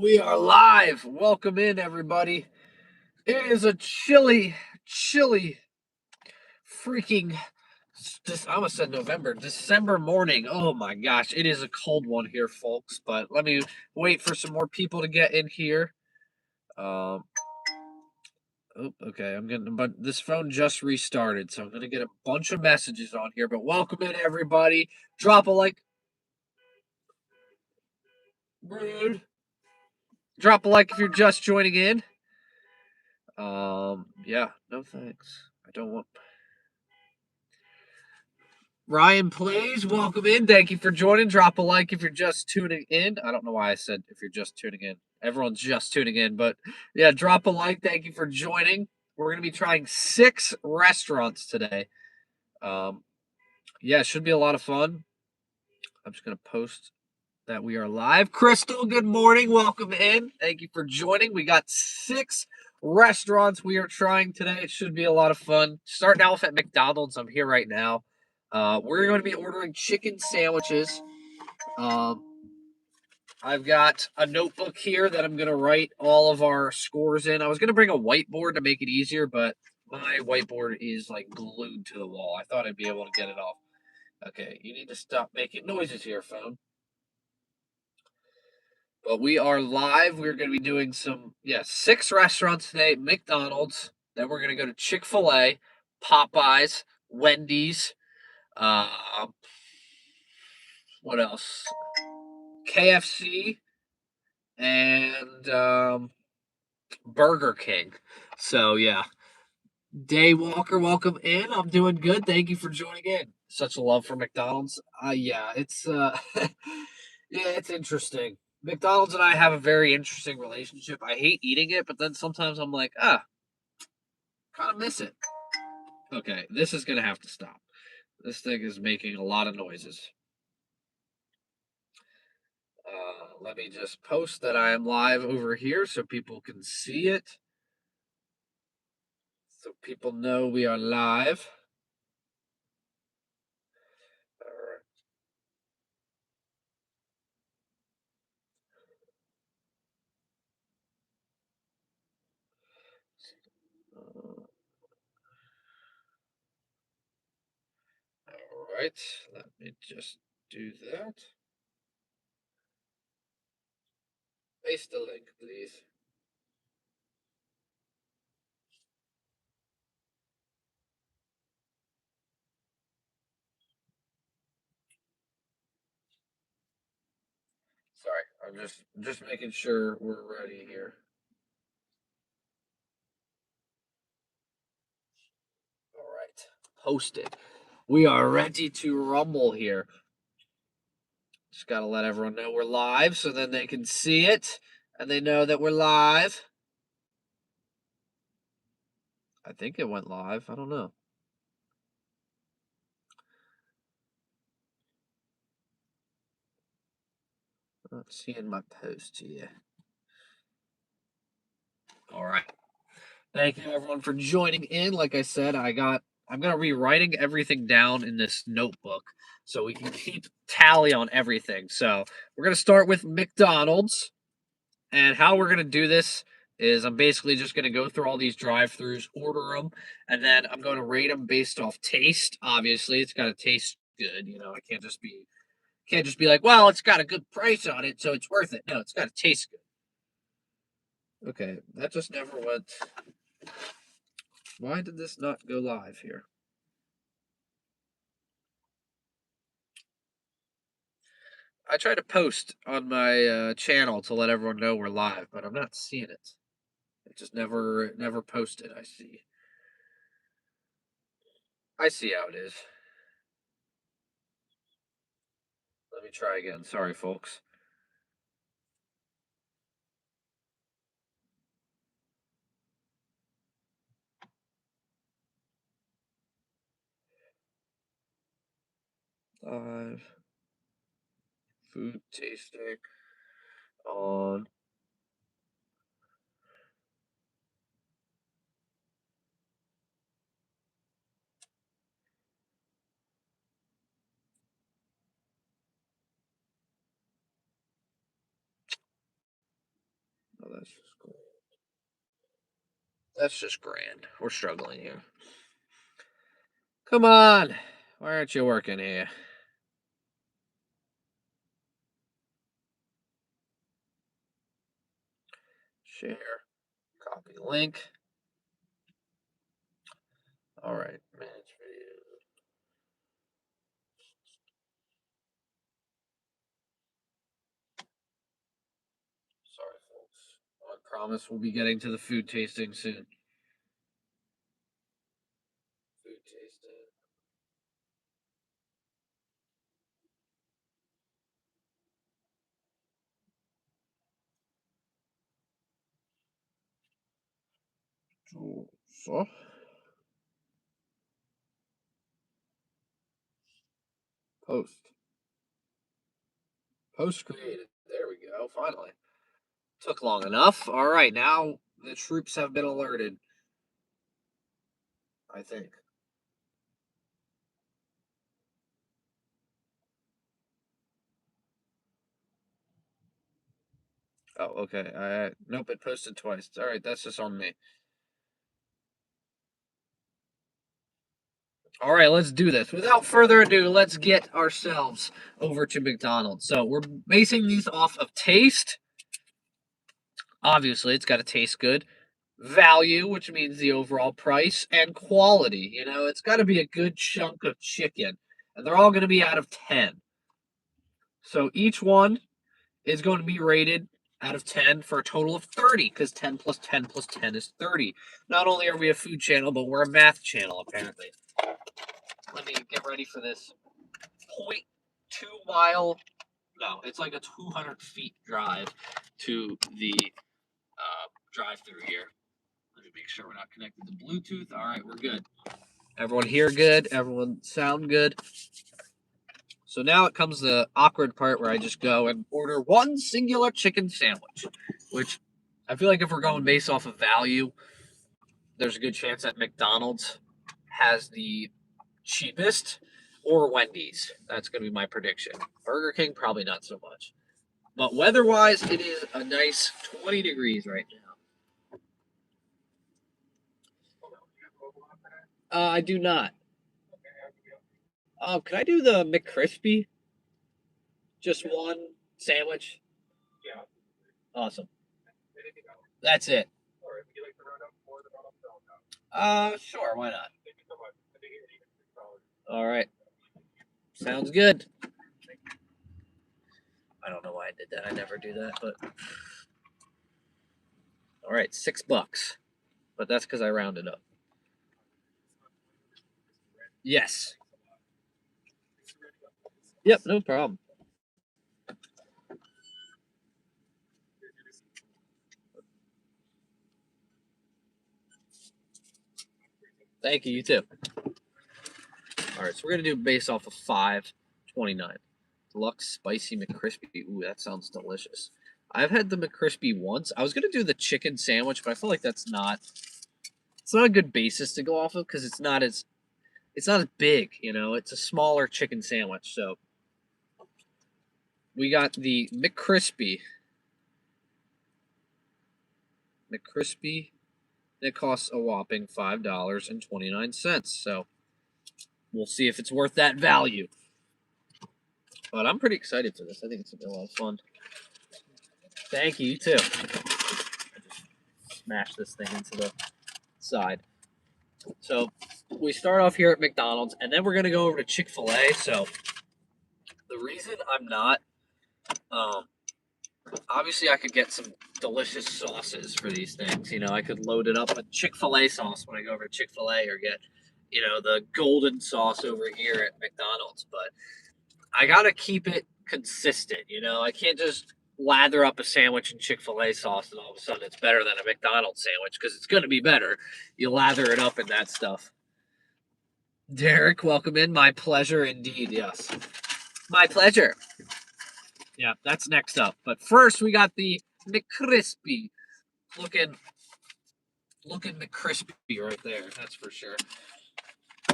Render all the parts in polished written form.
We are live. Welcome in, everybody. It is a chilly, freaking. I almost said November, December morning. Oh my gosh, it is a cold one here, folks. But let me wait for some more people to get in here. Um. Oh, okay. But this phone just restarted, so I'm gonna get a bunch of messages on here. But welcome in, everybody. Drop a like. Rude. Drop a like if you're just joining in. Yeah. No thanks. I don't want. Ryan Plays, welcome in. Thank you for joining. Drop a like if you're just tuning in. I don't know why I said if you're just tuning in. Everyone's just tuning in, but yeah, drop a like. Thank you for joining. We're going to be trying 6 restaurants today. Um, yeah, it should be a lot of fun. I'm just going to post that we are live. Crystal, good morning. Welcome in. Thank you for joining. We got 6 restaurants we are trying today. It should be a lot of fun. Starting off at McDonald's. I'm here right now. We're going to be ordering chicken sandwiches. Um, I've got a notebook here that I'm going to write all of our scores in. I was going to bring a whiteboard to make it easier, but my whiteboard is like glued to the wall. I thought I'd be able to get it off. Okay, you need to stop making noises here, phone. But we are live. We're going to be doing 6 restaurants today. McDonald's. Then we're going to go to Chick-fil A, Popeyes, Wendy's. Uh, what else? KFC and Burger King. So yeah, Day Walker, welcome in. I'm doing good. Thank you for joining in. Such a love for McDonald's. Yeah, it's yeah, it's interesting. McDonald's and I have a very interesting relationship. I hate eating it, but then sometimes I'm like, kind of miss it. Okay, this is gonna have to stop. This thing is making a lot of noises. Let me just post that I am live over here so people can see it. So people know we are live. All right. Uh, all right. Let me just do that. Paste the link, please. Sorry, I'm just making sure we're ready here. All right. Posted. We are ready to rumble here. Just got to let everyone know we're live so then they can see it and they know that we're live. I think it went live. I don't know. I'm not seeing my post here. All right. Thank you everyone for joining in. Like I said, I'm gonna be writing everything down in this notebook so we can keep tally on everything. So we're gonna start with McDonald's. And how we're going to do this is I'm basically just going to go through all these drive-throughs, order them, and then I'm going to rate them based off taste. Obviously, it's got to taste good. I can't just be like, well, it's got a good price on it, so it's worth it. No, it's got to taste good. Okay, that just never went. Why did this not go live here? I try to post on my channel to let everyone know we're live, but I'm not seeing it. It just never posted. I see how it is. Let me try again. Sorry, folks. Live food tasting on. that's just grand. That's just grand. We're struggling here. Come on. Why aren't you working here? Share. Copy link. All right. Manage video. Sorry, folks. I promise we'll be getting to the food tasting soon. Food tasting. So, post. Post created. There we go. Finally. Took long enough. All right. Now the troops have been alerted. I think. Oh, okay. Nope, it posted twice. All right, that's just on me. All right, let's do this. Without further ado, let's get ourselves over to McDonald's. So we're basing these off of taste. Obviously, it's got to taste good. Value, which means the overall price, and quality. You know, it's got to be a good chunk of chicken. And they're all going to be out of 10. So each one is going to be rated out of 10 for a total of 30, because 10 plus 10 plus 10 is 30. Not only are we a food channel, but we're a math channel, apparently. Let me get ready for this. 0.2 mile. No, it's like a 200 feet drive to the drive through here. Let me make sure we're not connected to Bluetooth. All right, we're good. Everyone hear good? Everyone sound good? So now it comes the awkward part where I just go and order one singular chicken sandwich, which I feel like if we're going based off of value, there's a good chance that McDonald's has the cheapest, or Wendy's. That's going to be my prediction. Burger King, probably not so much. But weather-wise, it is a nice 20 degrees right now. I do not. Can I do the McCrispy? Just one sandwich? Awesome. That's it. Sure, why not? All right. Sounds good. I don't know why I did that. I never do that, but all right, $6. But that's because I rounded up. Yes. Yep, no problem. Thank you. You too. All right, so we're gonna do based off of 5.29. Deluxe spicy McCrispy. Ooh, that sounds delicious. I've had the McCrispy once. I was gonna do the chicken sandwich, but I feel like it's not a good basis to go off of because it's not as big. You know, it's a smaller chicken sandwich. So we got the McCrispy. McCrispy. It costs a whopping $5.29. So we'll see if it's worth that value. But I'm pretty excited for this. I think it's gonna be a lot of fun. Thank you. You too. Smash this thing into the side. So we start off here at McDonald's, and then we're gonna go over to Chick-fil A. So the reason I'm not, um, obviously I could get some delicious sauces for these things. You know, I could load it up with Chick-fil-A sauce when I go over to Chick-fil-A, or get, you know, the golden sauce over here at McDonald's. But I gotta keep it consistent. You know, I can't just lather up a sandwich in Chick-fil-A sauce and all of a sudden it's better than a McDonald's sandwich, because it's gonna be better. You lather it up in that stuff. Derek, welcome in. My pleasure indeed. Yes. My pleasure. Yeah, that's next up. But first, we got the McCrispy. Looking, looking McCrispy right there. That's for sure.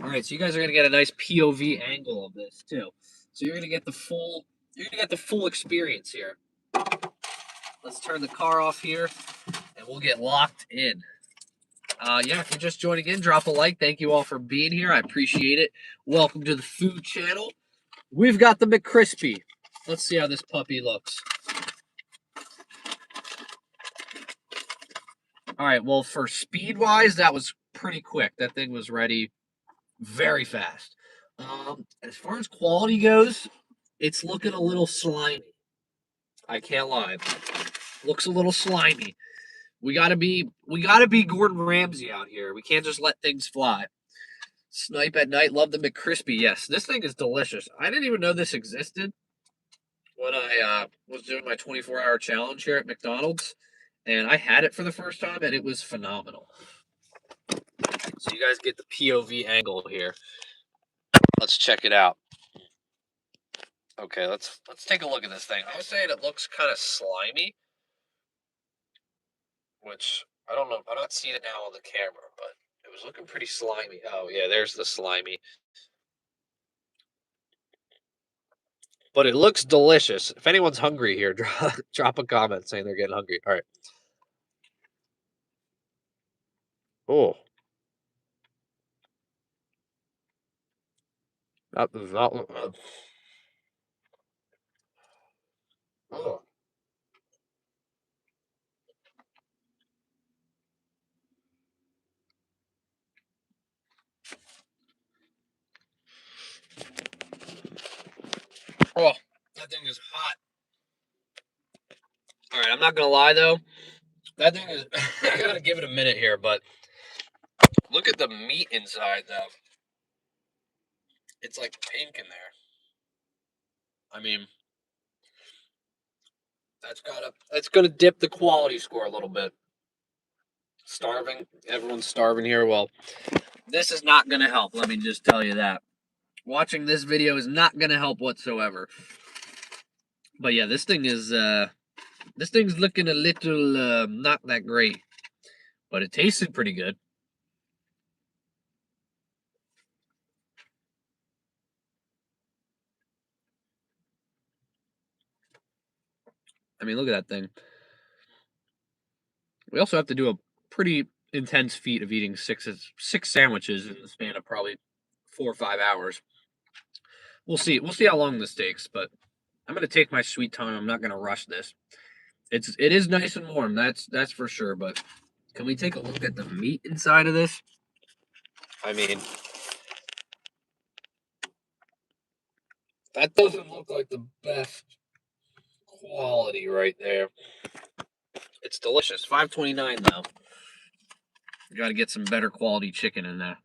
All right, so you guys are gonna get a nice POV angle of this too. So you're gonna get the full experience here. let's turn the car off here, and we'll get locked in. Yeah, if you're just joining in, drop a like. Thank you all for being here. I appreciate it. Welcome to the food channel. We've got the McCrispy. Let's see how this puppy looks. All right, well, for speed-wise, that was pretty quick. That thing was ready very fast. As far as quality goes, it's looking a little slimy. I can't lie. Looks a little slimy. We gotta be Gordon Ramsay out here. We can't just let things fly. Snipe at night, love the McCrispy. Yes, this thing is delicious. I didn't even know this existed when I was doing my 24-hour challenge here at McDonald's, and I had it for the first time, and it was phenomenal. So you guys get the POV angle here. Let's check it out. Okay, let's take a look at this thing. I was saying it looks kind of slimy, which I don't know. I'm not seeing it now on the camera, but it was looking pretty slimy. Oh yeah, there's the slimy. But it looks delicious. If anyone's hungry here, drop a comment saying they're getting hungry. All right. Oh, that does not look good. Oh. Oh, that thing is hot. All right, I'm not gonna lie though. That thing is. I gotta give it a minute here, but look at the meat inside though. It's like pink in there. I mean, that's gonna dip the quality score a little bit. Starving. Everyone's starving here. Well, this is not gonna help. Let me just tell you that. Watching this video is not gonna help whatsoever. But yeah, this thing's looking a little not that great, but it tasted pretty good. I mean, look at that thing. We also have to do a pretty intense feat of eating six sandwiches in the span of probably 4 or 5 hours. We'll see. We'll see how long this takes, but I'm gonna take my sweet time. I'm not gonna rush this. It is nice and warm. That's for sure. But can we take a look at the meat inside of this? I mean, that doesn't look like the best quality right there. It's delicious. $5.29 though. You got to get some better quality chicken in there.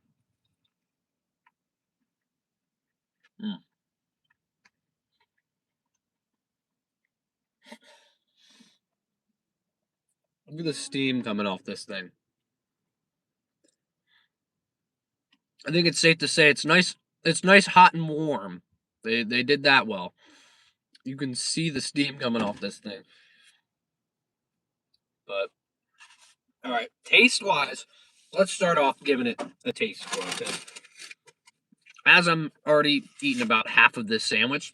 Mm. Look at the steam coming off this thing. I think it's safe to say it's nice. It's nice, hot and warm. They did that well. You can see the steam coming off this thing. But all right, taste wise, let's start off giving it a taste score. As I'm already eating about half of this sandwich,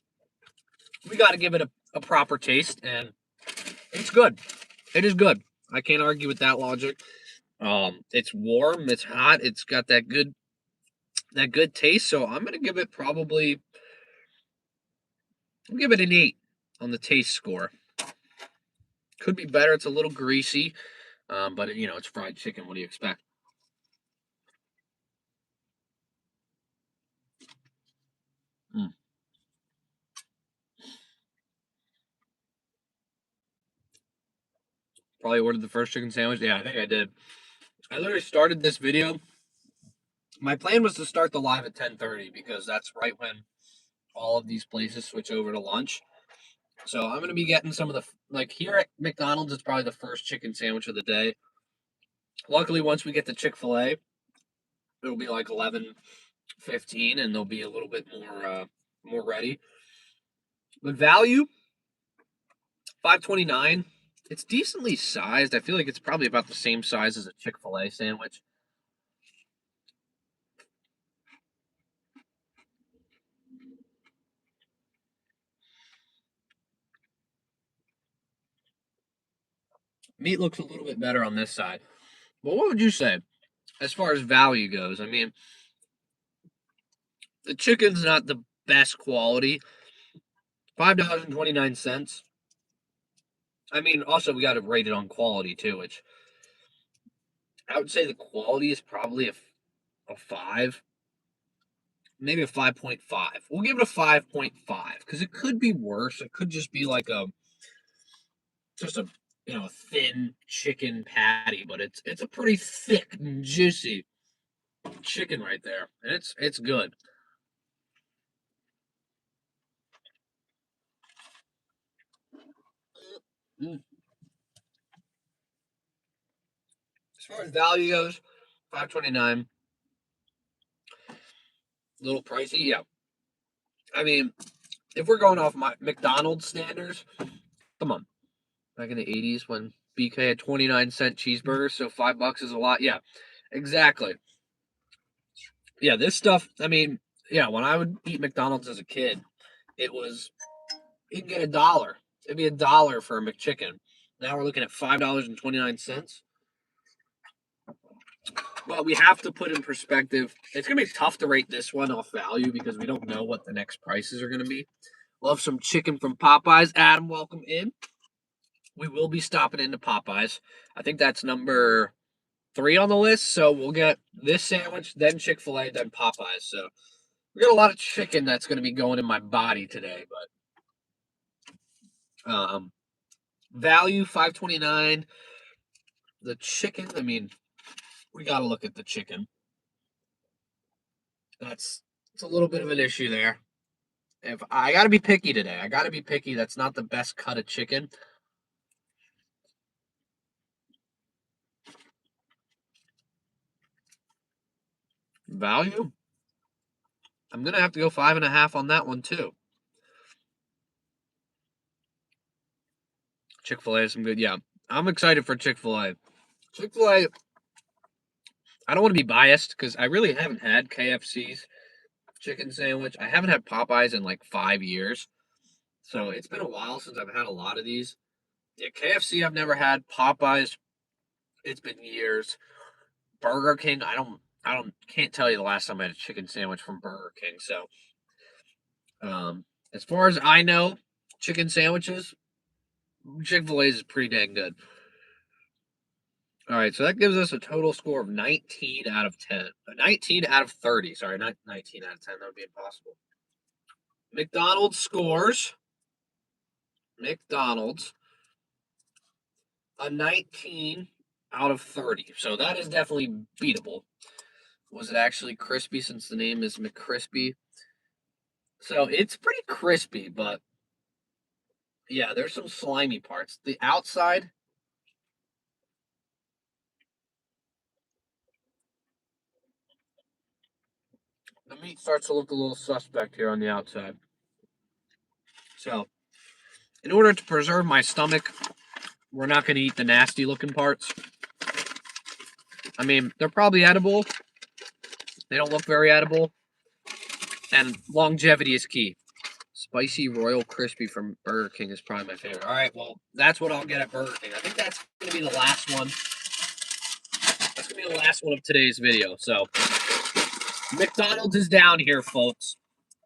we got to give it a proper taste, and it's good. It is good. I can't argue with that logic. It's warm, it's hot, it's got that good taste. So I'm gonna give it probably. I'll give it an 8 on the taste score. Could be better. It's a little greasy, but it's fried chicken. What do you expect? Mm. Probably ordered the first chicken sandwich. Yeah, I think I did. I literally started this video. My plan was to start the live at 10:30 because that's right when all of these places switch over to lunch. So I'm gonna be getting some of the like here at McDonald's. It's probably the first chicken sandwich of the day. Luckily, once we get to Chick-fil A, it'll be like 11:15, and they'll be a little bit more ready. But value, $5.29. It's decently sized. I feel like it's probably about the same size as a Chick-fil-A sandwich. Meat looks a little bit better on this side. But what would you say as far as value goes? I mean, the chicken's not the best quality. $5.29. I mean, also we got to rate it on quality too, which I would say the quality is probably a 5, maybe a 5.5. We'll give it a 5.5 because it could be worse. It could just be like just a thin chicken patty, but it's a pretty thick and juicy chicken right there, and it's good. Mm. As far as value goes, 5.29, a little pricey. Yeah, I mean, if we're going off my McDonald's standards, come on, back in the '80s when BK had 29-cent cheeseburgers, so $5 is a lot. Yeah, exactly. Yeah, this stuff. I mean, yeah, when I would eat McDonald's as a kid, it was you can get $1. It'd be $1 for a McChicken. Now we're looking at $5.29. Well, we have to put in perspective. It's gonna be tough to rate this one off value because we don't know what the next prices are gonna be. Love some chicken from Popeyes. Adam, welcome in. We will be stopping into Popeyes. I think that's number 3 on the list. So we'll get this sandwich, then Chick-fil-A, then Popeyes. So we got a lot of chicken that's gonna be going in my body today, but value 5.29. The chicken, I mean, we got to look at the chicken. It's a little bit of an issue there. If I got to be picky today, I got to be picky. That's not the best cut of chicken. Value, I'm gonna have to go 5.5 on that one too. Chick-fil-A is some good. Yeah, I'm excited for Chick-fil-A. Chick-fil-A. I don't want to be biased because I really haven't had KFC's chicken sandwich. I haven't had Popeyes in like 5 years, so it's been a while since I've had a lot of these. Yeah, KFC I've never had. Popeyes, it's been years. Burger King, can't tell you the last time I had a chicken sandwich from Burger King. So, as far as I know, chicken sandwiches, Chick-fil-A's is pretty dang good. All right, so that gives us a total score of 19 out of 10. 19 out of 30. Sorry, not 19 out of 10. That would be impossible. McDonald's scores. McDonald's a 19 out of 30. So that is definitely beatable. Was it actually crispy since the name is McCrispy? So it's pretty crispy, but yeah, there's some slimy parts. The outside, the meat starts to look a little suspect here on the outside. So, in order to preserve my stomach, we're not going to eat the nasty looking parts. I mean, they're probably edible. They don't look very edible. And longevity is key. Spicy Royal Crispy from Burger King is probably my favorite. All right, well, that's what I'll get at Burger King. I think that's going to be the last one. That's going to be the last one of today's video. So, McDonald's is down here, folks.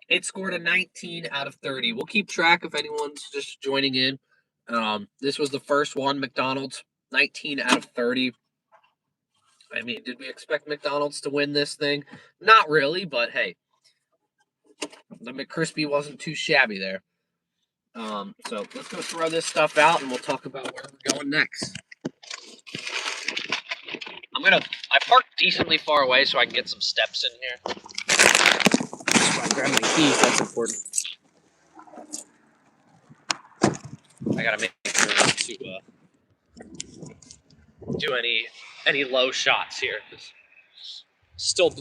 It scored a 19 out of 30. We'll keep track if anyone's just joining in. This was the first one, McDonald's, 19 out of 30. I mean, did we expect McDonald's to win this thing? Not really, but hey, the McCrispy wasn't too shabby there. So let's go throw this stuff out and we'll talk about where we're going next. I parked decently far away so I can get some steps in here. So I grab my keys, that's important. I gotta make sure not to do any low shots here. Still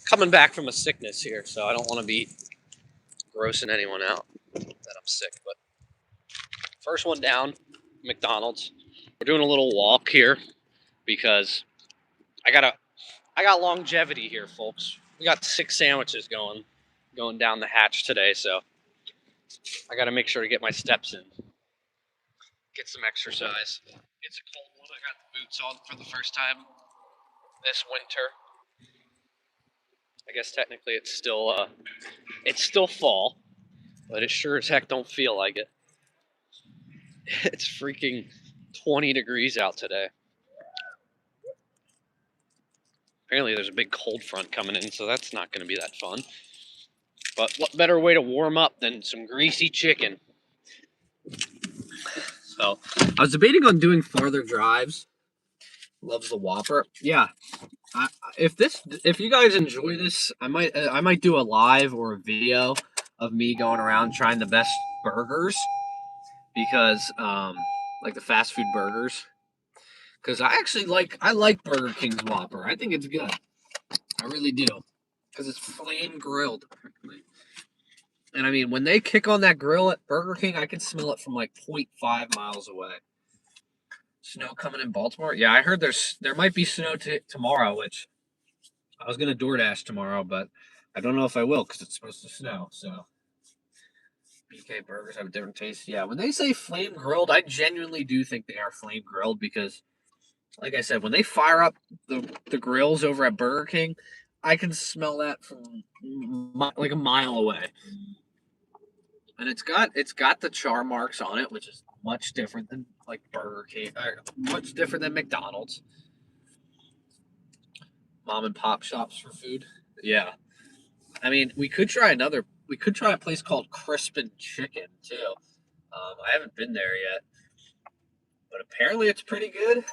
coming back from a sickness here, so I don't want to be grossing anyone out that I'm sick. But first one down, McDonald's. We're doing a little walk here because I got longevity here, folks. We got 6 sandwiches going down the hatch today, so I got to make sure to get my steps in. get some exercise. It's a cold one. I got the boots on for the first time this winter. I guess technically it's still fall, but it sure as heck don't feel like it. It's freaking 20 degrees out today. Apparently there's a big cold front coming in, so that's not going to be that fun. But what better way to warm up than some greasy chicken? So I was debating on doing farther drives. Loves the Whopper. Yeah. If you guys enjoy this, I might do a live or a video of me going around trying the best burgers, because like the fast food burgers, because I like Burger King's Whopper. I think it's good. I really do, because it's flame grilled. And I mean, when they kick on that grill at Burger King, I can smell it from like 0.5 miles away. Snow coming in Baltimore? Yeah, I heard there might be snow tomorrow, which I was gonna DoorDash tomorrow, but I don't know if I will because it's supposed to snow. So BK burgers have a different taste. Yeah, when they say flame grilled, I genuinely do think they are flame grilled, because, like I said, when they fire up the grills over at Burger King, I can smell that from like a mile away. And it's got the char marks on it, which is much different than like Burger King, or much different than McDonald's. Mom and pop shops for food. Yeah, I mean, we could try a place called Crispin Chicken too. I haven't been there yet, but apparently it's pretty good.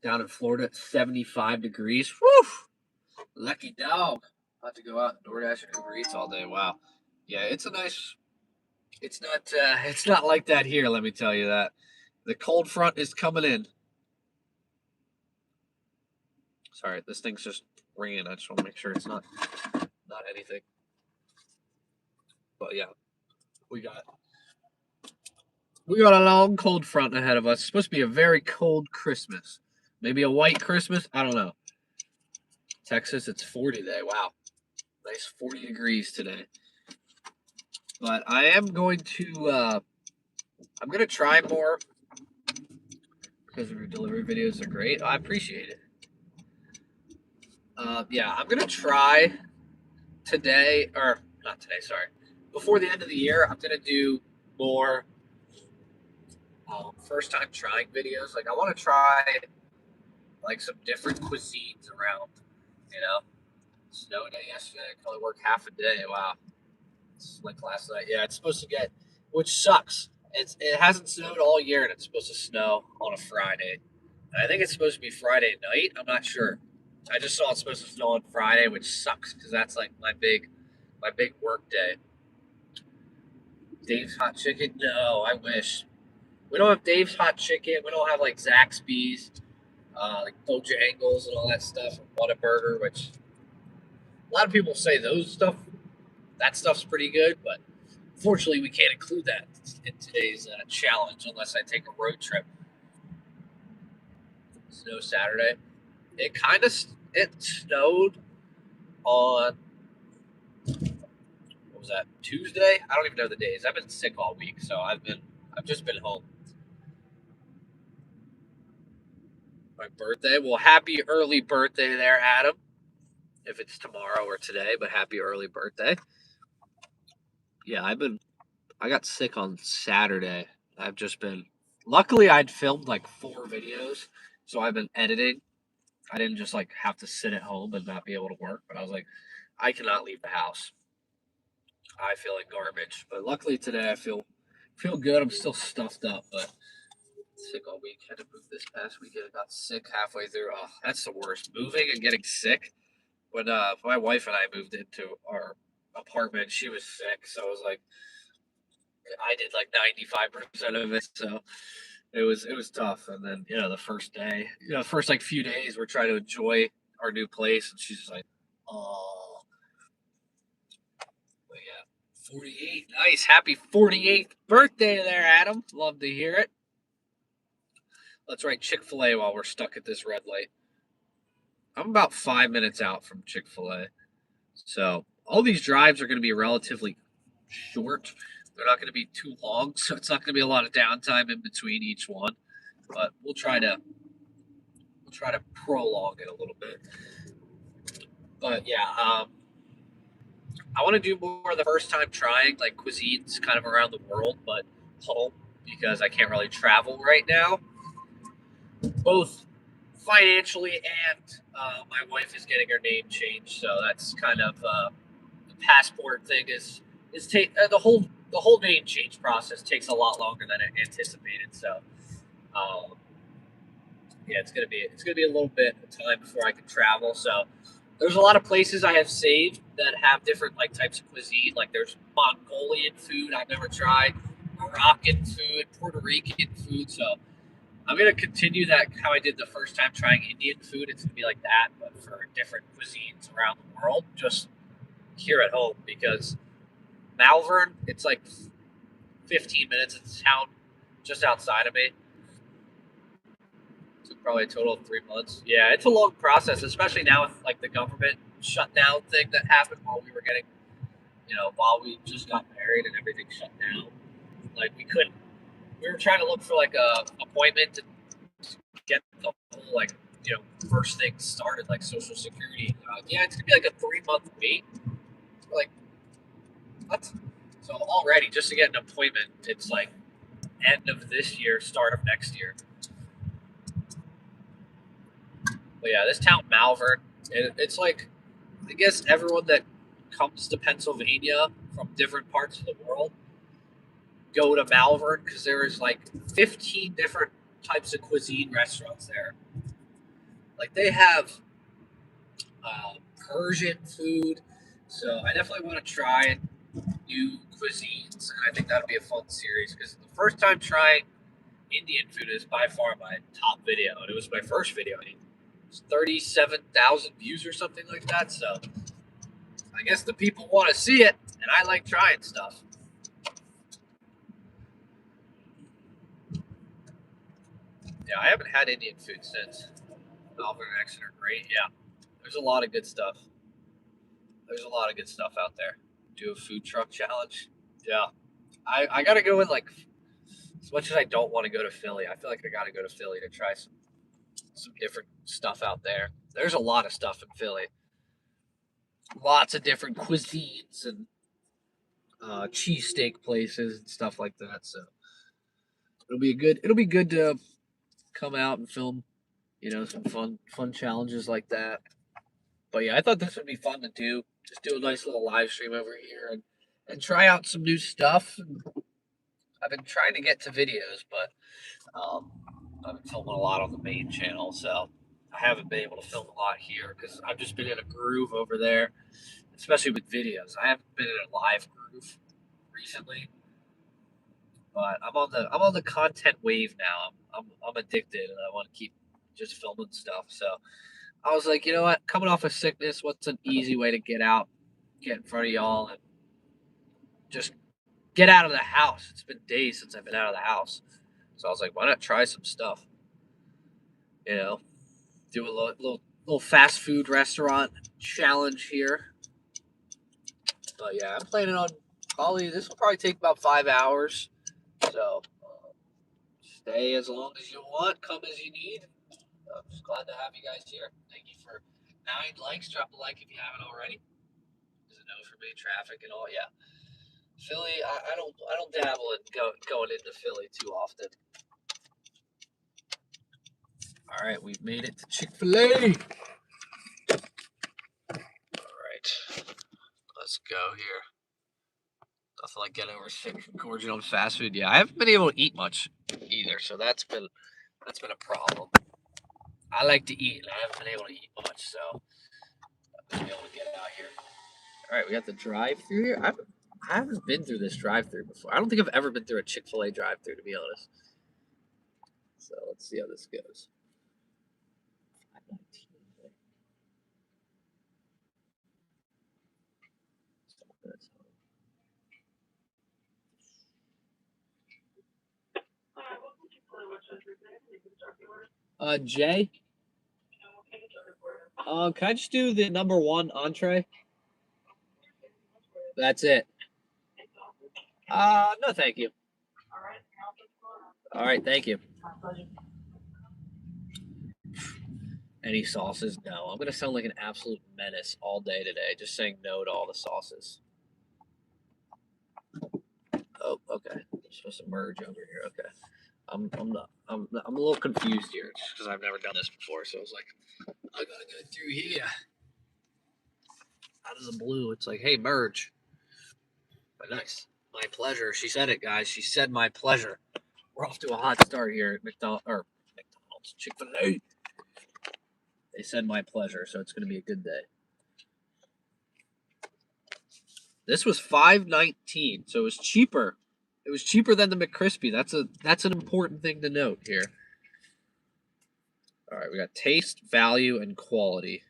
Down in Florida, it's 75 degrees. Woo! Lucky dog. I'll have to go out and DoorDash and Uber Eats all day. Wow. Yeah, it's a nice. It's not like that here. Let me tell you that. The cold front is coming in. Sorry, this thing's just ringing. I just want to make sure it's not anything. But yeah, we got a long cold front ahead of us. It's supposed to be a very cold Christmas. Maybe a white Christmas. I don't know. Texas, it's 40 today. Wow, nice 40 degrees today. But I am going to. I'm gonna try more, because your delivery videos are great. I appreciate it. Yeah, I'm gonna try today, or not today. Sorry, before the end of the year, I'm gonna do more first time trying videos. Like, I want to try like some different cuisines around. You know, snow day yesterday. I could only work half a day. Wow, it's like last night. Yeah, it's supposed to get, which sucks. It hasn't snowed all year, and it's supposed to snow on a Friday. And I think it's supposed to be Friday night. I'm not sure. I just saw it's supposed to snow on Friday, which sucks because that's like my big work day. Dave's Hot Chicken? No, I wish. We don't have Dave's Hot Chicken. We don't have like Zaxby's, like Bojangles and all that stuff. Whataburger, which a lot of people say that stuff's pretty good, but unfortunately we can't include that in today's challenge unless I take a road trip. Snow Saturday. It snowed on, what was that, Tuesday? I don't even know the days. I've been sick all week, so I've just been home. My birthday. Well, happy early birthday there, Adam. If it's tomorrow or today, but happy early birthday. Yeah, I got sick on Saturday. I've just been, luckily I'd filmed like 4 videos, so I've been editing. I didn't just like have to sit at home and not be able to work, but I was like, I cannot leave the house. I feel like garbage. But luckily today I feel good. I'm still stuffed up, but sick all week. Had to move this past weekend. I got sick halfway through. Oh, that's the worst. Moving and getting sick. When my wife and I moved into our apartment, she was sick, so I was like, I did like 95% of it, so it was tough. And then, the first day, the first like few days, we're trying to enjoy our new place, and she's just like, oh, but yeah, 48, nice, happy 48th birthday there, Adam. Love to hear it. Let's write Chick-fil A while we're stuck at this red light. I'm about 5 minutes out from Chick-fil A, so all these drives are going to be relatively short. They're not going to be too long, so it's not going to be a lot of downtime in between each one. But we'll try to prolong it a little bit. But yeah, I want to do more of the first time trying like cuisines kind of around the world, but home because I can't really travel right now, both financially and my wife is getting her name changed, so that's kind of the passport thing is the whole name change process takes a lot longer than I anticipated. So um, yeah, it's gonna be a little bit of time before I can travel. So there's a lot of places I have saved that have different like types of cuisine. Like there's Mongolian food I've never tried, Moroccan food, Puerto Rican food. So I'm gonna continue that how I did the first time trying Indian food. It's gonna be like that, but for different cuisines around the world, just here at home because Malvern, it's like 15 minutes. It's a town just outside of me. Took probably a total of 3 months. Yeah, it's a long process, especially now with like the government shutdown thing that happened while we were getting, while we just got married and everything shut down. Like we couldn't. We were trying to look for like a appointment to get the whole like first thing started, like Social Security. Yeah, it's gonna be like a 3 month wait. Like what? So already just to get an appointment, it's like end of this year, start of next year. But yeah, this town Malvern, it's like I guess everyone that comes to Pennsylvania from different parts of the world go to Malvern because there is like 15 different types of cuisine restaurants there. Like they have Persian food, so I definitely want to try new cuisines, and I think that'll be a fun series because the first time trying Indian food is by far my top video, and it was my first video. It was 37,000 views or something like that. So I guess the people want to see it, and I like trying stuff. Yeah, I haven't had Indian food since Malvern and Exeter. Great, yeah. There's a lot of good stuff. There's a lot of good stuff out there. Do a food truck challenge. Yeah, I gotta go in like as much as I don't want to go to Philly. I feel like I gotta go to Philly to try some different stuff out there. There's a lot of stuff in Philly. Lots of different cuisines and cheesesteak places and stuff like that. So it'll be good to come out and film, some fun challenges like that. But yeah, I thought this would be fun to do. Just do a nice little live stream over here and try out some new stuff. I've been trying to get to videos, but I've been filming a lot on the main channel, so I haven't been able to film a lot here because I've just been in a groove over there, especially with videos. I haven't been in a live groove recently, but I'm on the content wave now. I'm addicted, and I want to keep just filming stuff. So I was like, you know what? Coming off of sickness, what's an easy way to get out, get in front of y'all, and just get out of the house? It's been days since I've been out of the house, so I was like, why not try some stuff? You know, do a little fast food restaurant challenge here. But yeah, I'm planning on this will probably take about 5 hours. So stay as long as you want, come as you need. I'm just glad to have you guys here. Thank you for 9 likes. Drop a like if you haven't already. There's a no for me, traffic and all. Yeah, Philly. I don't dabble in going into Philly too often. All right, we've made it to Chick-fil-A. All right, let's go here. Nothing like getting over sick from gorging on fast food. Yeah, I haven't been able to eat much either, so that's been a problem. I like to eat, and I haven't been able to eat much, so I've been able to get out here. All right, we got the drive-through here. I haven't been through this drive-through before. I don't think I've ever been through a Chick-fil-A drive-through, to be honest. So let's see how this goes. Jay. Can I just do the number 1 entree? That's it. No, thank you. All right, thank you. Any sauces? No. I'm gonna sound like an absolute menace all day today, just saying no to all the sauces. Oh, okay. I'm supposed to merge over here. Okay. I'm a little confused here just because I've never done this before. So I was like, I gotta go through here. Out of the blue, it's like, hey, merge. But nice. My pleasure. She said it, guys. She said my pleasure. We're off to a hot start here at McDonald's, Chick-fil A. They said my pleasure, so it's gonna be a good day. This was $5.19, so it was cheaper. It was cheaper than the McCrispy. That's an important thing to note here. All right, we got taste, value, and quality.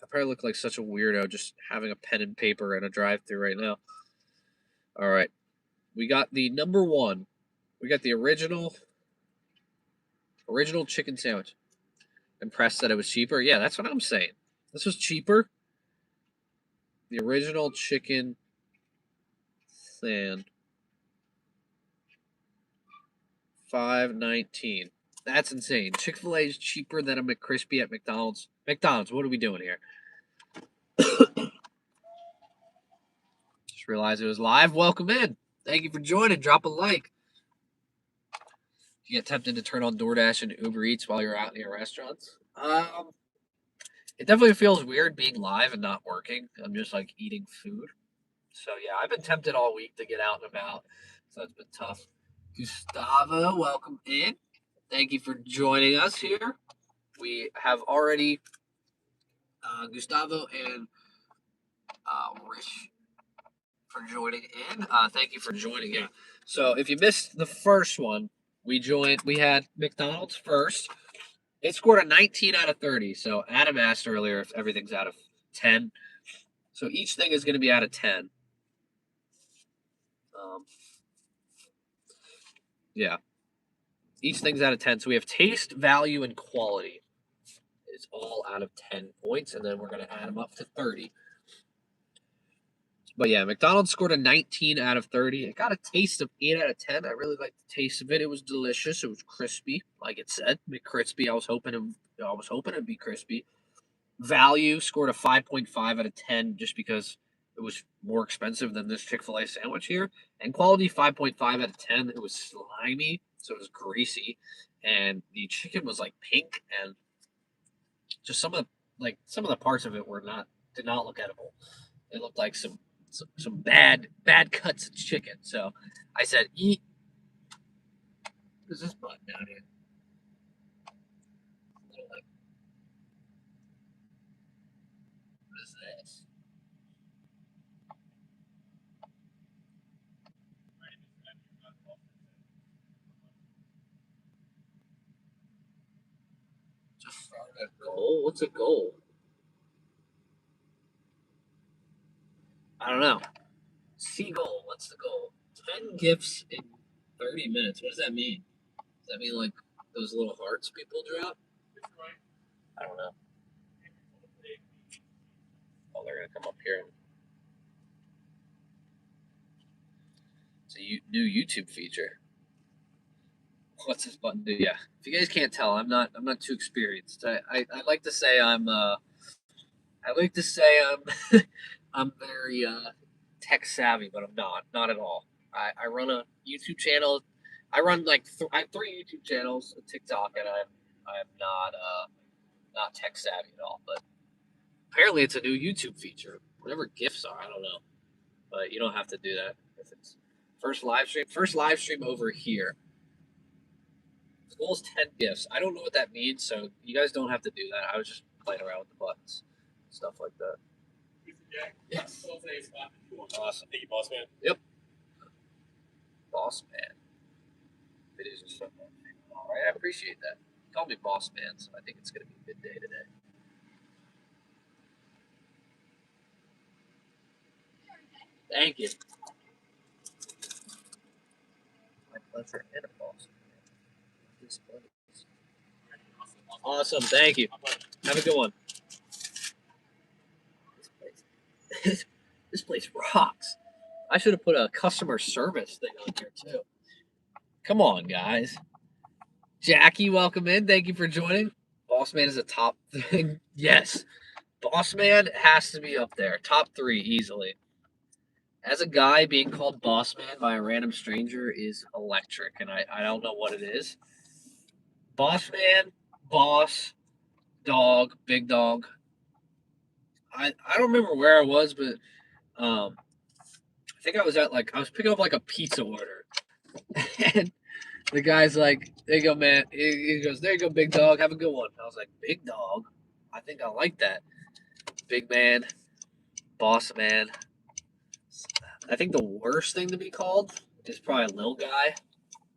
I probably look like such a weirdo just having a pen and paper and a drive-through right now. All right, we got the number one. We got the original chicken sandwich. Impressed that it was cheaper. Yeah, that's what I'm saying. This was cheaper. The original chicken sand. $5.19. That's insane. Chick-fil-A is cheaper than a McCrispy at McDonald's. McDonald's, what are we doing here? Just realized it was live. Welcome in. Thank you for joining. Drop a like. You get tempted to turn on DoorDash and Uber Eats while you're out in your restaurants? It definitely feels weird being live and not working. I'm just like eating food. So yeah, I've been tempted all week to get out and about. So it's been tough. Gustavo, welcome in. Thank you for joining us here. We have already Gustavo and Rich for joining in. Thank you for joining. Yeah. So if you missed the first one, we joined. We had McDonald's first. It scored a 19 out of 30. So Adam asked earlier if everything's out of 10. So each thing is going to be out of 10. Yeah. Each thing's out of 10. So we have taste, value, and quality. It's all out of 10 points, and then we're going to add them up to 30. But yeah, McDonald's scored a 19 out of 30. It got a taste of 8 out of 10. I really liked the taste of it. It was delicious. It was crispy, like it said. McCrispy. I was hoping it'd be crispy. Value scored a 5.5 out of 10 just because it was more expensive than this Chick-fil-A sandwich here. And quality 5.5 out of 10. It was slimy, so it was greasy. And the chicken was like pink, and just some of the parts of it did not look edible. It looked like some bad cuts of chicken. So I said, eat. What is this button down here? What is this? Just start a goal. What's a goal? I don't know. Seagull. What's the goal? 10 gifts in 30 minutes. What does that mean? Does that mean like those little hearts people drop? I don't know. Oh, they're gonna come up here. It's a new YouTube feature. What's this button do? Yeah. If you guys can't tell, I'm not too experienced. I like to say I'm I'm very tech savvy, but I'm not at all. I run a YouTube channel. I run I have 3 YouTube channels, a TikTok, and I'm not tech savvy at all. But apparently, it's a new YouTube feature. Whatever GIFs are, I don't know, but you don't have to do that if it's first live stream over here. The goal is 10 gifts. I don't know what that means, so you guys don't have to do that. I was just playing around with the buttons, stuff like that. Yes. Awesome. Thank you, boss man. Yep. Boss man. It is just something. All right, I appreciate that. Call me boss man, so I think it's going to be a good day today. Thank you. My pleasure and a boss man. Awesome. Thank you. Have a good one. This place rocks. I should have put a customer service thing on here too. Come on, guys. Jackie, welcome in. Thank you for joining. Boss Man is a top thing. Yes. Boss Man has to be up there. Top 3 easily. As a guy, being called Boss Man by a random stranger is electric, and I don't know what it is. Boss Man, boss, dog, big dog. I don't remember where I was, but I think I was picking up like a pizza order. And the guy's like, there you go, man. He goes, there you go, big dog. Have a good one. I was like, big dog? I think I like that. Big man, boss man. I think the worst thing to be called is probably little guy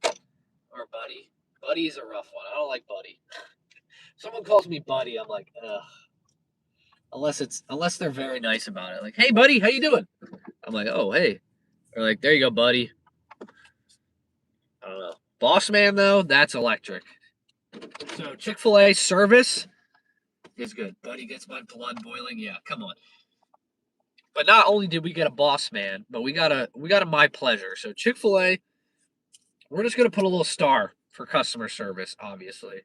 or buddy. Buddy is a rough one. I don't like buddy. Someone calls me buddy, I'm like, ugh. Unless they're very nice about it. Like, hey buddy, how you doing? I'm like, oh hey. Or like, there you go, buddy. I don't know. Boss man though, that's electric. So Chick-fil-A service is good. Buddy gets my blood boiling. Yeah, come on. But not only did we get a boss man, but we got a my pleasure. So Chick-fil-A, we're just gonna put a little star for customer service, obviously.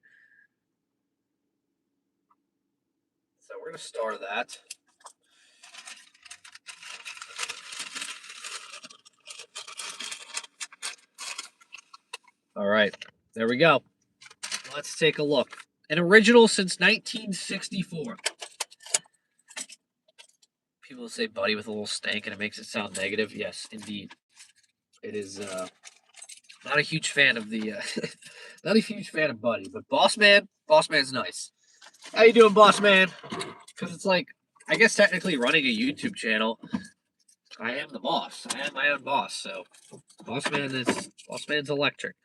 So we're gonna star that. All right, there we go. Let's take a look. An original since 1964. People say buddy with a little stank and it makes it sound negative. Yes, indeed. It is not a huge fan of the not a huge fan of buddy, but boss man's nice. How you doing, boss man? Because it's like, I guess technically running a YouTube channel, I am the boss. I am my own boss. So boss man's electric.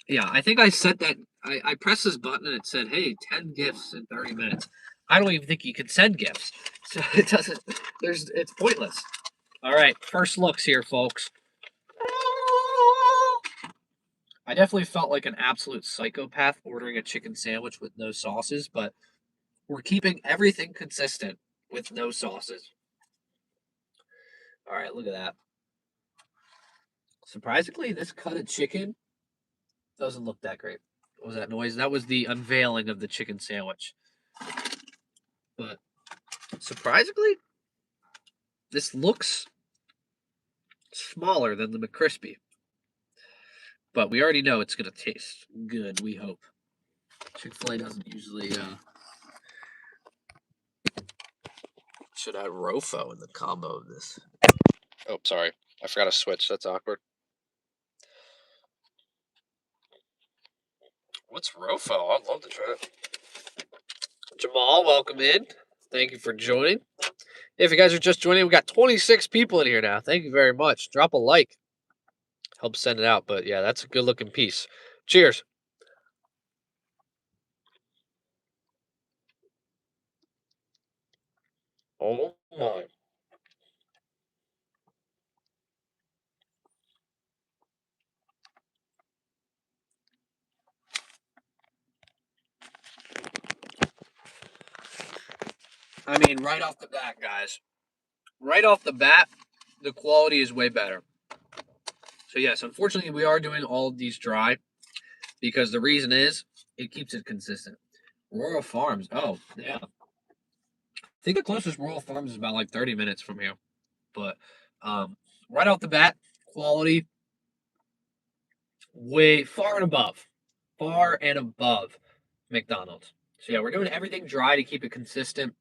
Yeah, I think I said that. I pressed this button and it said, "Hey, 10 gifts in 30 minutes." I don't even think you can send gifts, so it doesn't. It's pointless. All right, first looks here, folks. I definitely felt like an absolute psychopath ordering a chicken sandwich with no sauces, but we're keeping everything consistent with no sauces. All right, look at that. Surprisingly, this cut of chicken doesn't look that great. What was that noise? That was the unveiling of the chicken sandwich. But surprisingly, this looks smaller than the McCrispy. But we already know it's going to taste good, we hope. Chick-fil-A doesn't usually... Should add Rofo in the combo of this. Oh, sorry. I forgot to switch. That's awkward. What's Rofo? I'd love to try it. Jamal, welcome in. Thank you for joining. If you guys are just joining, we got 26 people in here now. Thank you very much. Drop a like. Help send it out. But yeah, that's a good looking piece. Cheers. Oh my. I mean, right off the bat, guys. Right off the bat, the quality is way better. So yes, unfortunately, we are doing all of these dry because the reason is it keeps it consistent. Royal Farms. Oh, yeah. I think the closest Royal Farms is about like 30 minutes from here. But right off the bat, quality way far and above McDonald's. So yeah, we're doing everything dry to keep it consistent.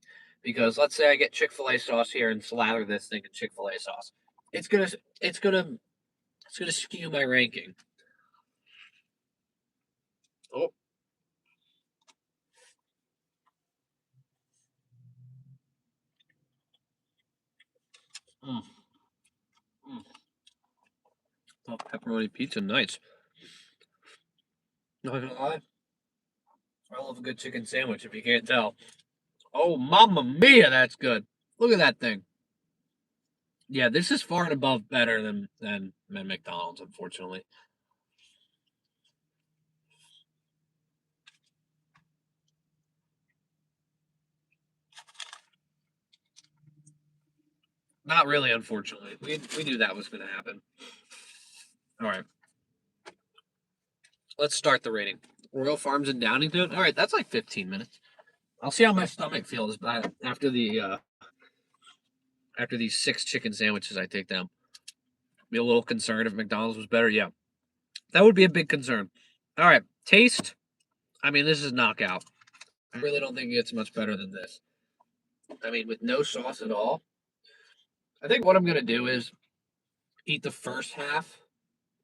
Because let's say I get Chick-fil-A sauce here and slather this thing in Chick-fil-A sauce, it's gonna it's gonna it's gonna skew my ranking. Oh, mm, mm. Oh, pepperoni pizza, nice. Not gonna lie, I love a good chicken sandwich. If you can't tell. Oh, mamma mia, that's good. Look at that thing. Yeah, this is far and above better than McDonald's, unfortunately. Not really, unfortunately. We knew that was going to happen. All right. Let's start the rating. Royal Farms in Downingtown. All right, that's like 15 minutes. I'll see how my stomach feels after these 6 chicken sandwiches I take down. Be a little concerned if McDonald's was better. Yeah, that would be a big concern. All right, taste. I mean, this is knockout. I really don't think it gets much better than this. I mean, with no sauce at all. I think what I'm gonna do is eat the first half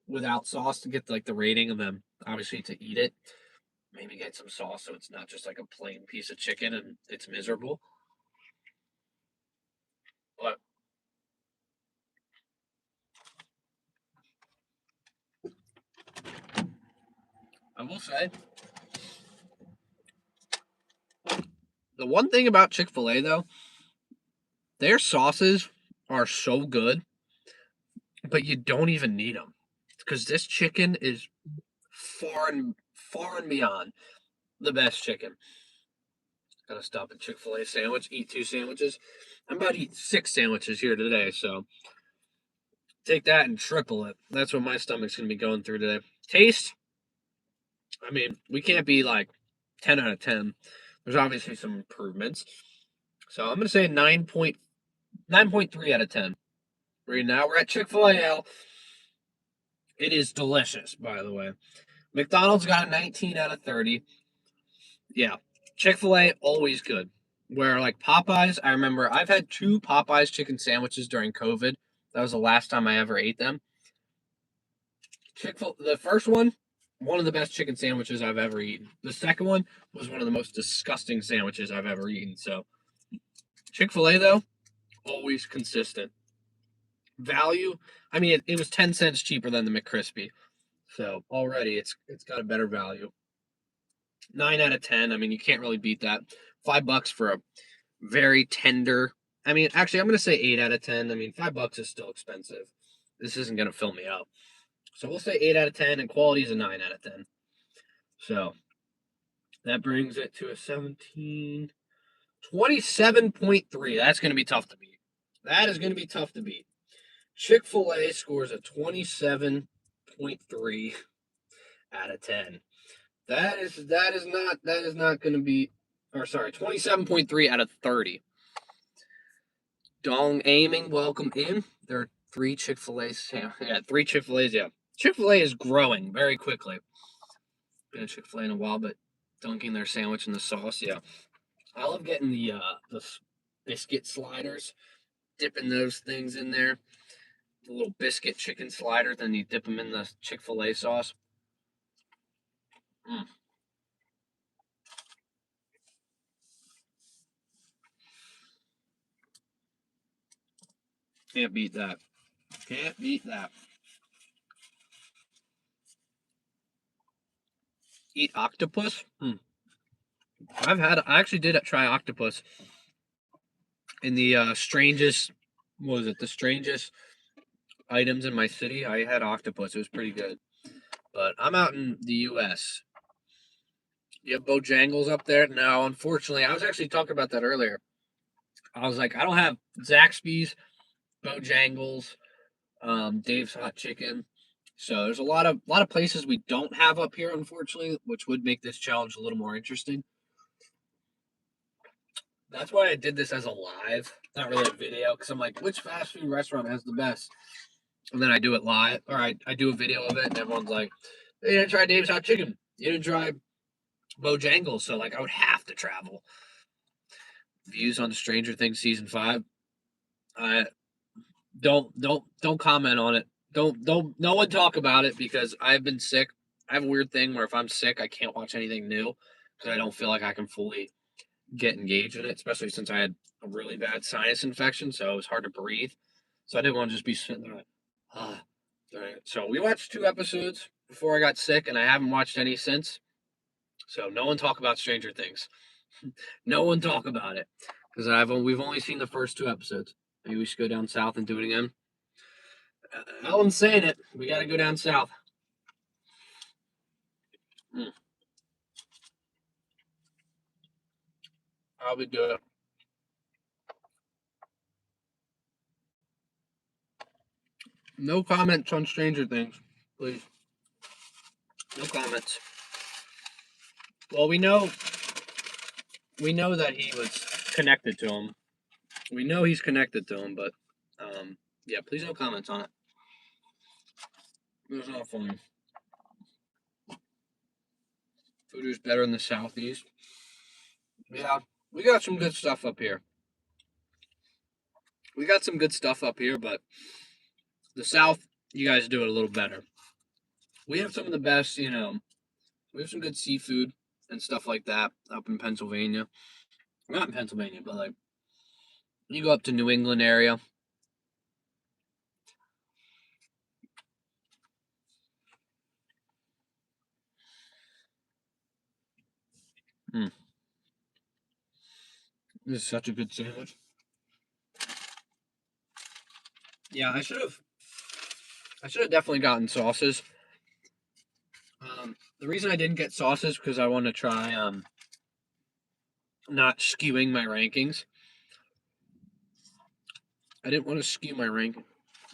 without sauce to get like the rating, and then obviously to eat it, maybe get some sauce so it's not just like a plain piece of chicken and it's miserable. But I will say, the one thing about Chick-fil A though, their sauces are so good, but you don't even need them because this chicken is far and beyond the best chicken. Gotta stop at Chick-fil-A sandwich, eat 2 sandwiches. I'm about to eat 6 sandwiches here today, so take that and triple it. That's what my stomach's gonna be going through today. Taste, I mean, we can't be like 10 out of 10. There's obviously some improvements. So I'm gonna say 9.3 out of 10. Right now we're at Chick-fil-A. It is delicious, by the way. McDonald's got a 19 out of 30. Yeah. Chick-fil-A, always good. Where like Popeyes, I remember I've had 2 Popeyes chicken sandwiches during COVID. That was the last time I ever ate them. The first one of the best chicken sandwiches I've ever eaten. The second one was one of the most disgusting sandwiches I've ever eaten. So Chick-fil-A though, always consistent. Value, I mean it was 10 cents cheaper than the McCrispy. So already it's got a better value. 9 out of 10. I mean, you can't really beat that. $5 for a very tender. I mean, actually, I'm going to say 8 out of 10. I mean, $5 is still expensive. This isn't going to fill me up. So we'll say 8 out of 10, and quality is a 9 out of 10. So that brings it to a 17, 27.3. That's going to be tough to beat. That is going to be tough to beat. Chick-fil-A scores a 27.3 out of 10. That is not going to be, or sorry, 27.3 out of 30. Dong aiming, welcome in. There are 3 Chick-fil-A's. Yeah, 3 Chick-fil-A's. Yeah, Chick-fil-A is growing very quickly. Been a Chick-fil-A in a while, but dunking their sandwich in the sauce. Yeah, I love getting the biscuit sliders, dipping those things in there. The little biscuit chicken slider, then you dip them in the Chick-fil-A sauce. Mm. Can't beat that. Can't beat that. Eat octopus? I actually did try octopus in the strangest, what was it, the strangest items in my city. I had octopus. It was pretty good. But I'm out in the U.S. You have Bojangles up there? No, unfortunately. I was actually talking about that earlier. I was like, I don't have Zaxby's, Bojangles, Dave's Hot Chicken. So there's a lot of places we don't have up here, unfortunately, which would make this challenge a little more interesting. That's why I did this as a live, not really a video, because I'm like, which fast food restaurant has the best? And then I do it live, or I do a video of it, and everyone's like, hey, you didn't try Dave's Hot Chicken. You didn't try Bojangles. So, like, I would have to travel. Views on Stranger Things season 5. I don't comment on it. Don't no one talk about it because I've been sick. I have a weird thing where if I'm sick, I can't watch anything new because I don't feel like I can fully get engaged in it, especially since I had a really bad sinus infection, so it was hard to breathe. So I didn't want to just be sitting there like, ah. So we watched 2 episodes before I got sick, and I haven't watched any since. So no one talk about Stranger Things. No one talk about it because we've only seen the first 2 episodes. Maybe we should go down south and do it again. Ellen's saying it. We got to go down south. Mm. I'll be doing it. No comments on Stranger Things, please. No comments. Well, we know that he was connected to him. We know he's connected to him, but yeah, please no comments on it. It was not funny. Food is better in the southeast. Yeah, we got some good stuff up here. We got some good stuff up here, but the south, you guys do it a little better. We have some of the best, we have some good seafood and stuff like that up in Pennsylvania. Not in Pennsylvania, but like you go up to New England area. Mm. This is such a good sandwich. Yeah, I should have. I should have definitely gotten sauces. The reason I didn't get sauces because I want to try not skewing my rankings. I didn't want to skew my rank.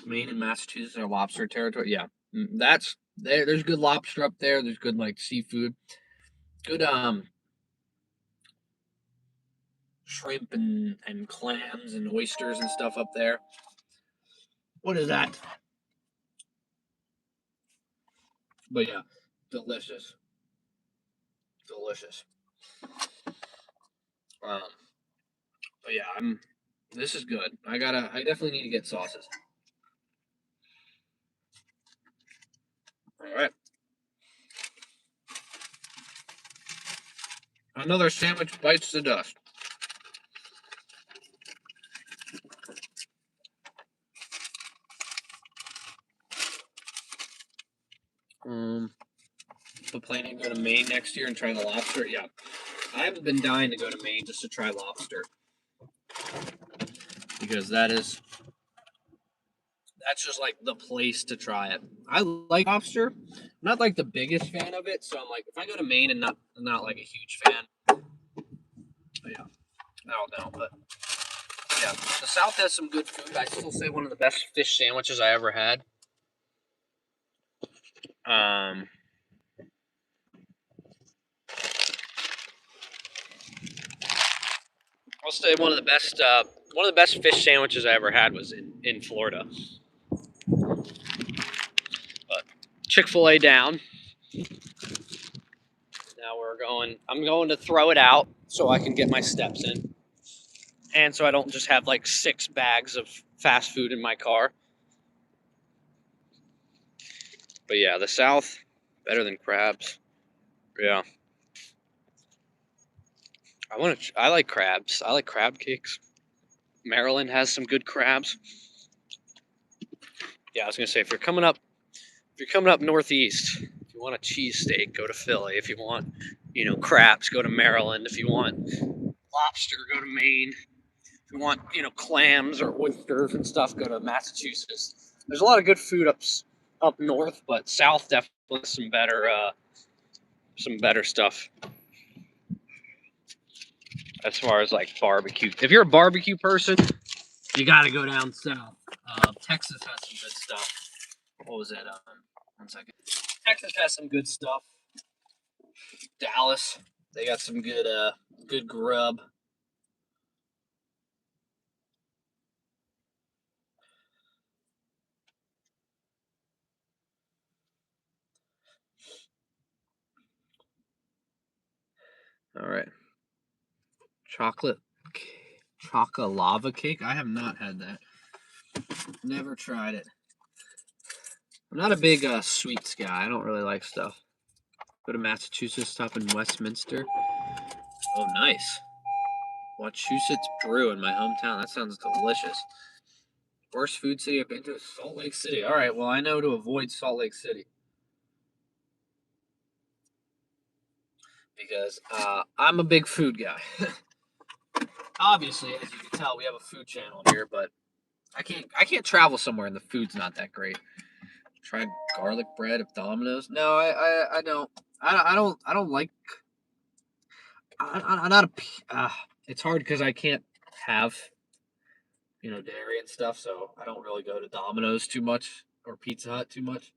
Maine and Massachusetts are lobster territory. Yeah, that's there. There's good lobster up there. There's good like seafood. Good shrimp and clams and oysters and stuff up there. What is that? But yeah, delicious, delicious. Um, but yeah, I'm. This is good. I definitely need to get sauces. All right. Another sandwich bites the dust. But planning to go to Maine next year and try the lobster. Yeah, I haven't been dying to go to Maine just to try lobster because that's just like the place to try it. I like lobster. I'm not like the biggest fan of it, so I'm like if I go to Maine and not like a huge fan. But yeah, I don't know, but yeah, the South has some good food. I still say one of the best fish sandwiches I ever had. Um, I'll say one of the best fish sandwiches I ever had was in Florida. But Chick-fil A down. Now I'm going to throw it out so I can get my steps in. And so I don't just have like 6 bags of fast food in my car. But yeah, the South, better than crabs. Yeah. I like crabs. I like crab cakes. Maryland has some good crabs. Yeah, I was gonna say if you're coming up northeast, if you want a cheesesteak, go to Philly. If you want, crabs, go to Maryland. If you want lobster, go to Maine. If you want, clams or oysters and stuff, go to Massachusetts. There's a lot of good food up north, but south definitely has some better stuff as far as like barbecue. If you're a barbecue person, you got to go down south. Texas has some good stuff. What was it? 1 second. Texas has some good stuff. Dallas, they got some good grub. All right. Chocolate lava cake. I have not had that. Never tried it. I'm not a big sweets guy. I don't really like stuff. Go to Massachusetts, stop in Westminster. Oh, nice. Wachusett Brew in my hometown. That sounds delicious. Worst food city I've been to is Salt Lake City. All right, well, I know to avoid Salt Lake City. Because I'm a big food guy. Obviously, as you can tell, we have a food channel here, but I can't travel somewhere and the food's not that great. Tried garlic bread at Domino's. No, I don't. I don't like. I'm not a. It's hard because I can't have dairy and stuff, so I don't really go to Domino's too much. or Pizza Hut too much?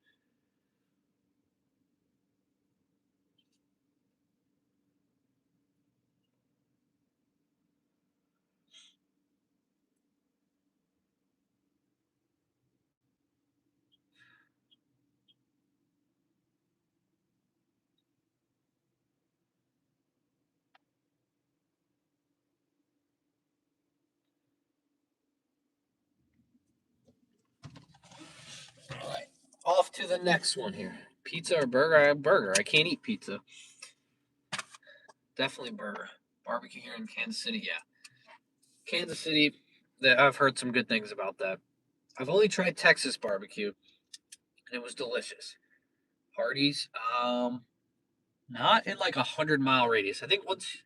All right. Off to the next one here. Pizza or burger? I have burger. I can't eat pizza. Definitely burger. Barbecue here in Kansas City, yeah. Kansas City, I've heard some good things about that. I've only tried Texas barbecue, and it was delicious. Hardee's, not in like 100-mile radius. I think once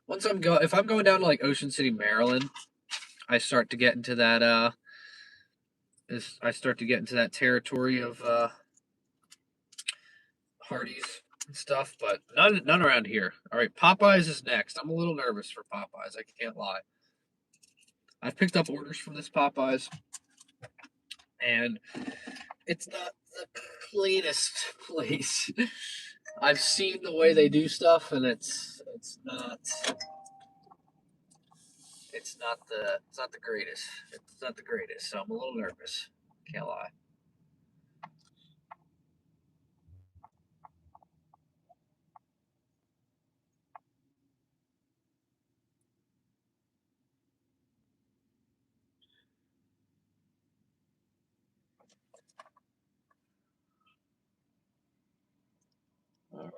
if I'm going down to like Ocean City, Maryland, I start to get into that I start to get into that territory of Hardee's and stuff, but none around here. All right, Popeyes is next. I'm a little nervous for Popeyes. I can't lie. I've picked up orders from this Popeyes, and it's not the cleanest place. I've seen the way they do stuff, and it's not the greatest. It's not the greatest, so I'm a little nervous. Can't lie. All right,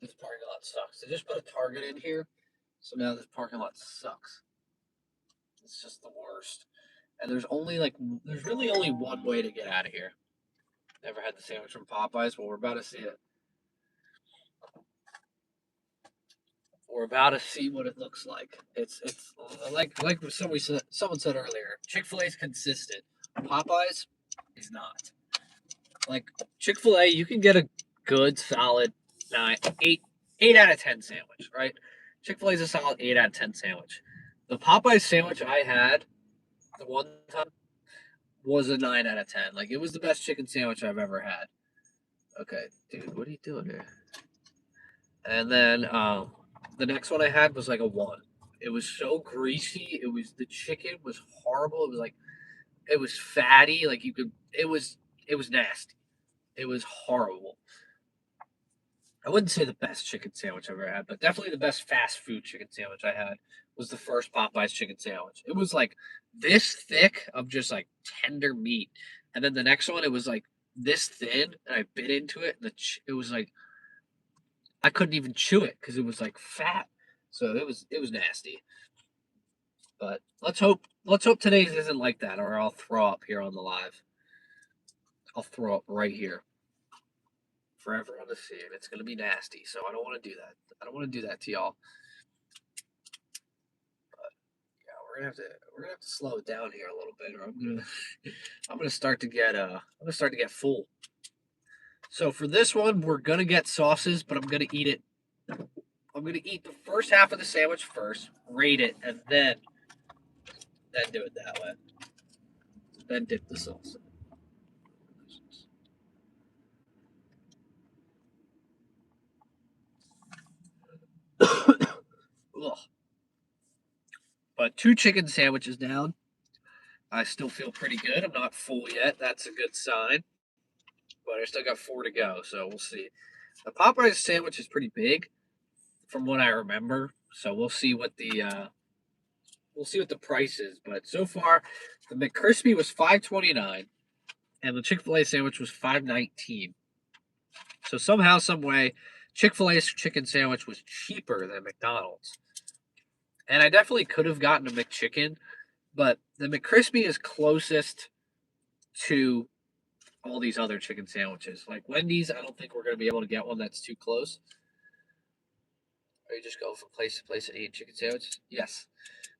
this parking lot sucks. They just put a Target in here, so now this parking lot sucks. It's just the worst. And there's really only one way to get out of here. Never had the sandwich from Popeyes. Well, we're about to see it. We're about to see what it looks like. It's like someone said earlier. Chick-fil-A is consistent. Popeyes is not. Like Chick-fil-A, you can get a good solid 8 out of 10 sandwich, right? Chick-fil-A is a solid 8 out of 10 sandwich. The Popeyes sandwich I had the one time was a 9 out of 10. Like it was the best chicken sandwich I've ever had. Okay, dude, what are you doing here? And then the next one I had was like a 1. It was so greasy. The chicken was horrible. It was fatty. Like you could it was nasty. It was horrible. I wouldn't say the best chicken sandwich I've ever had, but definitely the best fast food chicken sandwich I had was the first Popeyes chicken sandwich. It was like this thick of just like tender meat, and then the next one it was like this thin, and I bit into it, and it was like I couldn't even chew it because it was like fat. So it was nasty. But let's hope today's isn't like that, or I'll throw up here on the live. I'll throw up right here for everyone to see, and it's gonna be nasty. So I don't want to do that. I don't want to do that to y'all. Yeah, we're gonna have to slow it down here a little bit, or I'm gonna start to get full. So for this one, we're gonna get sauces, but I'm gonna eat it. I'm gonna eat the first half of the sandwich first, rate it, and then do it that way. Then dip the sauce. Ugh. But 2 chicken sandwiches down. I still feel pretty good. I'm not full yet. That's a good sign. But I still got 4 to go, so we'll see. The Popeyes sandwich is pretty big, from what I remember. So we'll see what the price is. But so far, the McCrispy was $5.29, and the Chick-fil-A sandwich was $5.19. So somehow, some way, Chick-fil-A's chicken sandwich was cheaper than McDonald's. And I definitely could have gotten a McChicken, but the McCrispy is closest to all these other chicken sandwiches. Like Wendy's, I don't think we're going to be able to get one that's too close. Are you just going from place to place and eat chicken sandwiches? Yes.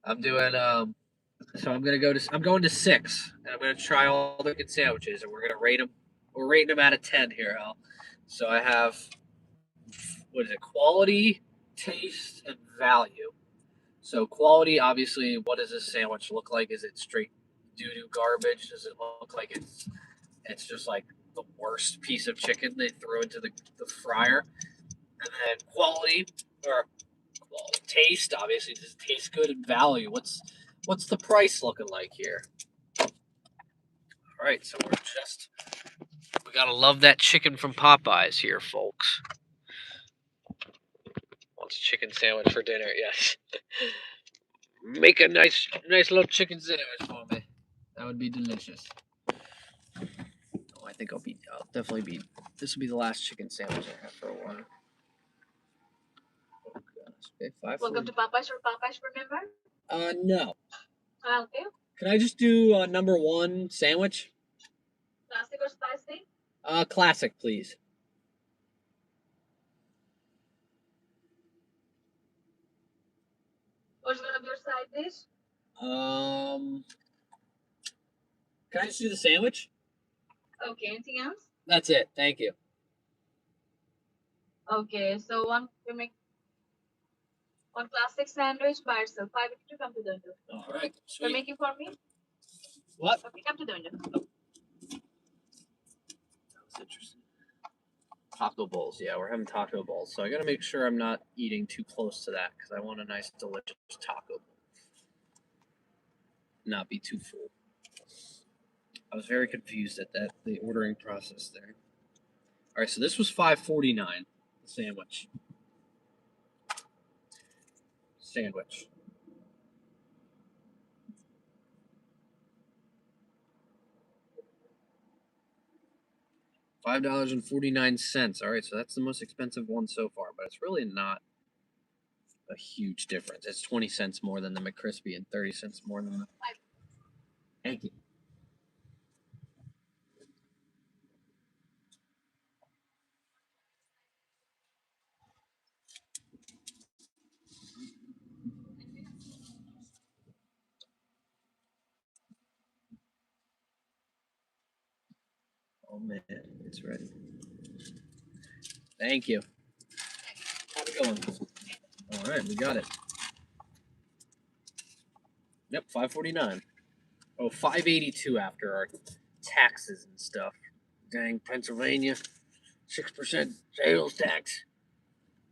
I'm doing so I'm going to 6, and I'm gonna try all the chicken sandwiches, and we're gonna rate them. We're rating them out of 10 here, Al. So I have what is it? Quality, taste, and value. So quality, obviously, what does this sandwich look like? Is it straight doo-doo garbage? Does it look like it's just like the worst piece of chicken they threw into the fryer? And then quality or quality, taste, obviously, does it taste good, and value? What's the price looking like here? All right, so we gotta love that chicken from Popeyes here, folks. Wants a chicken sandwich for dinner, yes. Make a nice little chicken sandwich for me. That would be delicious. Oh, I think I'll definitely be. This will be the last chicken sandwich I have for a while. Oh gosh. Okay, Welcome to Popeyes or Popeyes, remember? No. Okay. Can I just do number one sandwich? Classic or spicy? Classic, please. What's gonna be your side dish? Can I just do the sandwich? Okay, anything else? That's it. Thank you. Okay, so we make one classic sandwich by itself. 5 to come to the window. All right. You're Sweet. making for me? What? Okay, come to the window. That was interesting. Taco bowls. Yeah, we're having taco bowls. So I got to make sure I'm not eating too close to that because I want a nice, delicious taco bowl. Not be too full. I was very confused at the ordering process there. All right, so this was $5.49. The sandwich. $5.49. All right, so that's the most expensive one so far, but it's really not a huge difference. It's 20 cents more than the McCrispy and 30 cents more than the. Thank you. Oh man, it's ready. Thank you. How's it going? All right, we got it. Yep, $5.49. Oh, $5.82 after our taxes and stuff. Dang, Pennsylvania, 6% sales tax.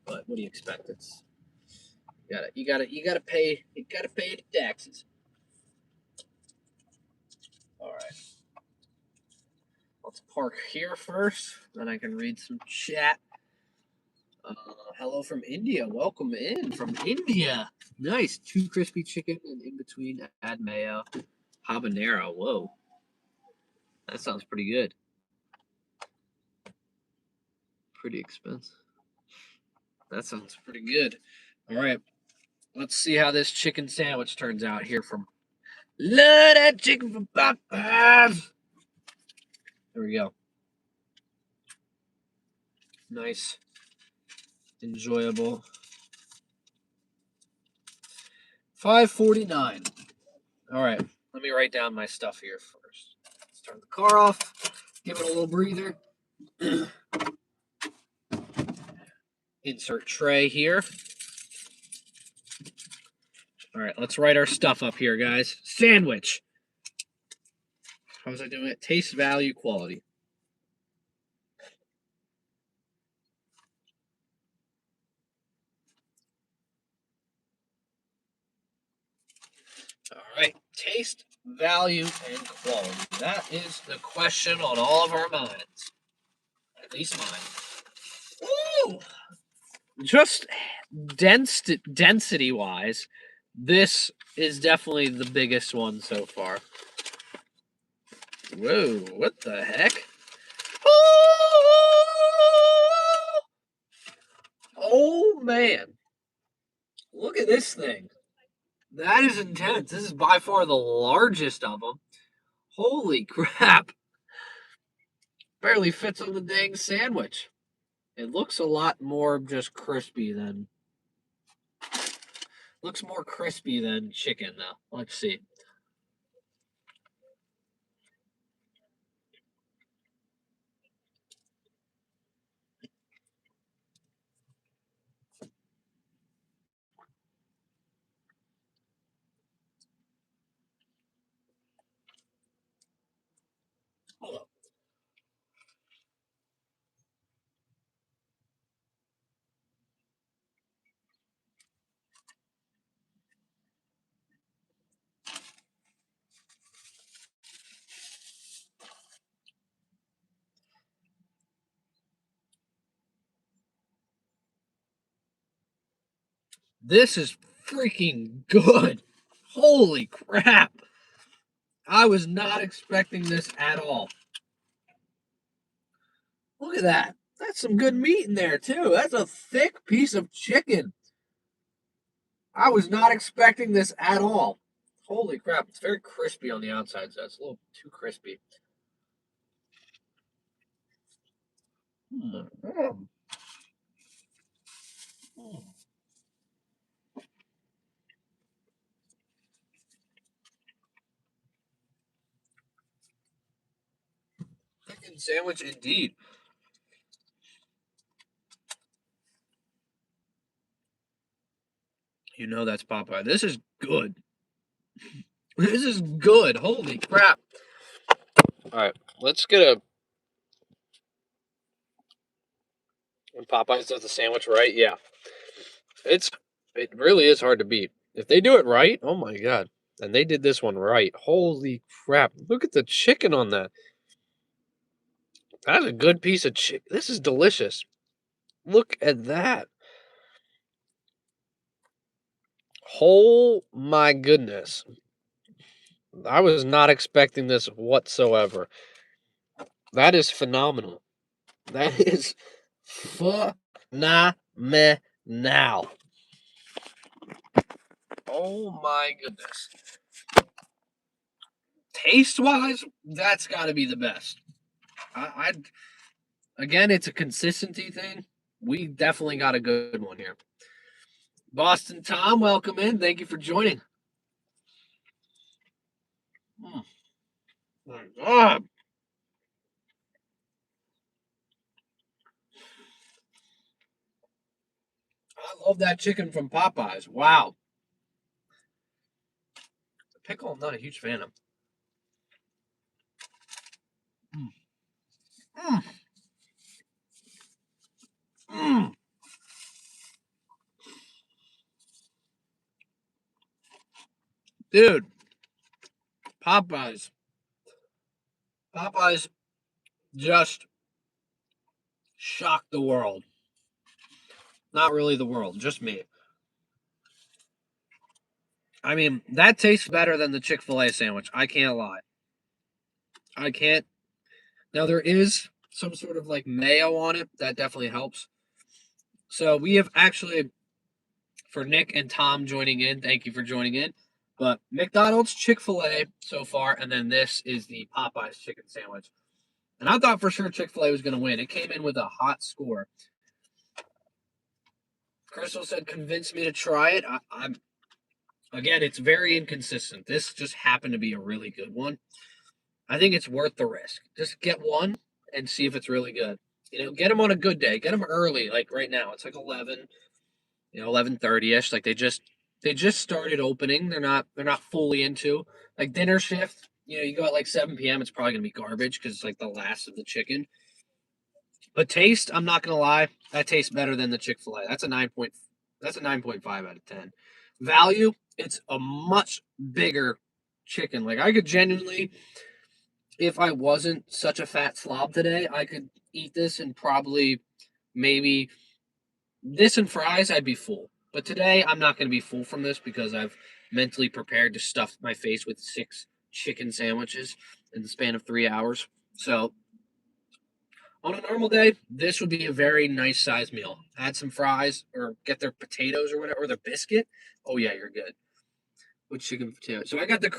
But what do you expect? It's you gotta pay the taxes. All right. Let's park here first, then I can read some chat. Hello from India. Welcome in from India. Nice. 2 crispy chicken and in between add mayo. Habanero. Whoa. That sounds pretty good. Pretty expensive. That sounds pretty good. All right. Let's see how this chicken sandwich turns out here from Love that chicken from Popeyes. There we go. Nice. Enjoyable. $5.49. All right. Let me write down my stuff here first. Let's turn the car off. Give it a little breather. Insert tray here. All right, let's write our stuff up here, guys. Sandwich. How was I doing it? Taste, value, quality. All right. Taste, value, and quality. That is the question on all of our minds. At least mine. Ooh! Just density wise, this is definitely the biggest one so far. Whoa, what the heck? Oh man. Look at this thing. That is intense. This is by far the largest of them. Holy crap. Barely fits on the dang sandwich. It looks a lot more just crispy than. Looks more crispy than chicken, though. Let's see. Hold up. This is freaking good. Holy crap. I was not expecting this at all. Look at that. That's some good meat in there, too. That's a thick piece of chicken. I was not expecting this at all. Holy crap. It's very crispy on the outside, so it's a little too crispy. Mm. Chicken sandwich indeed. You know that's Popeye. This is good. This is good. Holy crap. All right, let's get a. When Popeyes does the sandwich right, yeah. It really is hard to beat. If they do it right, oh my god. And they did this one right. Holy crap. Look at the chicken on that. That's a good piece of chicken. This is delicious. Look at that. Oh my goodness. I was not expecting this whatsoever. That is phenomenal. That is phenomenal. Oh my goodness. Taste wise, that's got to be the best. I again, it's a consistency thing. We definitely got a good one here. Boston Tom, welcome in. Thank you for joining. Mm. My God. I love that chicken from Popeyes. Wow. The pickle, I'm not a huge fan of. Mm. Mm. Mm. Dude, Popeyes. Popeyes just shocked the world. Not really the world, just me. I mean, that tastes better than the Chick fil A sandwich. I can't lie. I can't. Now, there is some sort of like mayo on it. That definitely helps. So, we have actually, for Nick and Tom joining in, thank you for joining in. But McDonald's, Chick fil A so far, and then this is the Popeyes chicken sandwich. And I thought for sure Chick fil A was going to win. It came in with a hot score. Crystal said, convince me to try it. I'm again, it's very inconsistent. This just happened to be a really good one. I think it's worth the risk. Just get one and see if it's really good. Get them on a good day. Get them early, like right now. It's like 11, 11:30ish. Like they just started opening. They're not fully into like dinner shift. You go at like 7 p.m. It's probably gonna be garbage because it's like the last of the chicken. But taste, I'm not gonna lie, that tastes better than the Chick Fil A. That's a 9.5 out of 10. Value, it's a much bigger chicken. Like I could genuinely, if I wasn't such a fat slob today, I could eat this and probably maybe this and fries, I'd be full. But today, I'm not going to be full from this because I've mentally prepared to stuff my face with 6 chicken sandwiches in the span of 3 hours. So on a normal day, this would be a very nice size meal. Add some fries or get their potatoes or whatever, or their biscuit. Oh yeah, you're good. With chicken potato. So I got the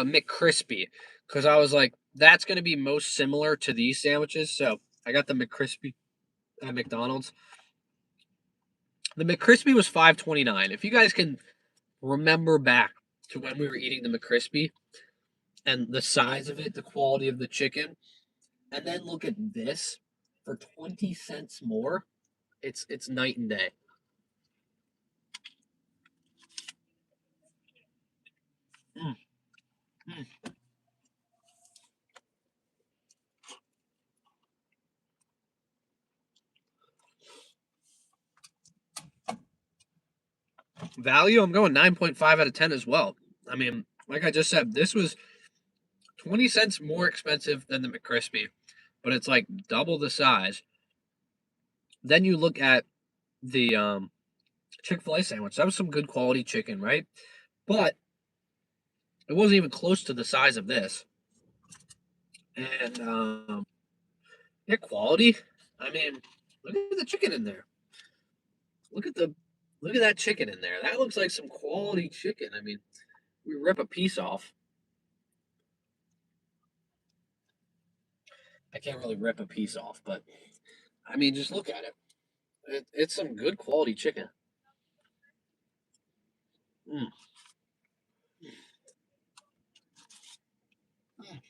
McCrispy because I was like, that's gonna be most similar to these sandwiches. So I got the McCrispy at McDonald's. The McCrispy was $5.29. If you guys can remember back to when we were eating the McCrispy and the size of it, the quality of the chicken, and then look at this for 20 cents more, it's night and day. Mm, mm. Value, I'm going 9.5 out of 10 as well. I mean, like I just said, this was 20 cents more expensive than the McCrispy, but it's like double the size. Then you look at the Chick-fil-A sandwich. That was some good quality chicken, right? But it wasn't even close to the size of this. And yeah, quality. I mean, look at the chicken in there. Look at the look at that chicken in there. That looks like some quality chicken. I mean, we rip a piece off. I can't really rip a piece off, but I mean, just look at it. It's some good quality chicken. Mm. Mm.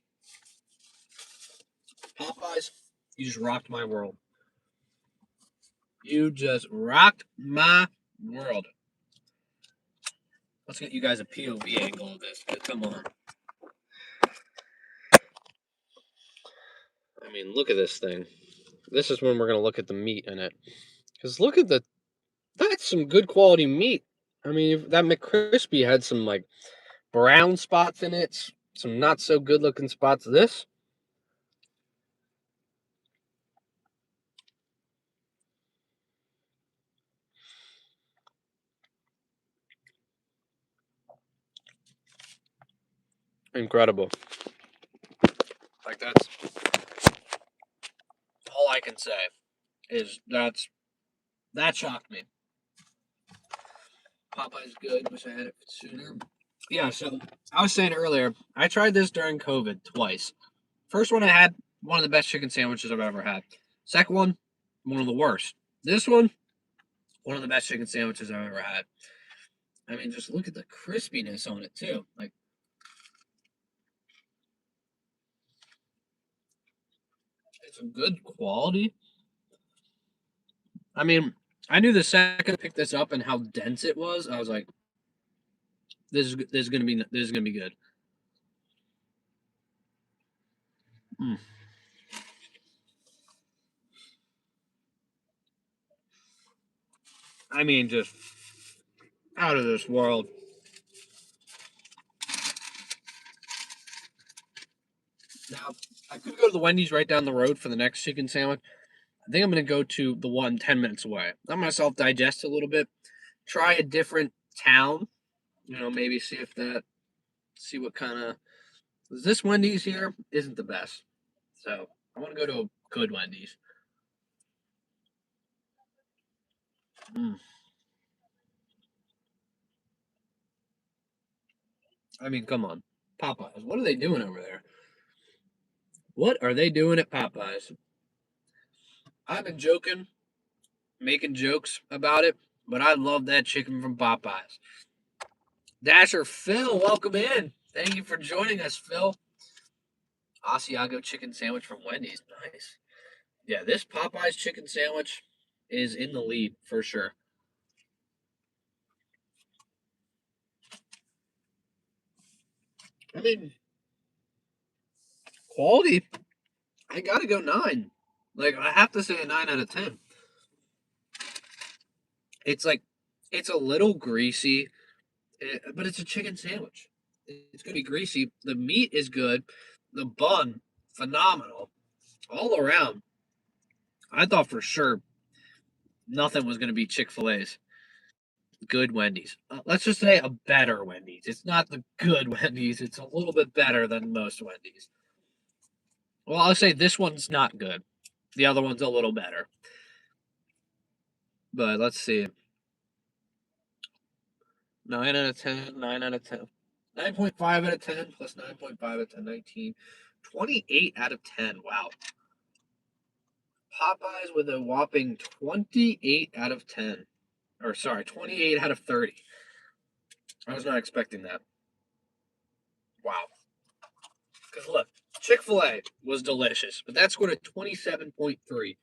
Popeyes, you just rocked my world. You just rocked my world. Let's get you guys a POV angle of this. Come on. I mean, look at this thing. This is when we're going to look at the meat in it. Because look at that's some good quality meat. I mean, that McCrispy had some like brown spots in it, some not so good looking spots. This, incredible. Like, that's all I can say is that shocked me. Popeye's good. Wish I had it sooner. Yeah, so I was saying earlier, I tried this during COVID twice. First one I had, one of the best chicken sandwiches I've ever had. Second one of the worst. This one of the best chicken sandwiches I've ever had. I mean, just look at the crispiness on it too. Like, it's a good quality. I mean, I knew the second I picked this up and how dense it was. I was like, this is gonna be good. Mm. I mean, just out of this world. Now, I could go to the Wendy's right down the road for the next chicken sandwich. I think I'm gonna go to the one 10 minutes away. Let myself digest a little bit. Try a different town. Maybe see what kind of this Wendy's here isn't the best. So I want to go to a good Wendy's. Mm. I mean, come on, Popeyes. What are they doing over there? What are they doing at Popeyes? I've been joking, making jokes about it, but I love that chicken from Popeyes. Dasher Phil, welcome in. Thank you for joining us, Phil. Asiago chicken sandwich from Wendy's. Nice. Yeah, this Popeyes chicken sandwich is in the lead for sure. I mean, quality, I gotta go 9. Like, I have to say a 9 out of 10. It's like, it's a little greasy, but it's a chicken sandwich. It's gonna be greasy. The meat is good. The bun, phenomenal. All around, I thought for sure nothing was gonna be Chick-fil-A's. Good Wendy's. Let's just say a better Wendy's. It's not the good Wendy's. It's a little bit better than most Wendy's. Well, I'll say this one's not good. The other one's a little better. But let's see. 9 out of 10, 9 out of 10. 9.5 out of 10 plus 9.5 out of 10, 19. 28 out of 10. Wow. Popeyes with a whopping 28 out of 10. Or sorry, 28 out of 30. I was not expecting that. Wow. Because look, Chick-fil-A was delicious, but that scored a 27.3.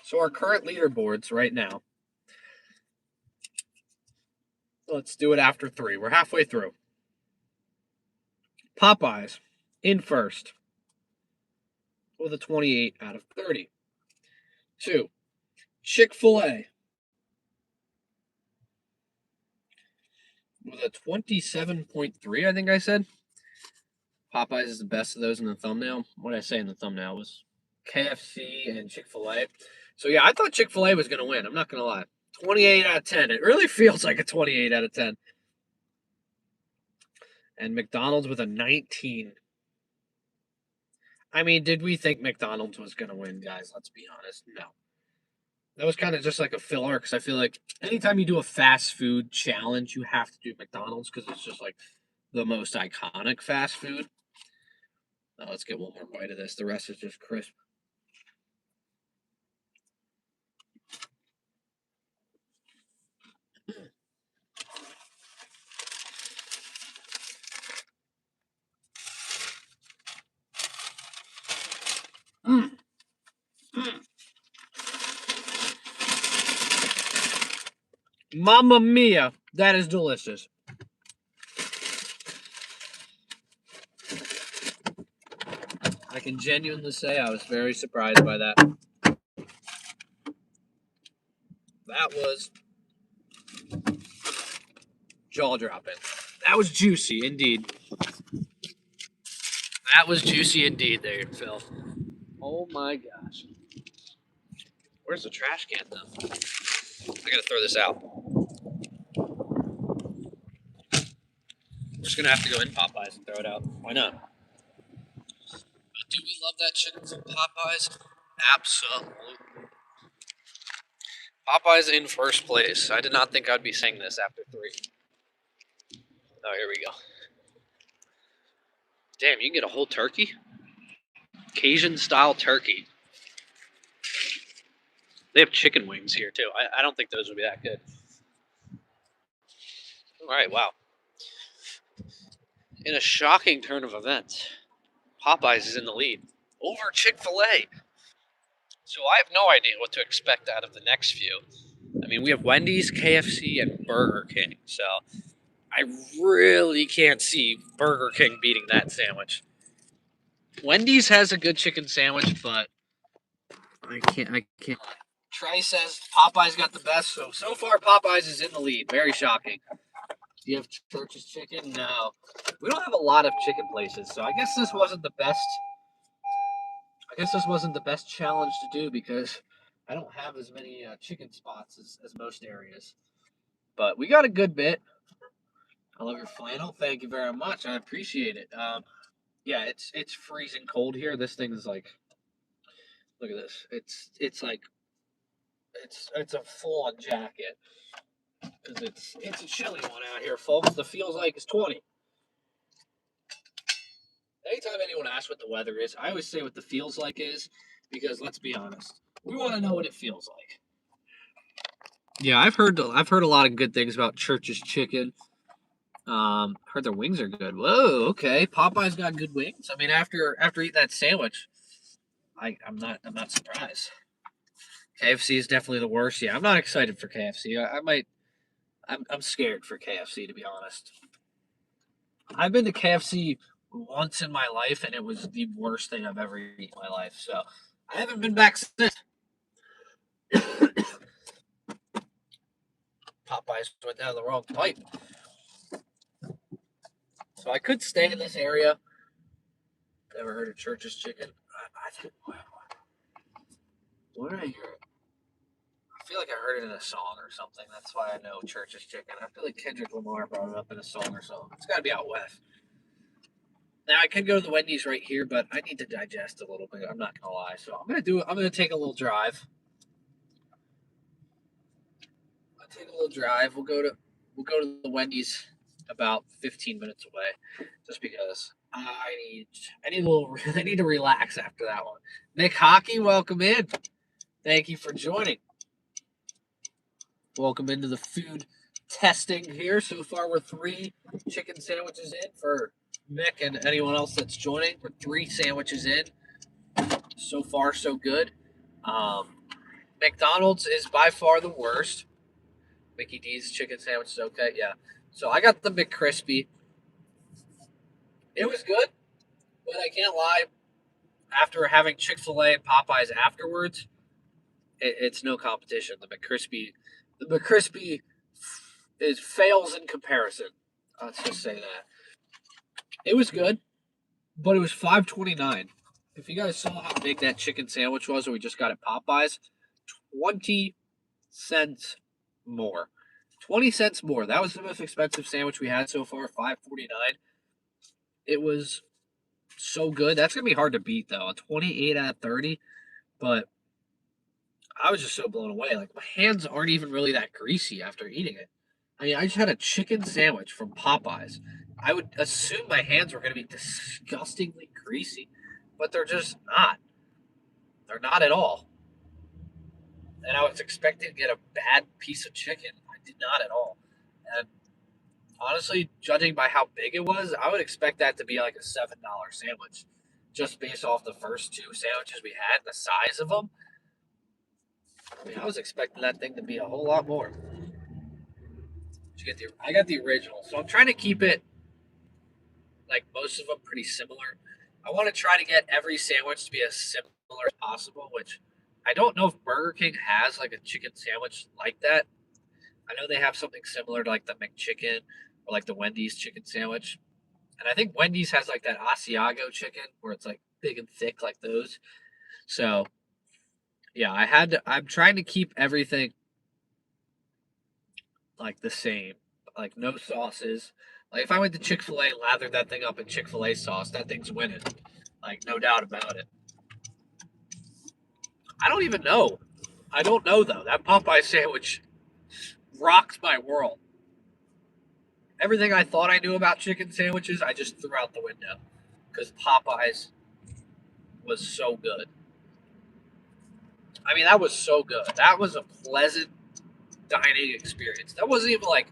So our current leaderboards right now, let's do it after 3. We're halfway through. Popeyes in first with a 28 out of 30. 2. Chick-fil-A with a 27.3, I think I said. Popeyes is the best of those in the thumbnail. What did I say in the thumbnail? It was KFC and Chick-fil-A. So yeah, I thought Chick-fil-A was going to win. I'm not going to lie. 28 out of 10. It really feels like a 28 out of 10. And McDonald's with a 19. I mean, did we think McDonald's was going to win, guys? Let's be honest. No. That was kind of just like a filler because I feel like anytime you do a fast food challenge, you have to do McDonald's because it's just like the most iconic fast food. Now let's get one more bite of this. The rest is just crisp. Mm. Mm. Mamma mia, that is delicious. I can genuinely say I was very surprised by that. That was jaw dropping. That was juicy indeed. That was juicy indeed there, Phil. Oh my gosh. Where's the trash can though? I gotta throw this out. I'm just gonna have to go in Popeyes and throw it out. Why not? Do we love that chicken from Popeyes? Absolutely. Popeyes in first place. I did not think I'd be saying this after 3. Oh, here we go. Damn, you can get a whole turkey? Cajun style turkey. They have chicken wings here too. I don't think those would be that good. All right, wow. In a shocking turn of events, Popeyes is in the lead over Chick-fil-A. So I have no idea what to expect out of the next few. I mean, we have Wendy's, KFC, and Burger King. So I really can't see Burger King beating that sandwich. Wendy's has a good chicken sandwich, but I can't. Trey says Popeyes got the best. So far, Popeyes is in the lead. Very shocking. Do you have Church's Chicken? No. We don't have a lot of chicken places, so I guess this wasn't the best. I guess this wasn't the best challenge to do because I don't have as many chicken spots as most areas. But we got a good bit. I love your flannel. Thank you very much. I appreciate it. Yeah, it's freezing cold here. This thing is like, look at this. It's like it's a full on jacket because it's a chilly one out here, folks. The feels like it's 20. Anytime anyone asks what the weather is, I always say what the feels like is because let's be honest, we want to know what it feels like. Yeah, I've heard a lot of good things about Church's Chicken. Heard their wings are good. Whoa, okay. Popeye's got good wings. I mean, after eating that sandwich, I'm not surprised. KFC is definitely the worst. Yeah, I'm not excited for KFC. I'm scared for KFC to be honest. I've been to KFC once in my life, and it was the worst thing I've ever eaten in my life. So I haven't been back since. Popeyes went down the wrong pipe. So I could stay in this area. Never heard of Church's Chicken. Where did I hear it? I feel like I heard it in a song or something. That's why I know Church's Chicken. I feel like Kendrick Lamar brought it up in a song or something. It's got to be out west. Now I could go to the Wendy's right here, but I need to digest a little bit. I'm not gonna lie. So I'm gonna take a little drive. I'll take a little drive. We'll go to the Wendy's about 15 minutes away, just because I need to relax after that one. Nick Hockey, welcome in. Thank you for joining. Welcome into the food testing here. So far, we're 3 chicken sandwiches in for Mick and anyone else that's joining. We're 3 sandwiches in. So far, so good. McDonald's is by far the worst. Mickey D's chicken sandwich is okay. Yeah. So I got the McCrispy. It was good, but I can't lie. After having Chick-fil-A and Popeyes afterwards, it's no competition. The McCrispy fails in comparison. Let's just say that it was good, but it was $5.29. If you guys saw how big that chicken sandwich was that we just got at Popeyes, 20 cents more. 20 cents more. That was the most expensive sandwich we had so far. $5.49. It was so good. That's gonna be hard to beat though. A 28 out of 30. But I was just so blown away. Like my hands aren't even really that greasy after eating it. I mean, I just had a chicken sandwich from Popeyes. I would assume my hands were going to be disgustingly greasy, but they're just not. They're not at all. And I was expecting to get a bad piece of chicken. I did not at all. And honestly, judging by how big it was, I would expect that to be like a $7 sandwich, just based off the first two sandwiches we had, the size of them. I mean, I was expecting that thing to be a whole lot more. I got the original, so I'm trying to keep it like most of them pretty similar. I want to try to get every sandwich to be as similar as possible, which I don't know if Burger King has like a chicken sandwich like that. I know they have something similar to like the McChicken or like the Wendy's chicken sandwich. And I think Wendy's has like that Asiago chicken where it's like big and thick like those. So yeah, I'm trying to keep everything like the same, like no sauces. Like if I went to Chick-fil-A and lathered that thing up in Chick-fil-A sauce, that thing's winning. Like no doubt about it. I don't even know. I don't know though. That Popeye sandwich rocked my world. Everything I thought I knew about chicken sandwiches, I just threw out the window because Popeyes was so good. I mean, that was so good. That was a pleasant dining experience. That wasn't even like,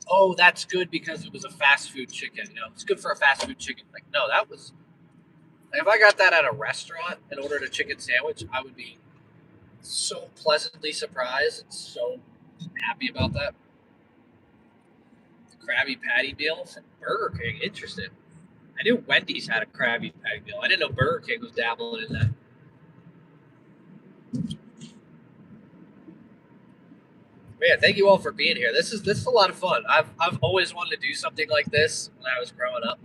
oh, that's good because it was a fast food chicken. You know, it's good for a fast food chicken. Like, no, that was. If I got that at a restaurant and ordered a chicken sandwich, I would be so pleasantly surprised and so happy about that. The Krabby Patty meal from Burger King, interesting. I knew Wendy's had a Krabby Patty meal. I didn't know Burger King was dabbling in that. But yeah, thank you all for being here. This is a lot of fun. I've always wanted to do something like this when I was growing up,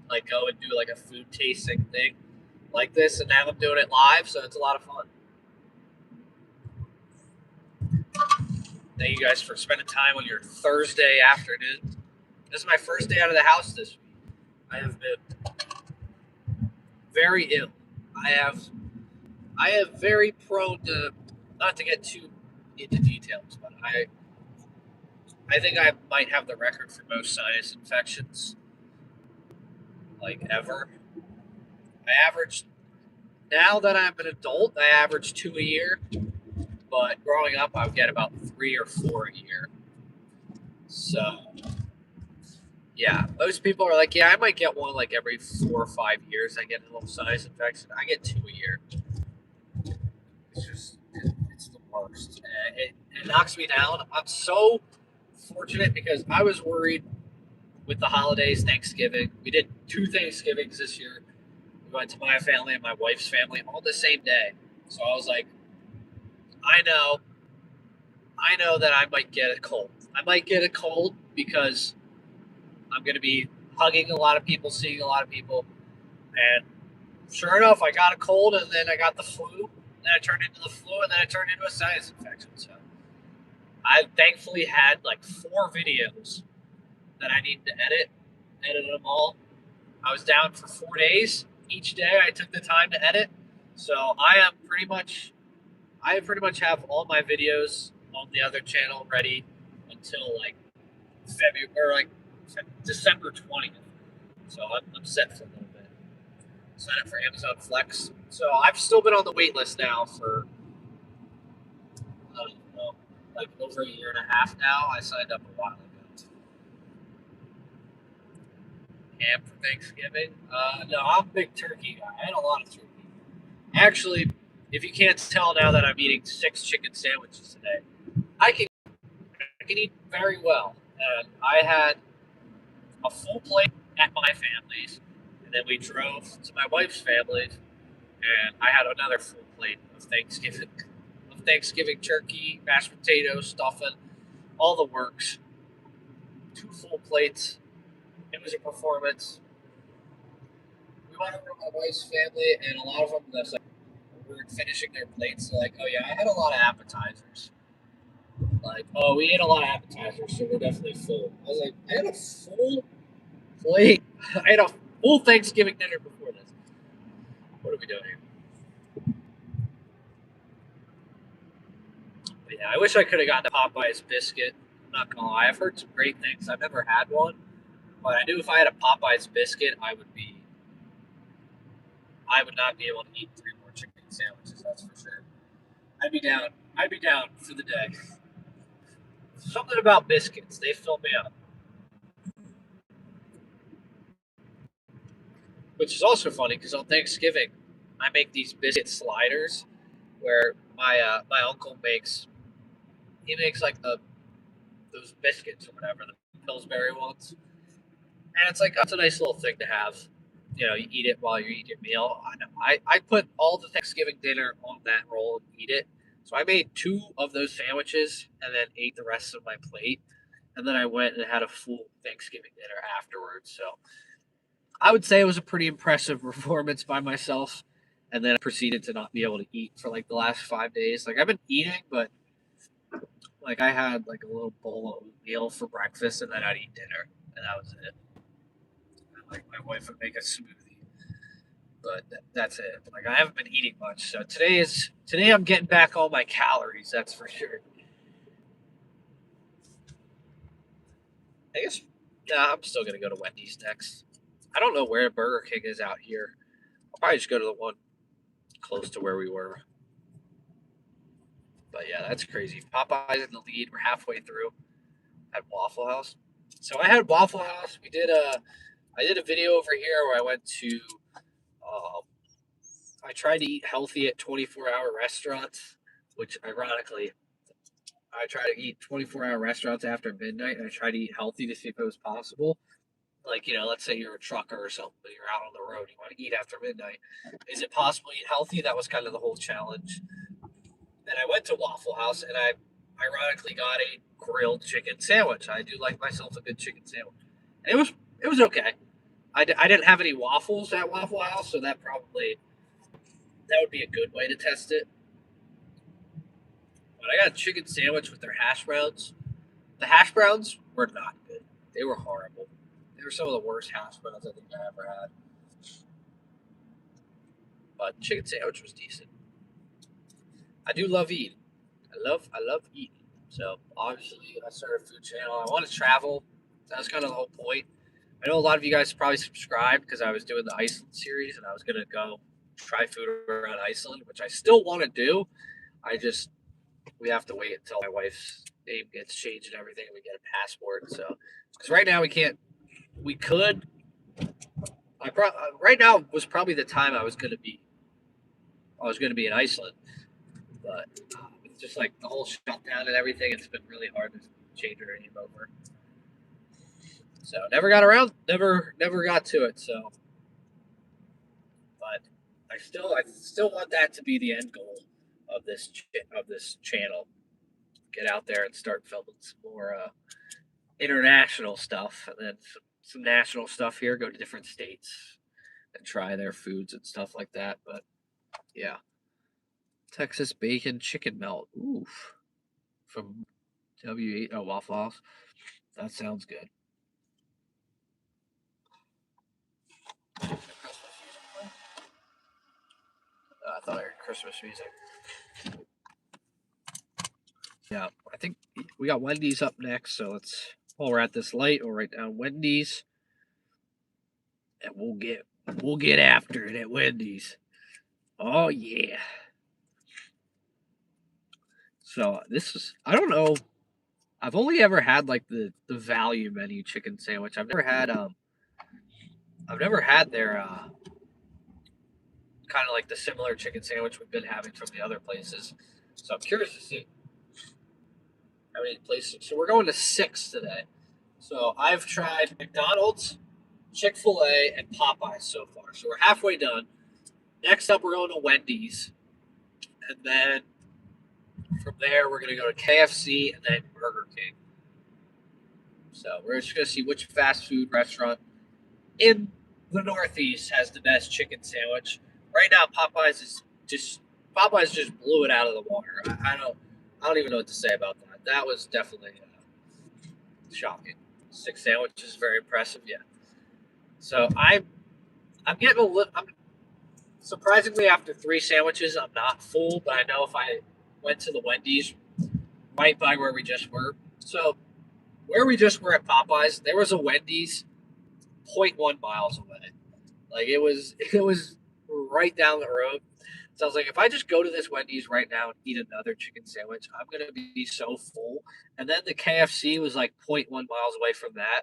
like go and do like a food tasting thing like this, and now I'm doing it live, so it's a lot of fun. Thank you guys for spending time on your Thursday afternoon. This is my first day out of the house this week. I have been very ill. I have very prone to, not to get too into details, but I think I might have the record for most sinus infections like ever. I average, now that I'm an adult, I average 2 a year, but growing up I would get about 3 or 4 a year. So yeah, most people are like, yeah, I might get one like every 4 or 5 years. I get a little sinus infection. I get 2 a year. It's the worst. It knocks me down. I'm so fortunate because I was worried with the holidays, Thanksgiving. We did 2 Thanksgivings this year. We went to my family and my wife's family all the same day. So I was like, I know, I know that I might get a cold. I might get a cold because I'm going to be hugging a lot of people, seeing a lot of people. And sure enough, I got a cold and then I got the flu. Then I turned into the flu and then I turned into a sinus infection. So I thankfully had like 4 videos that I needed to edited them all. I was down for 4 days. Each day I took the time to edit. So I pretty much have all my videos on the other channel ready until like February or like December 20th. So I'm set for a little bit. Sign up for Amazon Flex. So I've still been on the wait list now for I don't know, like over a year and a half now. I signed up a while ago. Ham for Thanksgiving? No, I'm a big turkey guy. I had a lot of turkey. Actually, if you can't tell now that I'm eating 6 chicken sandwiches today, I can eat very well. And I had a full plate at my family's, and then we drove to my wife's family's, and I had another full plate of Thanksgiving turkey, mashed potatoes, stuffing, all the works. 2 full plates. It was a performance. We went over to my wife's family, and a lot of them, that's like, we were finishing their plates. They're like, oh yeah, I had a lot of appetizers. Like, oh, we ate a lot of appetizers, so we're definitely full. I was like, I had a full plate. I had a full Thanksgiving dinner before this. What are we doing here? But yeah, I wish I could have gotten the Popeyes biscuit. I'm not gonna lie, I've heard some great things. I've never had one, but I knew if I had a Popeyes biscuit, I would not be able to eat three more chicken sandwiches. That's for sure. I'd be down. I'd be down for the day. Something about biscuits, they fill me up. Which is also funny because on Thanksgiving, I make these biscuit sliders where my uncle makes he makes like those biscuits or whatever, the Pillsbury ones, and it's like that's a nice little thing to have. You know, you eat it while you eat your meal. I put all the Thanksgiving dinner on that roll and eat it. So I made two of those sandwiches and then ate the rest of my plate. And then I went and had a full Thanksgiving dinner afterwards. So I would say it was a pretty impressive performance by myself. And then I proceeded to not be able to eat for like the last 5 days. Like I've been eating, but like I had like a little bowl of oatmeal for breakfast, and then I'd eat dinner, and that was it. And, like my wife would make a smoothie, but that's it. Like I haven't been eating much, so today I'm getting back all my calories. That's for sure. I guess I'm still gonna go to Wendy's next. I don't know where Burger King is out here. I'll probably just go to the one close to where we were. But yeah, that's crazy. Popeyes in the lead. We're halfway through at Waffle House. So I had Waffle House. I did a video over here where I went to um, I tried to eat healthy at 24-hour restaurants, which ironically I try to eat 24-hour restaurants after midnight, and I try to eat healthy to see if it was possible. Like, let's say you're a trucker or something, you're out on the road, you want to eat after midnight. Is it possible to eat healthy? That was kind of the whole challenge. And I went to Waffle House, and I ironically got a grilled chicken sandwich. I do like myself a good chicken sandwich. And it was okay. I didn't have any waffles at Waffle House, so that would be a good way to test it. But I got a chicken sandwich with their hash browns. The hash browns were not good. They were horrible. They were some of the worst hash browns I think I ever had. But the chicken sandwich was decent. I do love eating. I love eating. So obviously I started a food channel. I want to travel. That's kind of the whole point. I know a lot of you guys probably subscribed because I was doing the Iceland series and I was gonna go try food around Iceland, which I still want to do. I just we have to wait until my wife's name gets changed and everything, and we get a passport. So, because right now we can't, we could. Right now was probably the time I was going to be in Iceland, but it's just like the whole shutdown and everything. It's been really hard to change her name over. So never got around, never got to it. So, but I still want that to be the end goal of this channel. Get out there and start filming some more international stuff, and then some national stuff here. Go to different states and try their foods and stuff like that. But yeah, Texas bacon chicken melt. Oof, from W8 Waffle House. That sounds good. I thought I heard Christmas music. Yeah, I think we got Wendy's up next. So while we're at this light, we'll write down Wendy's, and we'll get after it at Wendy's. Oh yeah. So this is I don't know. I've only ever had like the value menu chicken sandwich. I've never had their kind of like the similar chicken sandwich we've been having from the other places. So I'm curious to see how many places. So we're going to six today. So I've tried McDonald's, Chick-fil A, and Popeyes so far. So we're halfway done. Next up, we're going to Wendy's, and then from there we're going to go to KFC and then Burger King. So we're just gonna see which fast food restaurant in the Northeast has the best chicken sandwich. Right now, Popeyes just blew it out of the water. I don't even know what to say about that. That was definitely shocking. 6 sandwiches, very impressive. Yeah. So I'm getting a little. I'm surprisingly after 3 sandwiches, I'm not full, but I know if I went to the Wendy's right by where we just were. So where we just were at Popeyes, there was a Wendy's zero point 0.1 miles away. Like it was right down the road. So I was like, if I just go to this Wendy's right now and eat another chicken sandwich, I'm gonna be so full. And then the KFC was like zero point 0.1 miles away from that.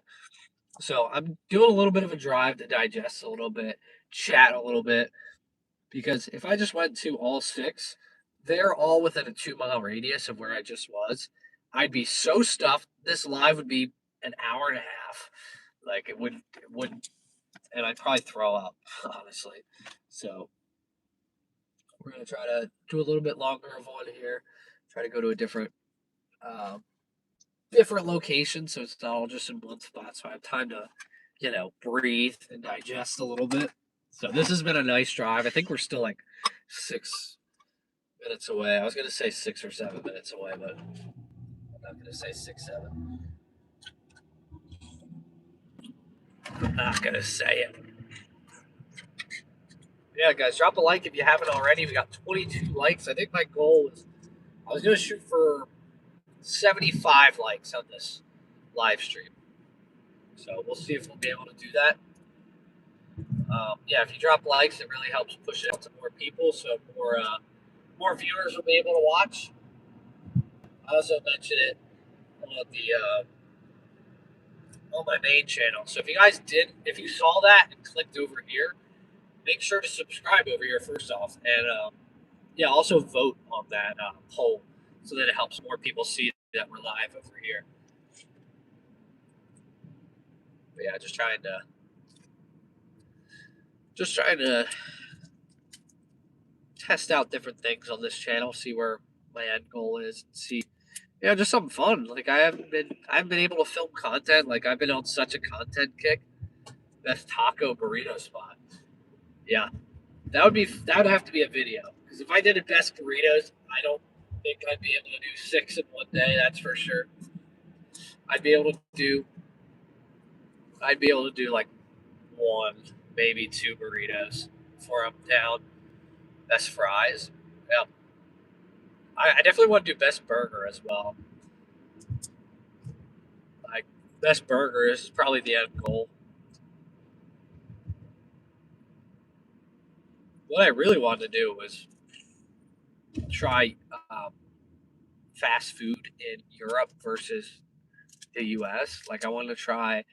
So I'm doing a little bit of a drive to digest a little bit, chat a little bit, because if I just went to all six, they're all within a 2 mile radius of where I just was. I'd be so stuffed. This live would be an hour and a half. Like it would, and I'd probably throw up, honestly. So we're gonna try to do a little bit longer of one here. Try to go to a um, different location, so it's not all just in one spot. So I have time to, breathe and digest a little bit. So this has been a nice drive. I think we're still like 6 minutes away. I was gonna say 6 or 7 minutes away, but I'm not gonna say 6, 7. I'm not gonna say it. Yeah, guys, drop a like if you haven't already. We got 22 likes. I think my goal was I was gonna shoot for 75 likes on this live stream. So we'll see if we'll be able to do that. Yeah, if you drop likes, it really helps push it out to more people, so more viewers will be able to watch. I also mentioned it on the on my main channel. So if you saw that and clicked over here, make sure to subscribe over here first off, and yeah, also vote on that poll so that it helps more people see that we're live over here. But yeah, just trying to test out different things on this channel, see where my end goal is, see just something fun. Like I haven't been able to film content. Like I've been on such a content kick. Best taco burrito spot. Yeah, that would have to be a video because if I did a best burritos, I don't think I'd be able to do six in one day. That's for sure. I'd be able to do I'd be able to do like one, maybe two burritos before I'm down. Best fries. Yeah, I definitely want to do best burger as well. Like best burger is probably the end goal. What I really wanted to do was try fast food in Europe versus the U.S. Like I wanted to try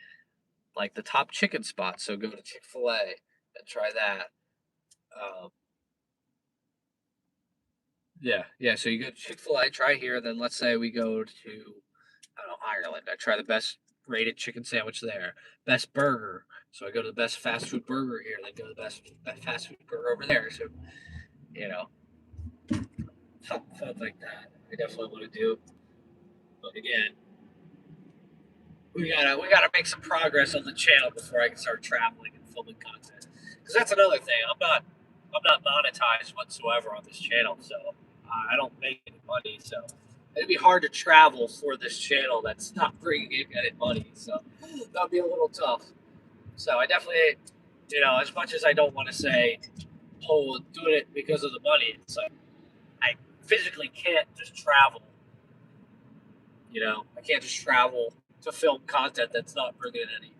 like the top chicken spots. So go to Chick-fil-A and try that. Um, yeah, yeah. So you go to Chick-fil-A, try here. Then let's say we go to I don't know Ireland. I try the best rated chicken sandwich there. Best burger. So I go to the best fast food burger here. Then go to the best fast food burger over there. So you know something like that. I definitely want to do. But again, we gotta make some progress on the channel before I can start traveling and filming content. Because that's another thing. I'm not monetized whatsoever on this channel, so I don't make any money. So it'd be hard to travel for this channel that's not bringing in any money. So that'd be a little tough. So I definitely, as much as I don't want to say, oh, doing it because of the money, it's like I physically can't just travel. I can't just travel to film content that's not bringing in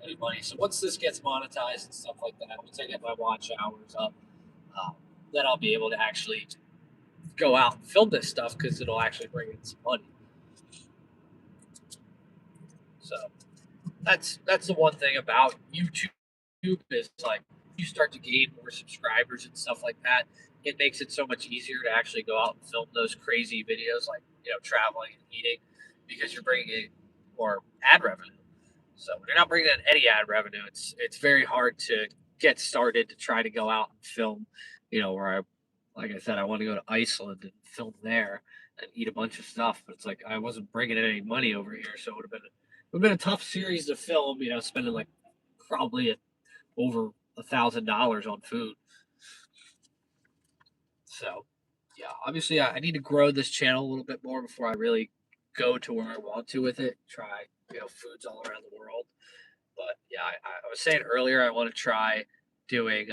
any money. So once this gets monetized and stuff like that, once I get my watch hours up, um, then I'll be able to actually go out and film this stuff because it'll actually bring in some money. So that's the one thing about YouTube is like you start to gain more subscribers and stuff like that. It makes it so much easier to actually go out and film those crazy videos like traveling and eating because you're bringing in more ad revenue. So when you're not bringing in any ad revenue, it's very hard to get started to try to go out and film. Where like I said, I want to go to Iceland and film there and eat a bunch of stuff, but it's like I wasn't bringing in any money over here, so it would have been It's been a tough series to film. Spending like probably over $1,000 on food. So, yeah, obviously, I need to grow this channel a little bit more before I really go to where I want to with it. Try, foods all around the world. But yeah, I was saying earlier, I want to try doing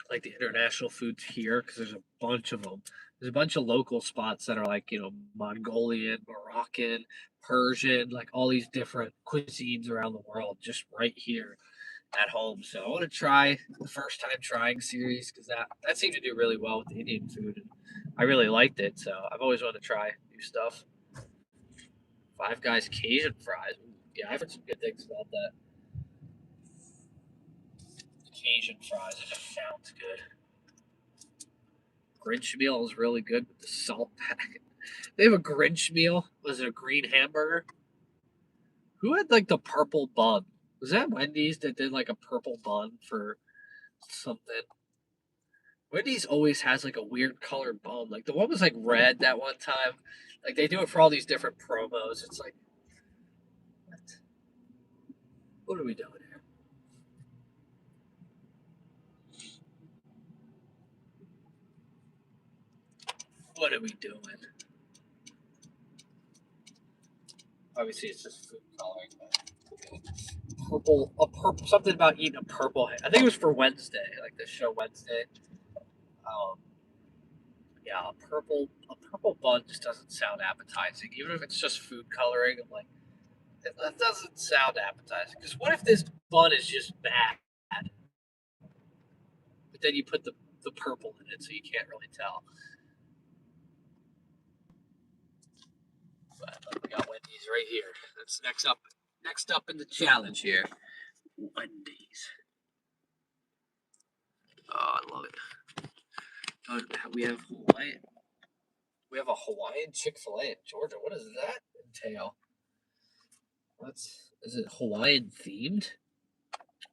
like the international foods here because there's a bunch of them. There's a bunch of local spots that are like Mongolian, Moroccan, Persian, like all these different cuisines around the world, just right here at home. So I want to try the first time trying series because that seemed to do really well with the Indian food, and I really liked it. So I've always wanted to try new stuff. Five Guys Cajun fries. Yeah, I've heard some good things about that. Cajun fries. It just sounds good. Grinch meal is really good with the salt packet. They have a Grinch meal. Was it a green hamburger? Who had like the purple bun? Was that Wendy's that did like a purple bun for something? Wendy's always has like a weird colored bun. Like the one was like red that one time. Like they do it for all these different promos. It's like, what? What are we doing here? What are we doing? Obviously, it's just food coloring. Purple, something about eating a purple. I think it was for Wednesday, like the show Wednesday. Um, yeah, a purple bun just doesn't sound appetizing. Even if it's just food coloring, I'm like, that doesn't sound appetizing. Because what if this bun is just bad, but then you put the purple in it, so you can't really tell. But we got Wendy's right here. That's next up. Next up in the challenge here, Wendy's. Oh, I love it. Oh, we have Hawaiian. We have a Hawaiian Chick-fil-A in Georgia. What does that entail? Is it Hawaiian themed?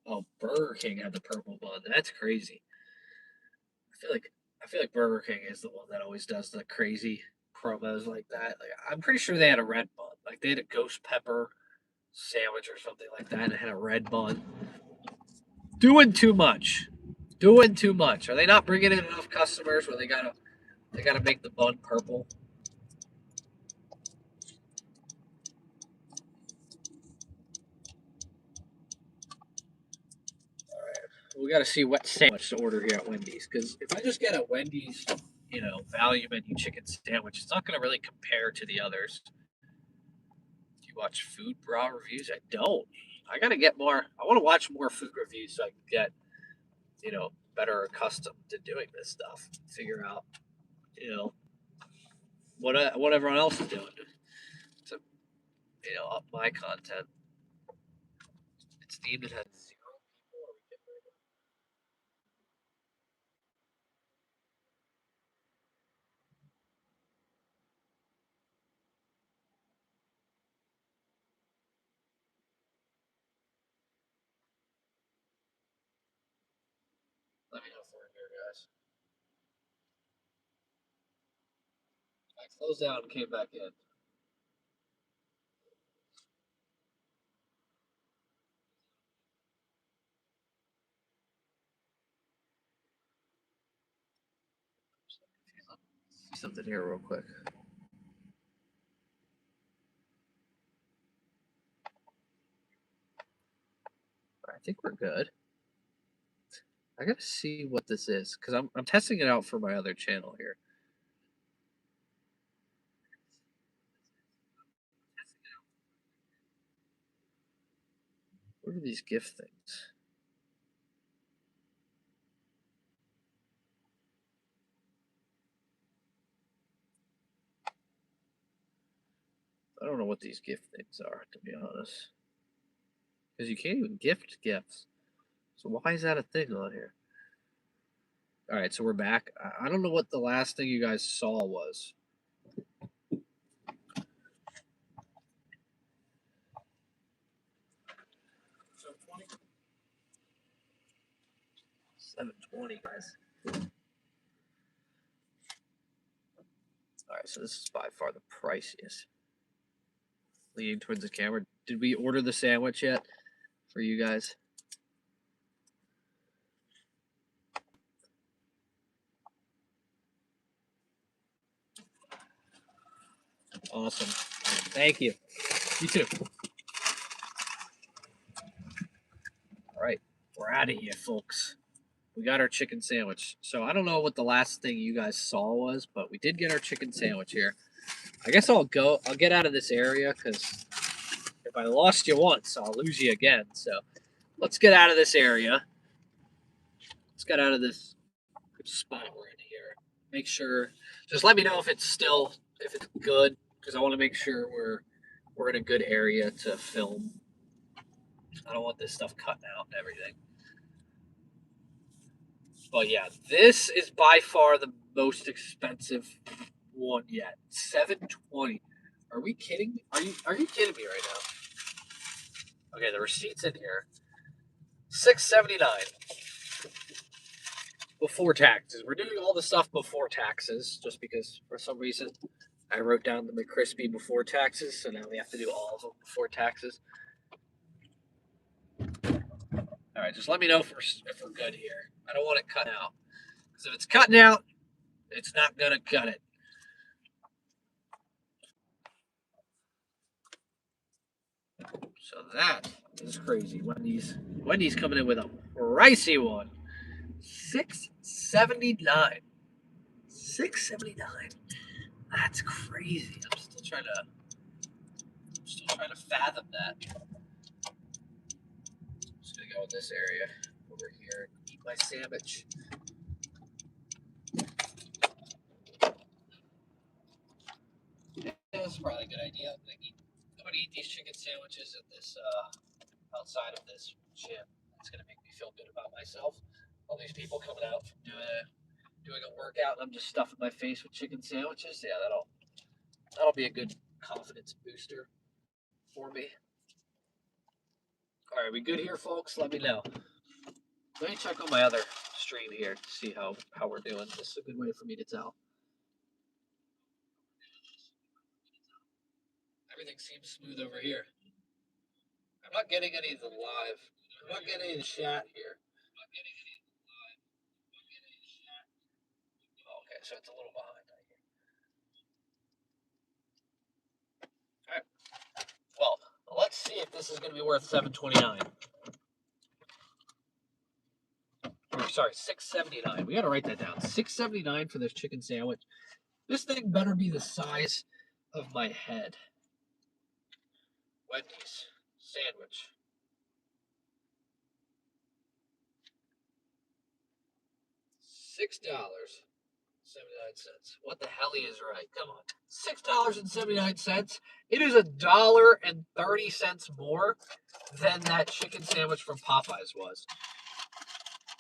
Oh, Burger King had the purple bun. That's crazy. I feel like Burger King is the one that always does the crazy promos like that. Like I'm pretty sure they had a red bun. Like they had a ghost pepper sandwich or something like that and it had a red bun. Doing too much. Doing too much. Are they not bringing in enough customers where they gotta make the bun purple? We got to see what sandwich to order here at Wendy's. Because if I just get a Wendy's, value menu chicken sandwich, it's not going to really compare to the others. Do you watch food bra reviews? I don't. I got to get more. I want to watch more food reviews so I can get, better accustomed to doing this stuff. Figure out, you know, what everyone else is doing to, up my content. It's deemed it has zero people. Let me know if we're here, guys. I closed out and came back in. See something here real quick. I think we're good. I gotta see what this is because I'm testing it out for my other channel here. What are these gift things? I don't know what these gift things are, to be honest. Because you can't even gift gifts. So why is that a thing on here? All right, so we're back. I don't know what the last thing you guys saw was. 720, guys. All right, so this is by far the priciest. leaning towards the camera. Did we order the sandwich yet for you guys? Awesome. Thank you. You too. All right. We're out of here, folks. We got our chicken sandwich. So I don't know what the last thing you guys saw was, but we did get our chicken sandwich here. I guess I'll get out of this area because if I lost you once, I'll lose you again. So let's get out of this area. Let's get out of this spot we're in here. Make sure. Just let me know if it's good because I want to make sure we're in a good area to film. I don't want this stuff cutting out and everything. But yeah, this is by far the most expensive one yet. $7.20. Are we kidding me? Are you kidding me right now? Okay, the receipt's in here. $6.79 before taxes. We're doing all the stuff before taxes, just because for some reason I wrote down the McCrispy before taxes, so now we have to do all of them before taxes. All right, just let me know if we're good here. I don't want it cut out. Because if it's cutting out, it's not going to cut it. So that is crazy. Wendy's coming in with a pricey one. $6.79. $6.79. That's crazy. I'm still trying to fathom that. I'm just gonna go in this area over here and eat my sandwich. That's probably a good idea. I'm gonna eat these chicken sandwiches at this outside of this gym. It's gonna make me feel good about myself. All these people coming out from doing a workout, and I'm just stuffing my face with chicken sandwiches. Yeah, that'll be a good confidence booster for me. All right, we good here, folks? Let me know. Let me check on my other stream here to see how we're doing. This is a good way for me to tell. Everything seems smooth over here. I'm not getting any of the live. I'm not getting any of the chat here. Okay, so it's a little behind. All right. Well, let's see if this is going to be worth $7.29. Or sorry, $6.79. We got to write that down. $6.79 for this chicken sandwich. This thing better be the size of my head. Wendy's sandwich. $6.79. What the hell is right? Come on. $6.79. It is $1.30 more than that chicken sandwich from Popeyes was.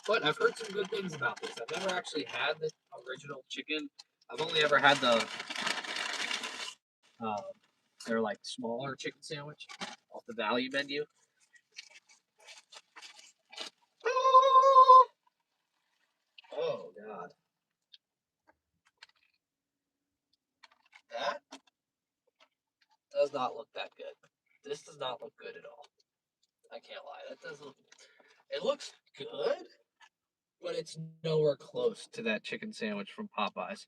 But I've heard some good things about this. I've never actually had the original chicken. I've only ever had their like smaller chicken sandwich off the value menu. Oh God. That does not look that good. This does not look good at all. I can't lie. That does look. It looks good, but it's nowhere close to that chicken sandwich from Popeyes.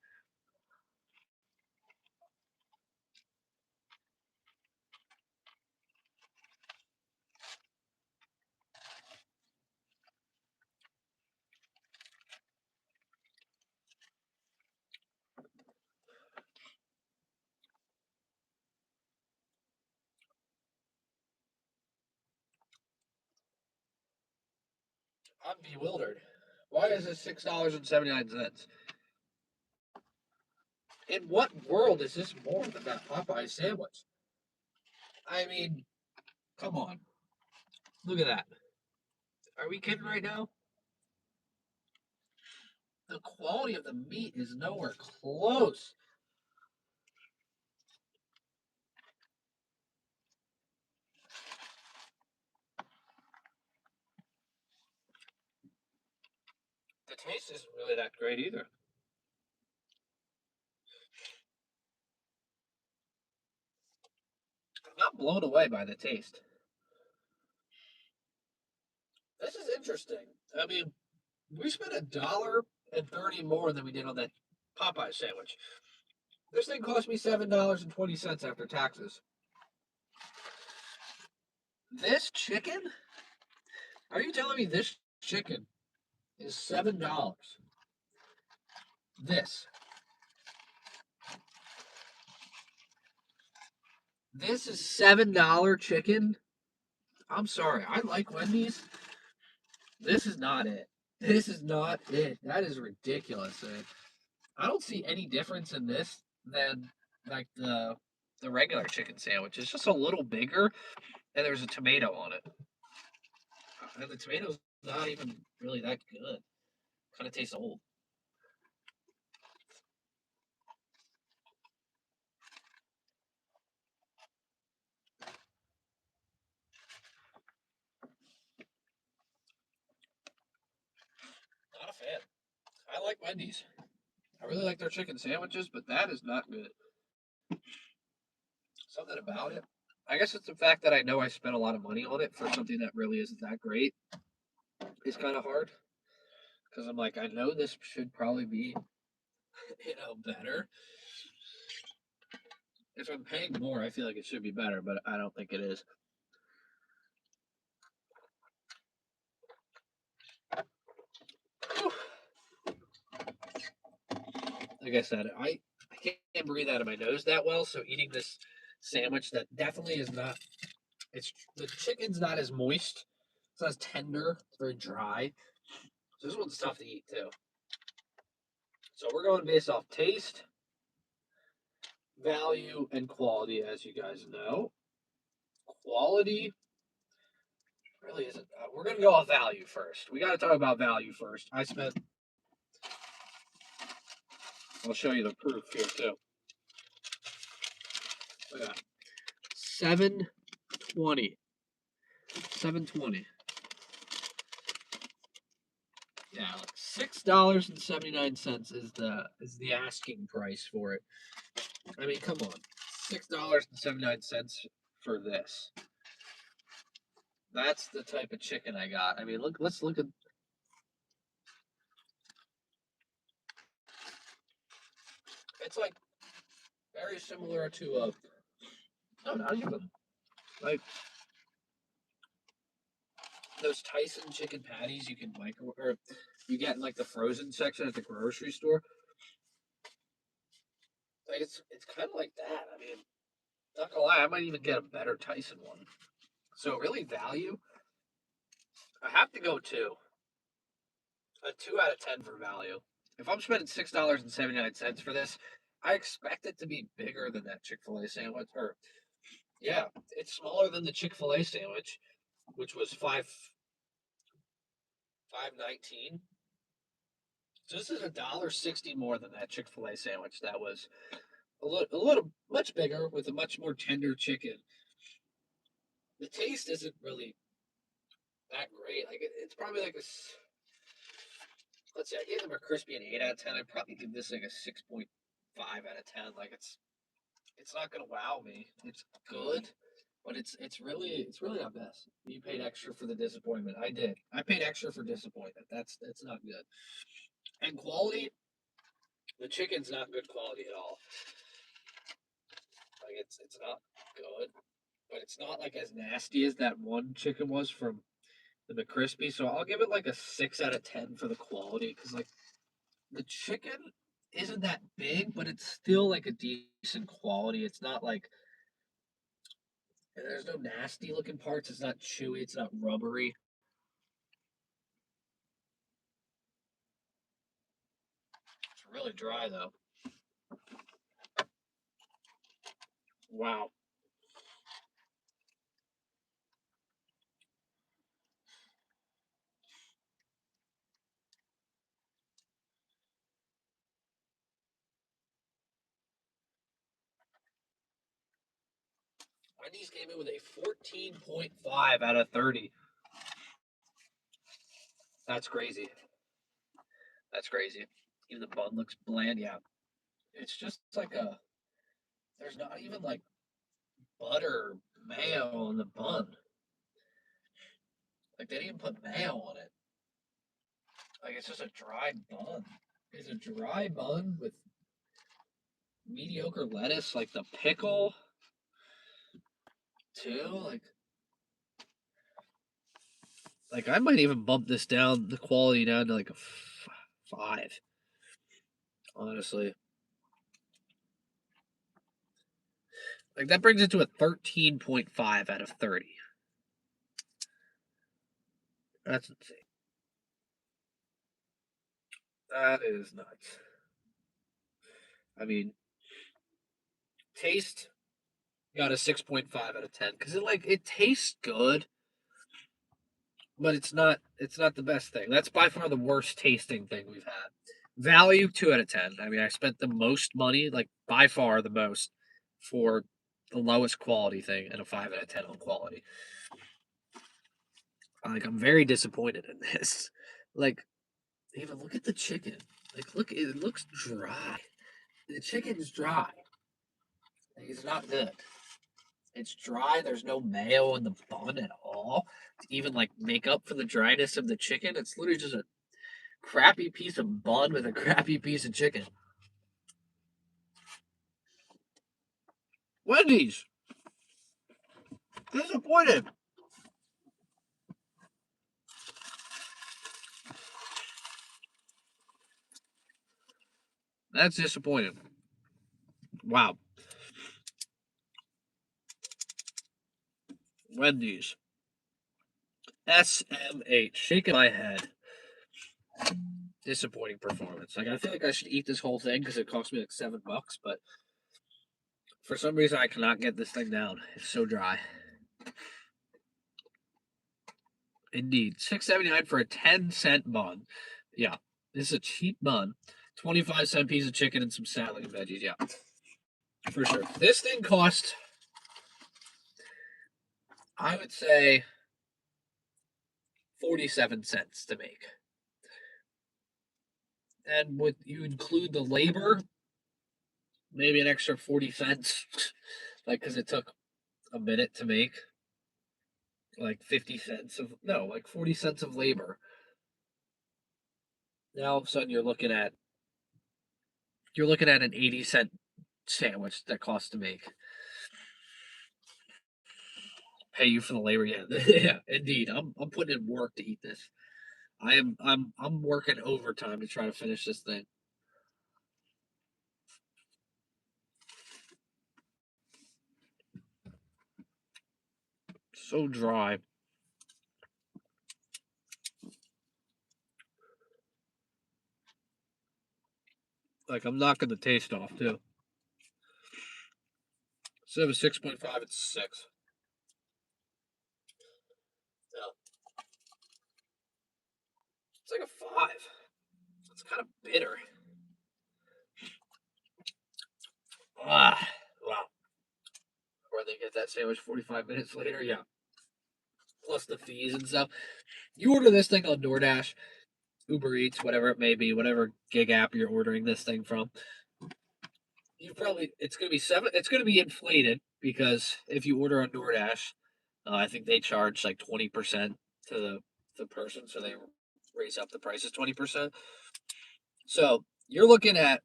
I'm bewildered. Why is this $6.79? In what world is this more than that Popeye sandwich? I mean, come on. Look at that. Are we kidding right now? The quality of the meat is nowhere close. The taste isn't really that great either. I'm blown away by the taste. This is interesting. I mean, we spent $1.30 more than we did on that Popeye sandwich. This thing cost me $7.20 after taxes. This chicken? Are you telling me this chicken is $7? This. This is $7 chicken? I'm sorry. I like Wendy's. This is not it. This is not it. That is ridiculous. I don't see any difference in this than like the regular chicken sandwich. It's just a little bigger, and there's a tomato on it. And the tomato's not even really that good. Kind of tastes old. Not a fan. I like Wendy's. I really like their chicken sandwiches, but that is not good. Something about it. I guess it's the fact that I know I spent a lot of money on it for something that really isn't that great. Is kind of hard because I'm like, I know this should probably be, better. If I'm paying more, I feel like it should be better, but I don't think it is. Like I said, I can't breathe out of my nose that well, so eating this sandwich that definitely is not. It's the chicken's not as moist. It's not as tender. It's very dry. So this one's tough to eat too. So we're going based off taste, value, and quality, as you guys know. Quality really isn't. We're gonna go off value first. We got to talk about value first. I spent. I'll show you the proof here too. Look at that. 720. 720. Yeah, like $6.79 is the asking price for it. I mean, come on. $6.79 for this. That's the type of chicken I got. I mean, let's look at. It's like very similar to a. No, not even. Like those Tyson chicken patties you can microwave, or you get in like the frozen section at the grocery store. Like it's kind of like that. I mean, not gonna lie, I might even get a better Tyson one. So really, value. I have to go two. A 2 out of 10 for value. If I'm spending $6.79 for this, I expect it to be bigger than that Chick-fil-A sandwich. Or yeah, it's smaller than the Chick-fil-A sandwich, which was 5.19. So this is $1.60 more than that Chick-fil-A sandwich. That was a little much bigger with a much more tender chicken. The taste isn't really that great. Like it's probably like let's see, I gave them a crispy an 8 out of 10. I'd probably give this like a 6.5 out of 10. Like it's not gonna wow me. It's good, but it's really not best. You paid extra for the disappointment. I did. I paid extra for disappointment. That's not good. And quality, the chicken's not good quality at all. Like it's not good, but it's not like as nasty as that one chicken was from the McCrispy. So I'll give it like a 6 out of 10 for the quality because like the chicken isn't that big, but it's still like a decent quality. It's not like there's no nasty looking parts. It's not chewy. It's not rubbery. It's really dry though. Wow. Wendy's came in with a 14.5 out of 30. That's crazy. That's crazy. Even the bun looks bland. Yeah. It's just like a. There's not even like butter mayo on the bun. Like they didn't put mayo on it. Like it's just a dry bun. It's a dry bun with mediocre lettuce, like the pickle too. Like I might even bump this down, the quality down to like a 5. Honestly, like that brings it to a 13.5 out of 30. That's insane. That is nuts. I mean, taste got a 6.5 out of 10 because it tastes good, but it's not the best thing. That's by far the worst tasting thing we've had. Value 2 out of 10. I mean, I spent the most money, like by far the most, for the lowest quality thing and a 5 out of 10 on quality. Like I'm very disappointed in this. Like even look at the chicken. Like look, it looks dry. The chicken's dry. Like, it's not good. It's dry. There's no mayo in the bun at all to even like make up for the dryness of the chicken. It's literally just a crappy piece of bun with a crappy piece of chicken. Wendy's. Disappointed. That's disappointing. Wow. Wendy's. SMH. Shaking my head. Disappointing performance. Like I feel like I should eat this whole thing because it cost me like $7, but for some reason I cannot get this thing down. It's so dry. Indeed. $6.79 for a 10-cent bun. Yeah. This is a cheap bun. 25-cent piece of chicken and some salad and veggies. Yeah. For sure. This thing cost, I would say, 47 cents to make. And with you include the labor, maybe an extra 40 cents. Like, because it took a minute to make. Like 50 cents of, no, like 40 cents of labor. Now all of a sudden you're looking at an 80-cent sandwich that costs to make. Pay you for the labor, yeah. Yeah, indeed. I'm putting in work to eat this. I'm working overtime to try to finish this thing. So dry. Like I'm knocking the taste off too. Instead of a 6.5, it's 6. Yeah. It's like a 5. It's kind of bitter. Ah, wow. Where they get that sandwich 45 minutes later, yeah. Plus the fees and stuff. You order this thing on DoorDash, Uber Eats, whatever it may be, whatever gig app you're ordering this thing from. It's gonna be it's gonna be inflated because if you order on DoorDash, I think they charge like 20% to the person, so they raise up the prices 20%. So you're looking at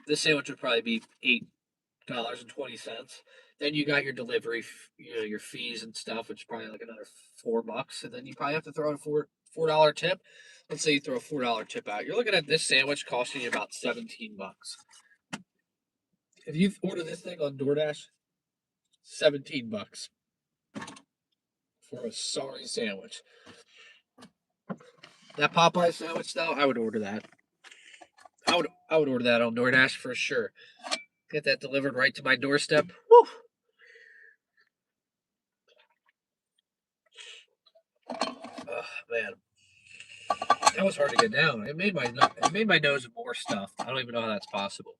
this sandwich would probably be $8.20. Then you got your delivery, your fees and stuff, which is probably like another $4, and then you probably have to throw in a $4 tip. Let's say you throw a $4 tip out. You're looking at this sandwich costing you about $17. If you order this thing on DoorDash, $17 for a sorry sandwich. That Popeye sandwich, though, I would order that. I would order that on DoorDash for sure. Get that delivered right to my doorstep. Woo! Oh, man, that was hard to get down. It made my nose more stuffed. I don't even know how that's possible.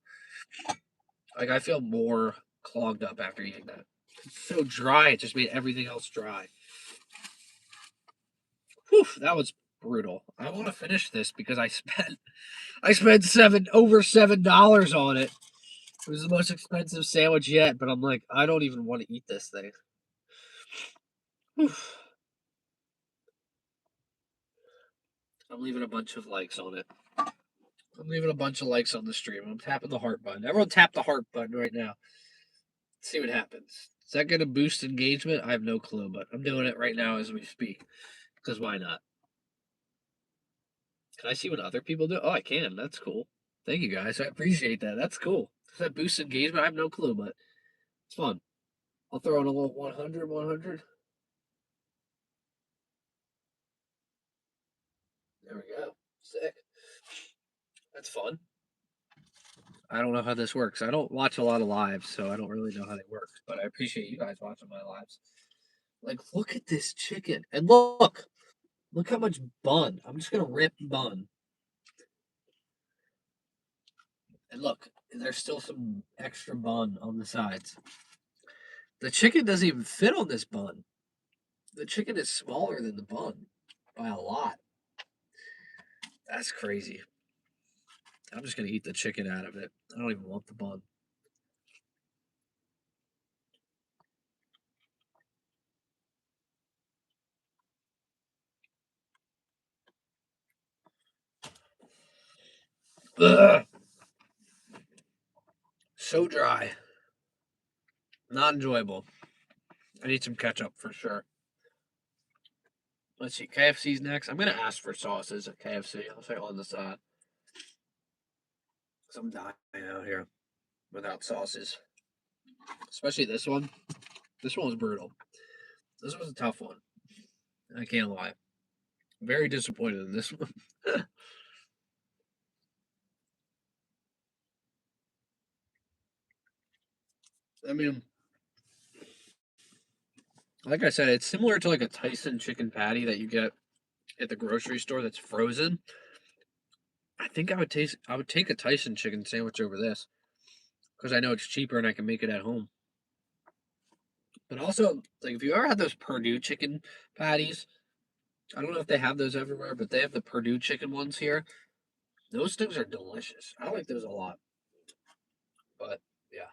Like I feel more clogged up after eating that. It's so dry. It just made everything else dry. Whew, that was brutal. I want to finish this because I spent over $7 on it. It was the most expensive sandwich yet, but I'm like, I don't even want to eat this thing. I'm leaving a bunch of likes on it. I'm leaving a bunch of likes on the stream. I'm tapping the heart button. Everyone tap the heart button right now. Let's see what happens. Is that going to boost engagement? I have no clue, but I'm doing it right now as we speak. Because why not? Can I see what other people do? Oh, I can. That's cool. Thank you guys. I appreciate that. That's cool. Does that boost engagement? I have no clue, but it's fun. I'll throw in a little 100, 100. There we go. Sick. That's fun. I don't know how this works. I don't watch a lot of lives, so I don't really know how they work. But I appreciate you guys watching my lives. Like, look at this chicken. And look how much bun. I'm just going to rip bun. And look, there's still some extra bun on the sides. The chicken doesn't even fit on this bun. The chicken is smaller than the bun by a lot. That's crazy. I'm just going to eat the chicken out of it. I don't even want the bun. Ugh. So dry. Not enjoyable. I need some ketchup for sure. Let's see. KFC's next. I'm going to ask for sauces at KFC. I'll say on the side. Because I'm dying out here without sauces. Especially this one. This one was brutal. This was a tough one. I can't lie. Very disappointed in this one. I mean, like I said, it's similar to like a Tyson chicken patty that you get at the grocery store that's frozen. I think I would take a Tyson chicken sandwich over this because I know it's cheaper and I can make it at home. But also, like if you ever had those Purdue chicken patties, I don't know if they have those everywhere, but they have the Purdue chicken ones here. Those things are delicious. I like those a lot. But yeah,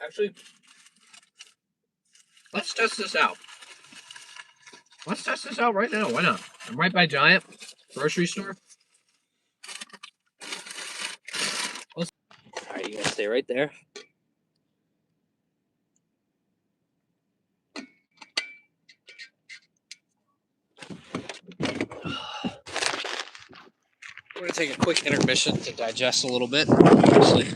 actually, let's test this out. Let's test this out right now. Why not? I'm right by Giant grocery store. All right, you gonna stay right there. We're gonna take a quick intermission to digest a little bit. Obviously.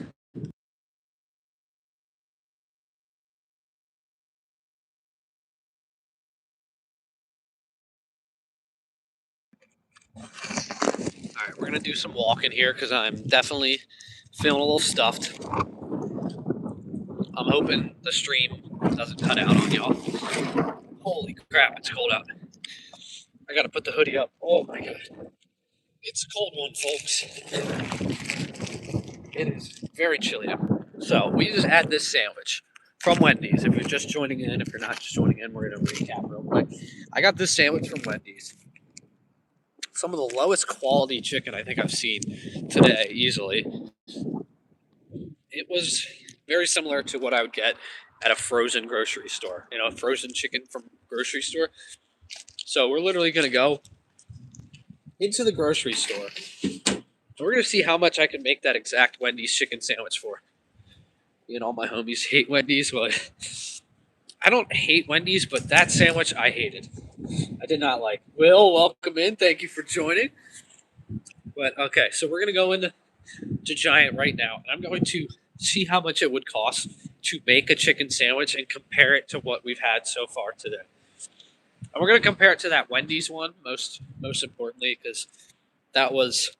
All right, we're gonna do some walking here because I'm definitely feeling a little stuffed. I'm hoping the stream doesn't cut out on y'all. Holy crap, it's cold out. I gotta put the hoodie up. Oh my god. It's a cold one, folks. It is very chilly out. So we just had this sandwich from Wendy's. If you're just joining in, if you're not just joining in, we're gonna recap real quick. I got this sandwich from Wendy's. Some of the lowest quality chicken I think I've seen today, easily. It was very similar to what I would get at a frozen grocery store. You know, frozen chicken from grocery store. So we're literally gonna go into the grocery store. So we're gonna see how much I can make that exact Wendy's chicken sandwich for. You know, all my homies hate Wendy's, but I don't hate Wendy's, but that sandwich I hated. I did not like. Will, welcome in. Thank you for joining. But okay, so we're gonna go into Giant right now, and I'm going to see how much it would cost to make a chicken sandwich and compare it to what we've had so far today. And we're gonna compare it to that Wendy's one most importantly because that was,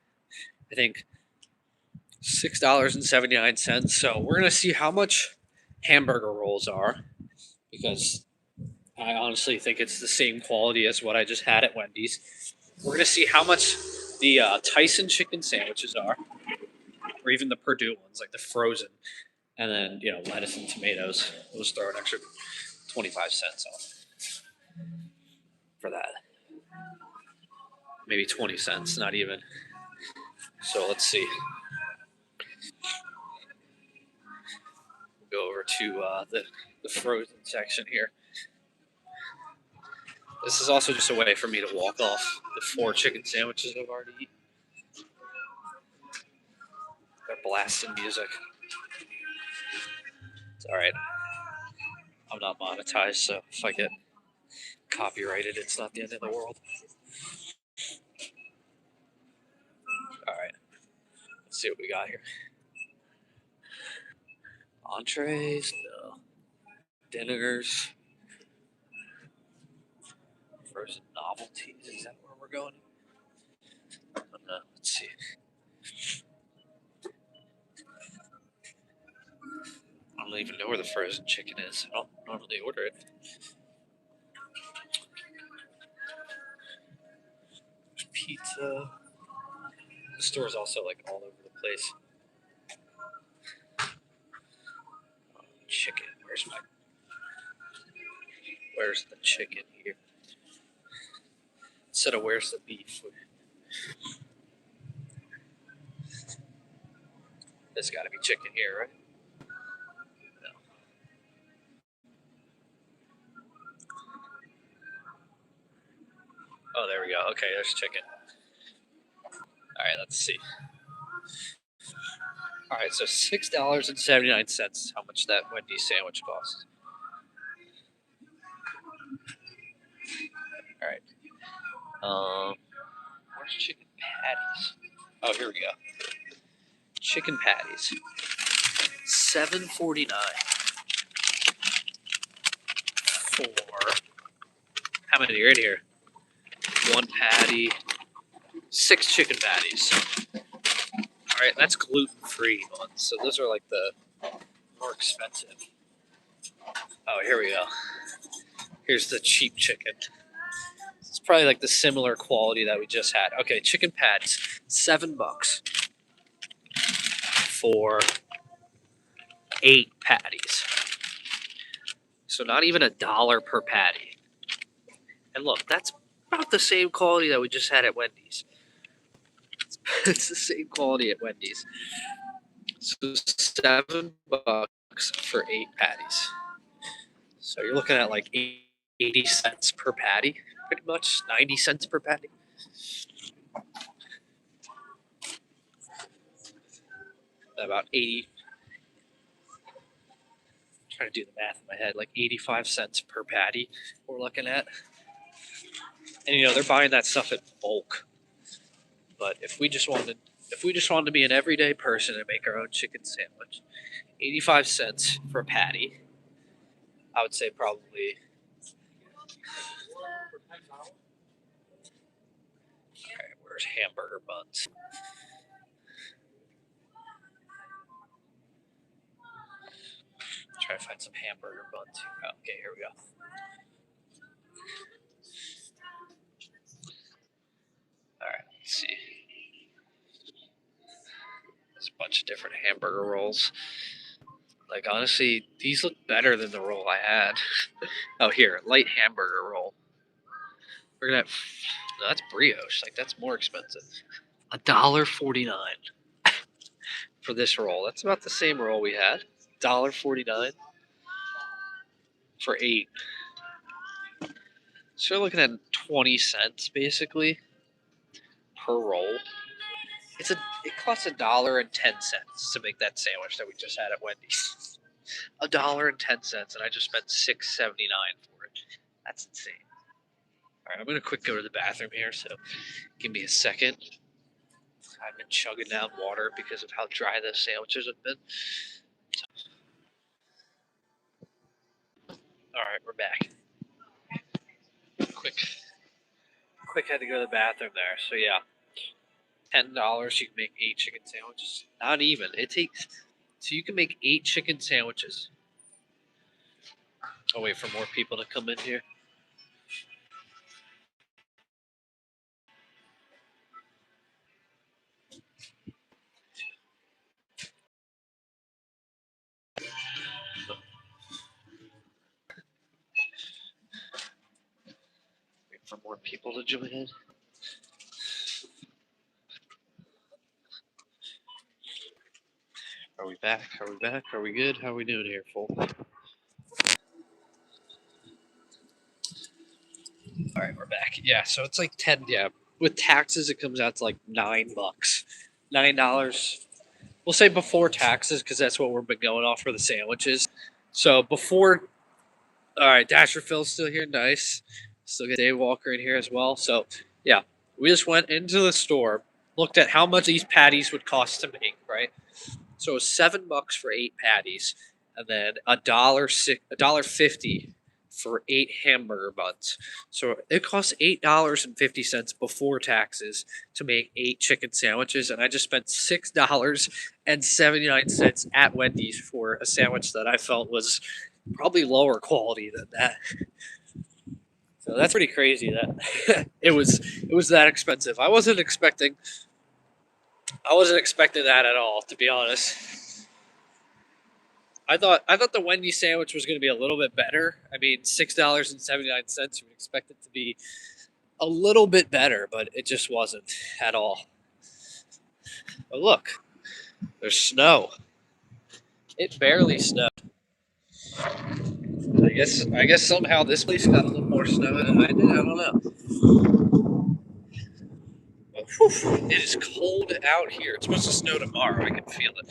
I think, $6.79. So we're gonna see how much hamburger rolls are because I honestly think it's the same quality as what I just had at Wendy's. We're gonna see how much the Tyson chicken sandwiches are, or even the Purdue ones, like the frozen, and then lettuce and tomatoes. We'll just throw an extra 25 cents on for that. Maybe 20 cents, not even. So let's see. Go over to the frozen section here. This is also just a way for me to walk off the 4 chicken sandwiches I've already eaten. They're blasting music. It's all right. I'm not monetized, so if I get copyrighted, it's not the end of the world. All right. Let's see what we got here. Entrees, no. Dinners, frozen novelties. Is that where we're going? Let's see. I don't even know where the frozen chicken is. I don't normally order it. Pizza. The store's also like all over the place. Chicken. Where's the chicken here? Instead of where's the beef? There's got to be chicken here, right? No. Oh, there we go. Okay, there's chicken. All right, let's see. All right, so $6.79. How much that Wendy's sandwich costs? All right. Where's chicken patties? Oh, here we go. Chicken patties. $7.49 for how many are in here? 1 patty, 6 chicken patties. All right, that's gluten-free ones. So those are like the more expensive. Oh, here we go. Here's the cheap chicken. It's probably like the similar quality that we just had. Okay, chicken patties, $7 for 8 patties. So not even $1 per patty. And look, that's about the same quality that we just had at Wendy's. It's the same quality at Wendy's. So $7 for 8 patties. So you're looking at like 80 cents per patty, pretty much 90 cents per patty. About 80. I'm trying to do the math in my head, like 85 cents per patty we're looking at. And you know, they're buying that stuff in bulk. But if we just wanted to be an everyday person and make our own chicken sandwich, 85 cents for a patty, I would say probably. Okay, where's hamburger buns? Try to find some hamburger buns. Oh, okay, here we go. All right, let's see. There's a bunch of different hamburger rolls. Like, honestly, these look better than the roll I had. Oh, here, light hamburger roll. We're gonna have, no, that's brioche. Like, that's more expensive. $1.49 for this roll. That's about the same roll we had. $1.49 for 8. So you're looking at 20 cents basically per roll. It costs $1.10 to make that sandwich that we just had at Wendy's. $1.10, and I just spent $6.79 for it. That's insane. All right, I'm gonna quick go to the bathroom here, so give me a second. I've been chugging down water because of how dry the sandwiches have been. All right, we're back. Quick had to go to the bathroom there. So yeah, $10 you can make 8 chicken sandwiches. Not even. It takes so you can make 8 chicken sandwiches. I'll wait for more people to come in here. Wait for more people to join in. Are we back? Are we back? Are we good? How are we doing here, folks? All right, we're back. Yeah, so it's like 10. Yeah, with taxes, it comes out to like $9. $9. We'll say before taxes because that's what we've been going off for the sandwiches. So before, all right, Dasher Phil's still here. Nice. Still get Dave Walker in here as well. So yeah, we just went into the store, looked at how much these patties would cost to make, right? So it was $7 for 8 patties, and then $1.50 for 8 hamburger buns. So it costs $8.50 before taxes to make 8 chicken sandwiches, and I just spent $6.79 at Wendy's for a sandwich that I felt was probably lower quality than that. So that's pretty crazy that it was that expensive. I wasn't expecting that at all, to be honest. I thought the Wendy's sandwich was going to be a little bit better. I mean, $6.79. You would expect it to be a little bit better, but it just wasn't at all. But look, there's snow. It barely snowed. I guess somehow this place got a little more snow than I did. I don't know. But, whew, it is cold out here. It's supposed to snow tomorrow. I can feel it.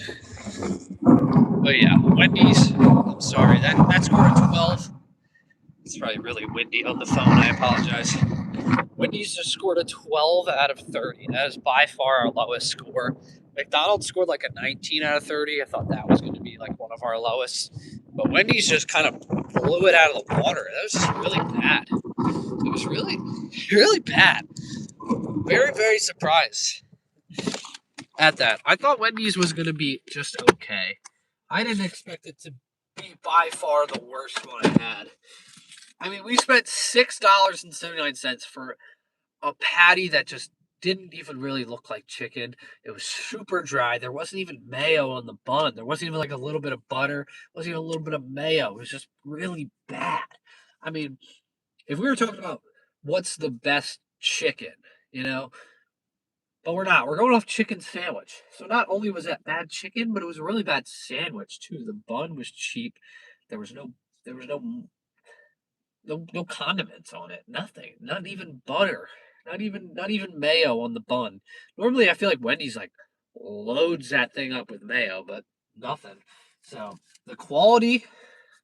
But yeah, Wendy's. I'm sorry. That scored a 12. It's probably really windy on the phone. I apologize. Wendy's just scored a 12 out of 30. That is by far our lowest score. McDonald's scored like a 19 out of 30. I thought that was going to be like one of our lowest. But Wendy's just kind of blew it out of the water. That was just really bad. It was really, really bad. Very, very surprised at that. I thought Wendy's was going to be just okay. I didn't expect it to be by far the worst one I had. I mean, we spent $6.79 for a patty that just didn't even really look like chicken. It was super dry. There wasn't even mayo on the bun. There wasn't even like a little bit of butter. There wasn't even a little bit of mayo. It was just really bad. I mean, if we were talking about what's the best chicken, you know, but we're not. We're going off chicken sandwich. So not only was that bad chicken, but it was a really bad sandwich too. The bun was cheap. There was no no condiments on it. Nothing. Not even butter. Not even mayo on the bun. Normally I feel like Wendy's like loads that thing up with mayo, but nothing. So the quality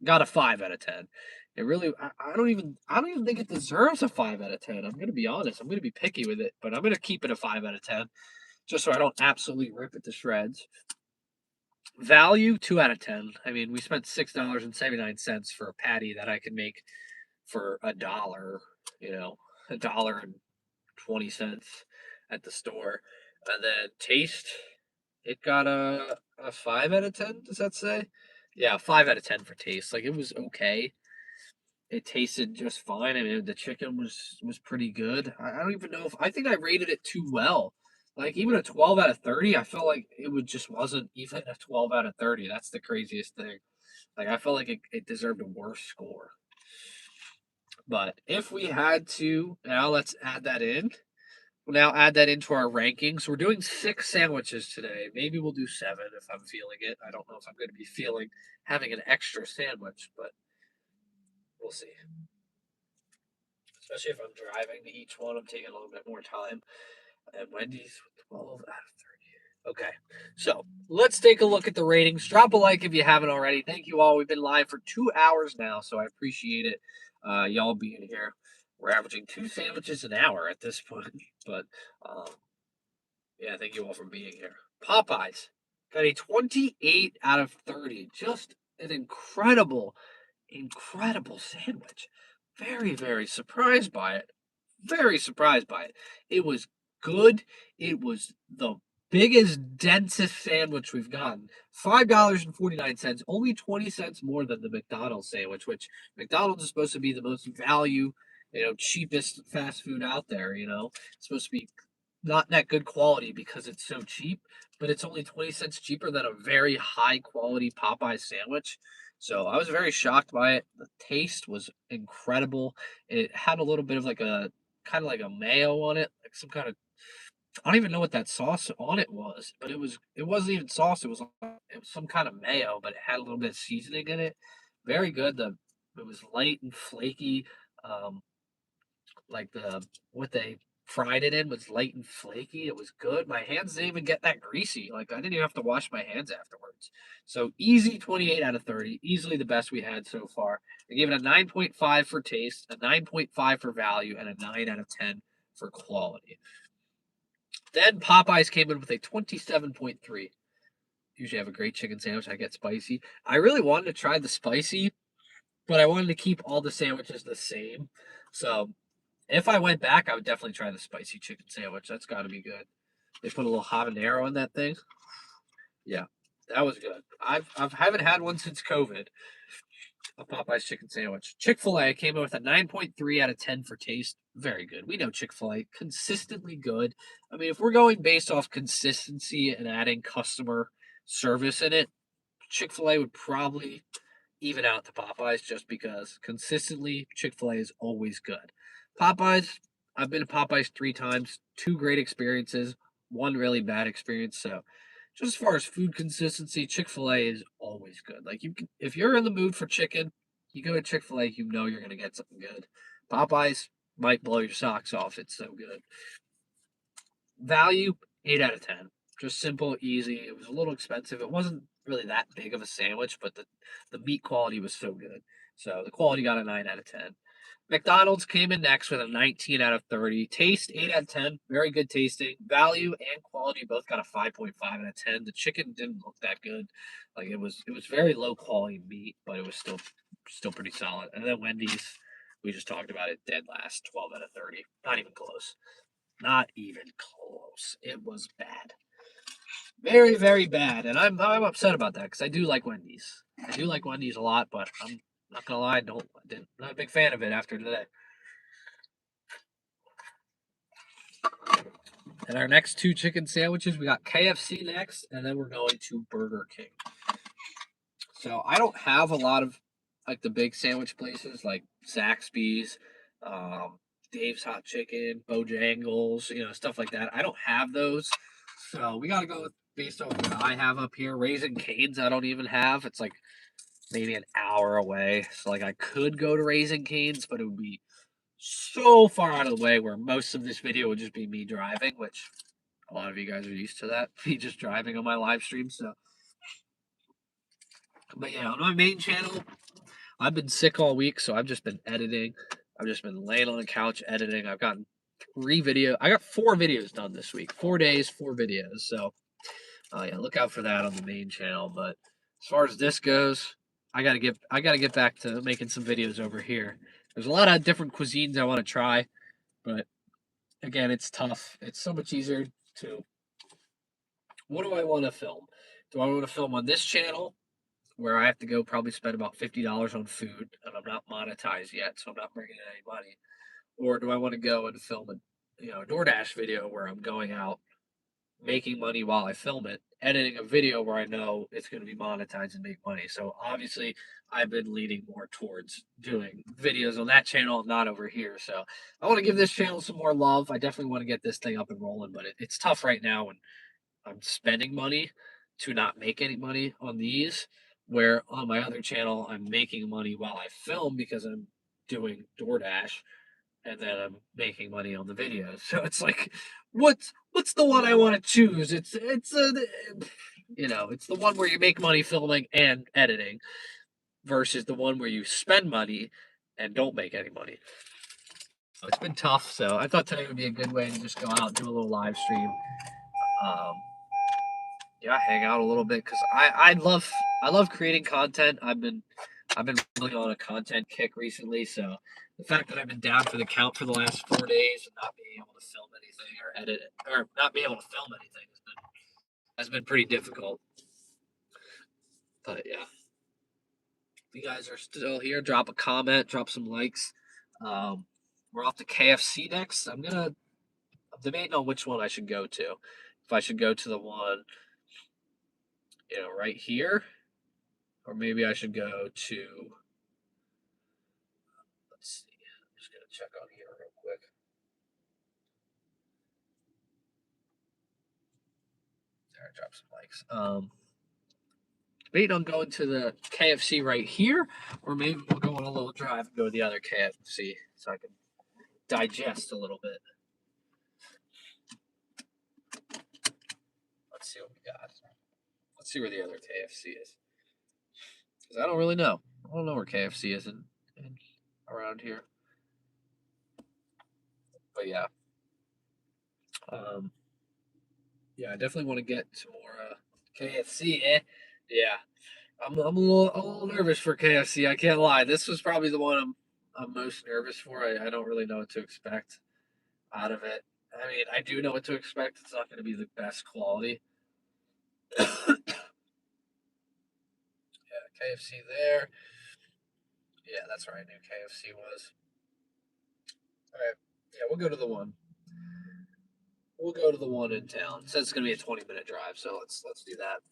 got a 5 out of 10. It really I don't even think it deserves a 5 out of 10. I'm gonna be honest. I'm gonna be picky with it, but I'm gonna keep it a 5 out of 10 just so I don't absolutely rip it to shreds. Value 2 out of 10. I mean, we spent $6.79 for a patty that I can make for $1, $1.20 at the store. And then taste, it got a 5 out of 10. Does that say? Yeah, 5 out of 10 for taste. Like it was okay. It tasted just fine. I mean, the chicken was pretty good. I don't even know if I think I rated it too well. Like even a 12 out of 30, I felt like it would just wasn't even a 12 out of 30. That's the craziest thing. Like I felt like it deserved a worse score. But if we had to, now let's add that in. We'll now add that into our rankings. We're doing 6 sandwiches today. Maybe we'll do 7 if I'm feeling it. I don't know if I'm going to be feeling having an extra sandwich, but we'll see. Especially if I'm driving to each one, I'm taking a little bit more time. And Wendy's 12 out of 30. Okay, so let's take a look at the ratings. Drop a like if you haven't already. Thank you all. We've been live for 2 hours now, so I appreciate it. Y'all being here. We're averaging 2 sandwiches an hour at this point, but yeah, thank you all for being here. Popeyes got a 28 out of 30. Just an incredible, incredible sandwich. Very, very surprised by it. Very surprised by it. It was good. It was the biggest, densest sandwich we've gotten. $5.49, only 20 cents more than the McDonald's sandwich, which McDonald's is supposed to be the most value, cheapest fast food out there, It's supposed to be not that good quality because it's so cheap, but it's only 20 cents cheaper than a very high quality Popeye sandwich. So I was very shocked by it. The taste was incredible. It had a little bit of like a kind of like a mayo on it, like some kind of I don't even know what that sauce on it was, but it wasn't even sauce. It was some kind of mayo, but it had a little bit of seasoning in it. Very good. It was light and flaky. Um, like what they fried it in was light and flaky. It was good. My hands didn't even get that greasy. Like I didn't even have to wash my hands afterwards. So easy 28 out of 30. Easily the best we had so far. I gave it a 9.5 for taste, a 9.5 for value, and a 9 out of 10 for quality. Then Popeyes came in with a 27.3. Usually have a great chicken sandwich. I get spicy. I really wanted to try the spicy, but I wanted to keep all the sandwiches the same. So if I went back, I would definitely try the spicy chicken sandwich. That's got to be good. They put a little habanero in that thing. Yeah, that was good. I haven't had one since COVID. A Popeyes chicken sandwich. Chick-fil A came in with a 9.3 out of 10 for taste. Very good. We know Chick-fil-A consistently good. I mean, if we're going based off consistency and adding customer service in it, Chick-fil-A would probably even out the Popeyes just because consistently Chick-fil-A is always good. Popeyes, I've been to Popeyes 3 times, 2 great experiences, 1 really bad experience. So just as far as food consistency, Chick-fil-A is always good. Like if you're in the mood for chicken, you go to Chick-fil-A, you know you're gonna get something good. Popeyes might blow your socks off. It's so good. Value, 8 out of 10. Just simple, easy. It was a little expensive. It wasn't really that big of a sandwich, but the meat quality was so good. So the quality got a 9 out of 10. McDonald's came in next with a 19 out of 30. Taste, 8 out of 10. Very good tasting. Value and quality both got a 5.5 out of 10. The chicken didn't look that good. Like it was very low quality meat, but it was still pretty solid. And then Wendy's, we just talked about it, dead last, 12 out of 30. Not even close. Not even close. It was bad. Very, very bad. And I'm upset about that because I do like Wendy's. I do like Wendy's a lot, but I'm not gonna lie, not a big fan of it after today. And our next 2 chicken sandwiches, we got KFC next, and then we're going to Burger King. So I don't have a lot of like the big sandwich places like Zaxby's, um, Dave's Hot Chicken, Bojangles, stuff like that. I don't have those. So we gotta go with based on what I have up here. Raising Cane's I don't even have. It's like maybe an hour away. So like I could go to Raising Cane's, but it would be so far out of the way where most of this video would just be me driving, which a lot of you guys are used to that. Me just driving on my live stream. So but yeah, on my main channel, I've been sick all week, so I've just been editing. I've just been laying on the couch editing. I got 4 videos done this week. 4 days, 4 videos. So yeah, look out for that on the main channel. But as far as this goes, I gotta get back to making some videos over here. There's a lot of different cuisines I want to try, but again, it's tough. It's so much easier to. What do I want to film? Do I want to film on this channel where I have to go probably spend about $50 on food, and I'm not monetized yet, so I'm not bringing in any money? Or do I want to go and film a DoorDash video where I'm going out making money while I film it, editing a video where I know it's going to be monetized and make money? So obviously, I've been leaning more towards doing videos on that channel, not over here. So I want to give this channel some more love. I definitely want to get this thing up and rolling, but it's tough right now when I'm spending money to not make any money on these. Where on my other channel, I'm making money while I film because I'm doing DoorDash, and then I'm making money on the videos. So it's like, what's the one I want to choose? It's the one where you make money filming and editing versus the one where you spend money and don't make any money. So it's been tough. So I thought today would be a good way to just go out and do a little live stream. Um, yeah, hang out a little bit because I love creating content. I've been really on a content kick recently, so the fact that I've been down for the count for the last 4 days and not being able to film anything or edit it, or not being able to film anything has been pretty difficult. But yeah, if you guys are still here, drop a comment, drop some likes. Um, we're off to KFC next. I'm debating on which one I should go to. If I should go to the one, right here, or maybe I should go to. Let's see. I'm just gonna check on here real quick. Try to drop some likes. Waiting on going to the KFC right here, or maybe we'll go on a little drive and go to the other KFC so I can digest a little bit. Let's see what we got. Let's see where the other KFC is. Because I don't really know. I don't know where KFC is in around here. But yeah. Yeah, I definitely want to get some more KFC. Yeah. I'm a little nervous for KFC. I can't lie. This was probably the one I'm most nervous for. I don't really know what to expect out of it. I mean, I do know what to expect. It's not going to be the best quality. Yeah, KFC there. Yeah, that's where I knew KFC was. All right. Yeah, we'll go to the one. We'll go to the one in town. It says it's going to be a 20-minute drive, so let's do that.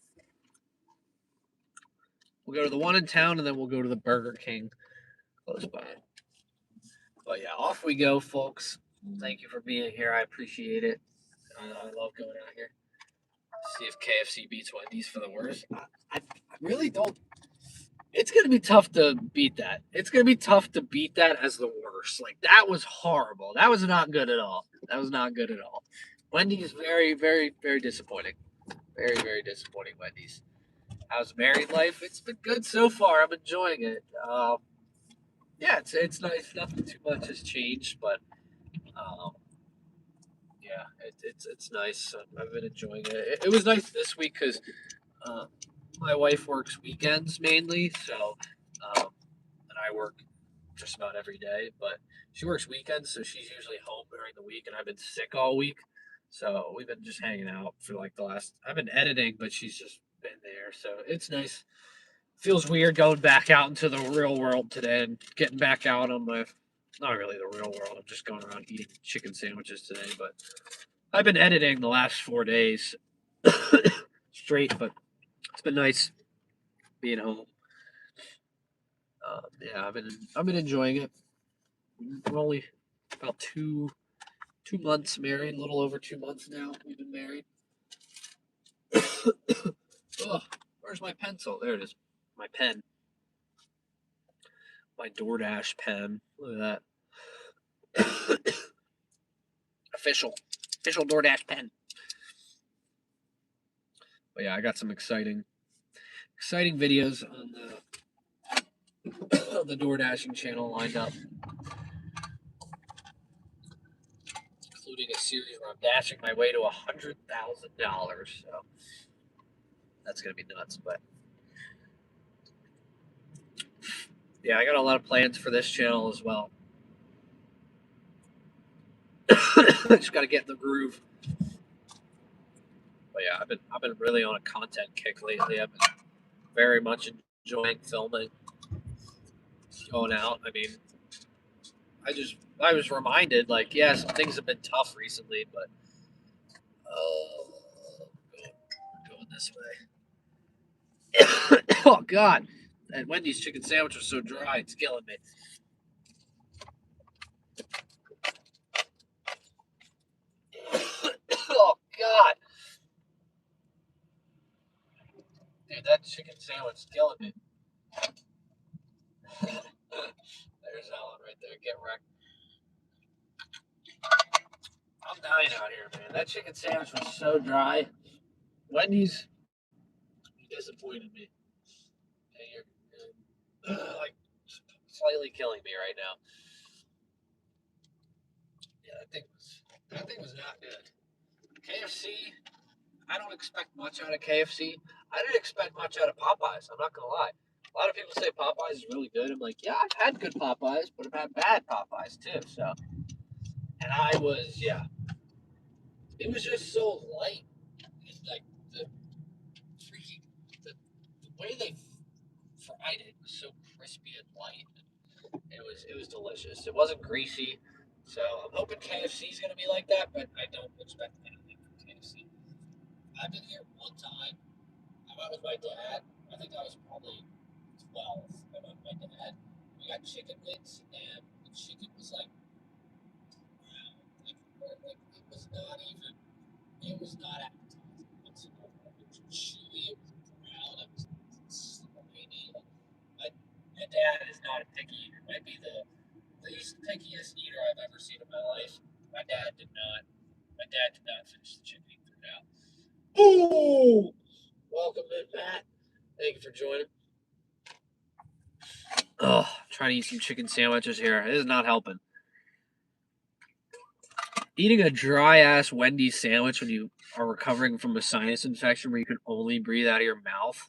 We'll go to the one in town, and then we'll go to the Burger King close by. But yeah, off we go, folks. Thank you for being here. I appreciate it. I love going out here. See if KFC beats Wendy's for the worst. I really don't. It's going to be tough to beat that. It's going to be tough to beat that as the worst. Like, that was horrible. That was not good at all. That was not good at all. Wendy's very, very, very disappointing. Very, very disappointing, Wendy's. How's married life? It's been good so far. I'm enjoying it. Yeah, it's nice. Nothing too much has changed, but um, yeah, it's nice. I've been enjoying it. It was nice this week because uh, my wife works weekends mainly, so and I work just about every day, but she works weekends, so she's usually home during the week, and I've been sick all week, so we've been just hanging out for like the last. I've been editing, but she's just been there, so it's nice. Feels weird going back out into the real world today and getting back out on my. Not really the real world. I'm just going around eating chicken sandwiches today, but I've been editing the last 4 days straight, but it's been nice being home. Yeah, I've been enjoying it. We're only about 2 months married, a little over 2 months now. We've been married. Oh, where's my pencil? There it is. My pen. My DoorDash pen. Look at that. Official DoorDash pen. But yeah, I got some exciting videos on the DoorDashing channel lined up, including a series where I'm dashing my way to $100,000. So that's gonna be nuts. But yeah, I got a lot of plans for this channel as well. Just got to get in the groove. But yeah, I've been really on a content kick lately. I've been very much enjoying filming, going out. I mean, I was reminded, like, yeah, some things have been tough recently, but going this way. Oh God, and Wendy's chicken sandwich was so dry, it's killing me. Oh God, dude, that chicken sandwich is killing me. There's Alan right there. Get wrecked. I'm dying out here, man. That chicken sandwich was so dry. Wendy's disappointed me. You're like slightly killing me right now. Yeah, that thing was not good. KFC. I don't expect much out of KFC. I didn't expect much out of Popeyes. I'm not gonna lie. A lot of people say Popeyes is really good. I'm like, yeah, I've had good Popeyes, but I've had bad Popeyes too. So, and I was, yeah, it was just so light. It's like the freaking the way they fried it was so crispy and light. It was delicious. It wasn't greasy. So I'm hoping KFC is gonna be like that, but I don't expect anything from KFC. I've been here one time. I went with my dad. I think I was probably 12. I went with my dad. We got chicken wings, and the chicken was like, wow, like it was not even, it was not appetizing whatsoever. not a picky eater. Might be the least pickiest eater I've ever seen in my life. My dad did not. My dad did not finish the chicken he threw out. Ooh! Welcome in, Matt. Thank you for joining. Oh, trying to eat some chicken sandwiches here. This is not helping. Eating a dry ass Wendy's sandwich when you are recovering from a sinus infection where you can only breathe out of your mouth.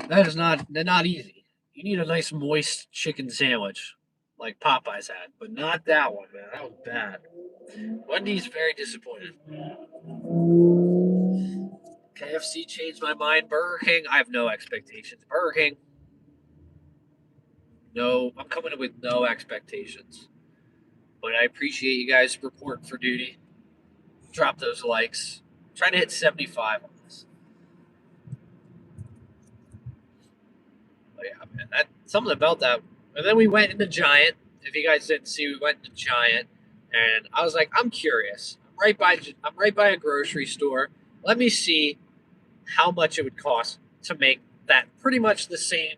That is not easy. You need a nice moist chicken sandwich like Popeyes had, but not that one, man. That was bad. Wendy's very disappointed. KFC changed my mind. Burger King, I have no expectations. Burger King, no, I'm coming in with no expectations. But I appreciate you guys reporting for duty. Drop those likes. I'm trying to hit 75 on this. But yeah, man, that something about that. And then we went into Giant. If you guys didn't see, we went to Giant, and I was like, I'm curious. I'm right by a grocery store. Let me see how much it would cost to make that pretty much the same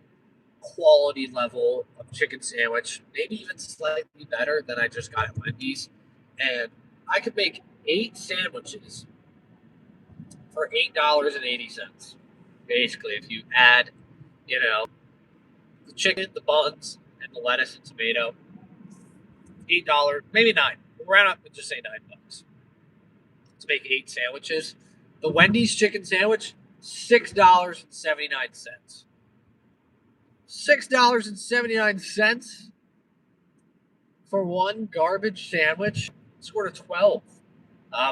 quality level of chicken sandwich, maybe even slightly better than I just got at Wendy's. And I could make 8 sandwiches for $8.80. Basically, if you add, you know, the chicken, the buns, and the lettuce and tomato, $8, maybe 9. We'll round up and just say $9 to make 8 sandwiches. The Wendy's chicken sandwich, $6.79. $6.79 for one garbage sandwich. Scored a 12.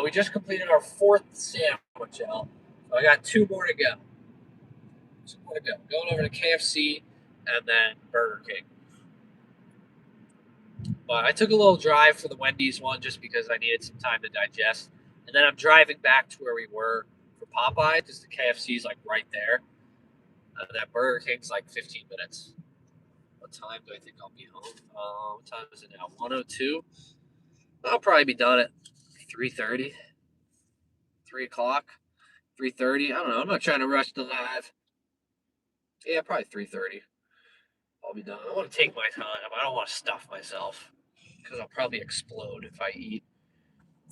We just completed our 4th sandwich out. So I got 2 more to go. 2 more to go. Going over to KFC and then Burger King. But I took a little drive for the Wendy's one just because I needed some time to digest. And then I'm driving back to where we were for Popeyes because the KFC's like right there. That Burger King's like 15 minutes. What time do I think I'll be home? What time is it now? 1:02. I'll probably be done at 3:30. 3 o'clock. 3:30. I don't know. I'm not trying to rush the live. Yeah, probably 3:30. I'll be done. I want to take my time. I don't want to stuff myself because I'll probably explode if I eat.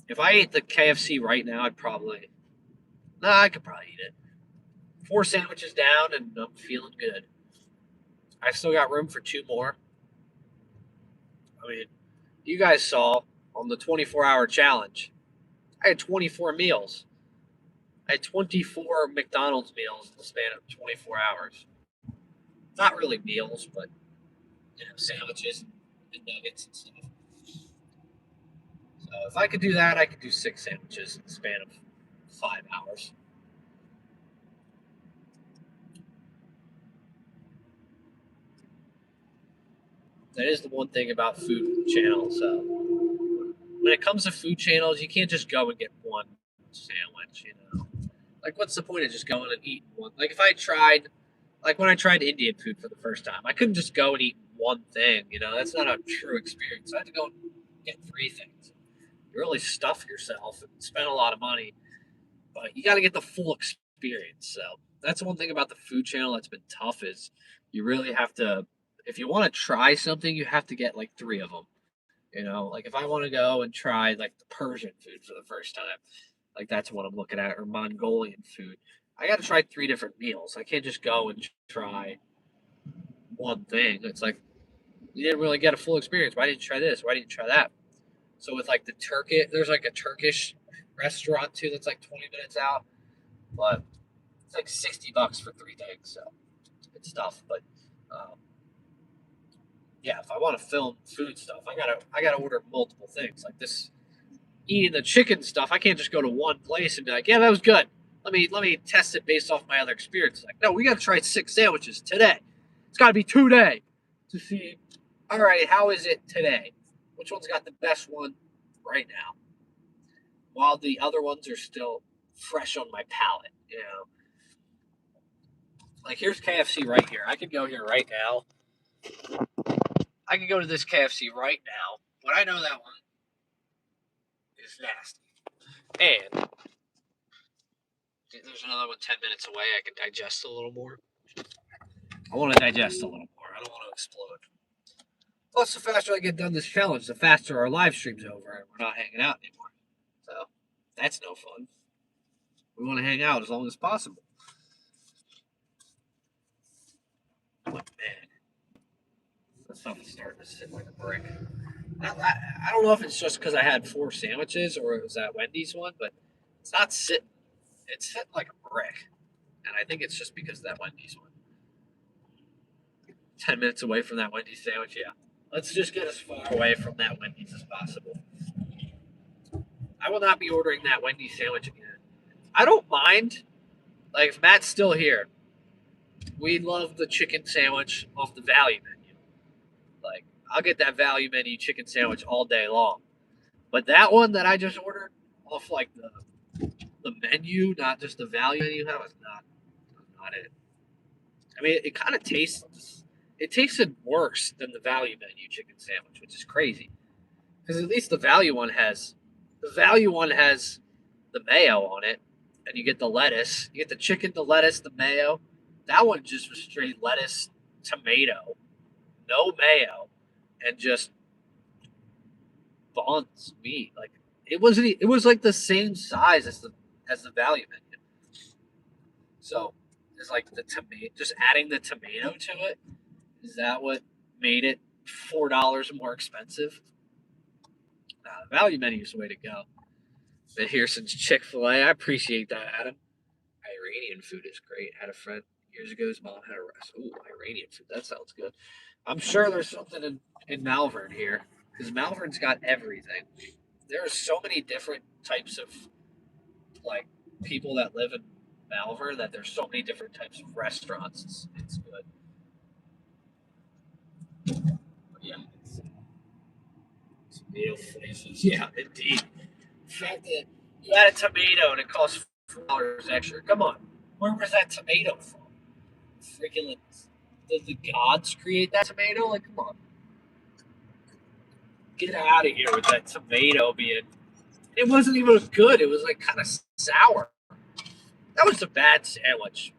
If I ate the KFC right now, I'd probably. Nah, I could probably eat it. 4 sandwiches down, and I'm feeling good. I still got room for 2 more. I mean, you guys saw on the 24-hour challenge, I had 24 meals. I had 24 McDonald's meals in the span of 24 hours. Not really meals, but sandwiches and nuggets and stuff. So if I could do that, I could do 6 sandwiches in the span of 5 hours. That is the one thing about food channels. When it comes to food channels, you can't just go and get one sandwich. Like what's the point of just going and eating one? Like if I tried, like when I tried Indian food for the first time, I couldn't just go and eat one thing. That's not a true experience. I had to go and get 3 things. You really stuff yourself and spend a lot of money, but you got to get the full experience. So that's one thing about the food channel that's been tough is you really have to, if you want to try something, you have to get like 3 of them. Like if I want to go and try like the Persian food for the first time, like that's what I'm looking at, or Mongolian food. I got to try 3 different meals. I can't just go and try one thing. It's like you didn't really get a full experience. Why didn't you try this? Why didn't you try that? So with like the Turkish, there's like a Turkish restaurant too that's like 20 minutes out, but it's like $60 for 3 things. So it's tough. But um, yeah, if I want to film food stuff, I gotta order multiple things. Like this eating the chicken stuff, I can't just go to one place and be like, yeah, that was good. Let me test it based off my other experience. Like, no, we got to try 6 sandwiches today. It's got to be today to see. All right, how is it today? Which one's got the best one right now? While the other ones are still fresh on my palate. Like here's KFC right here. I could go here right now. I could go to this KFC right now, but I know that one is nasty. And there's another one 10 minutes away. I can digest a little more. I want to digest a little more. I don't want to explode. Plus, the faster I get done this challenge, the faster our live stream's over and we're not hanging out anymore. So that's no fun. We want to hang out as long as possible. But man, that stuff is starting to sit like a brick. I don't know if it's just because I had 4 sandwiches or it was that Wendy's one, but it's not sitting. It's sitting like a brick. And I think it's just because of that Wendy's one. 10 minutes away from that Wendy's sandwich, yeah. Let's just get as far away from that Wendy's as possible. I will not be ordering that Wendy's sandwich again. I don't mind. Like, if Matt's still here, we love the chicken sandwich off the value menu. Like, I'll get that value menu chicken sandwich all day long. But that one that I just ordered off, like, the menu, not just the value menu, that was not it. I mean, it kind of tastes. It tasted worse than the value menu chicken sandwich, which is crazy. Because at least the value one has the mayo on it, and you get the lettuce. You get the chicken, the lettuce, the mayo. That one just was straight lettuce, tomato, no mayo, and just buns meat. Like it wasn't. It was like the same size as the value menu. So it's like the tomato. Just adding the tomato to it. Is that what made it $4 more expensive? The value menu is the way to go. Been here since Chick-fil-A. I appreciate that, Adam. Iranian food is great. Had a friend years ago. His mom had a restaurant. Ooh, Iranian food. That sounds good. I'm sure there's something in Malvern here because Malvern's got everything. There are so many different types of like people that live in Malvern that there's so many different types of restaurants. It's good. But yeah, tomato flavors. Yeah, indeed. The fact that you add a tomato and it costs $4 extra. Come on, where was that tomato from? Freaking, did the gods create that tomato? Like, come on, get out of here with that tomato being. It wasn't even good. It was like kind of sour. That was a bad sandwich.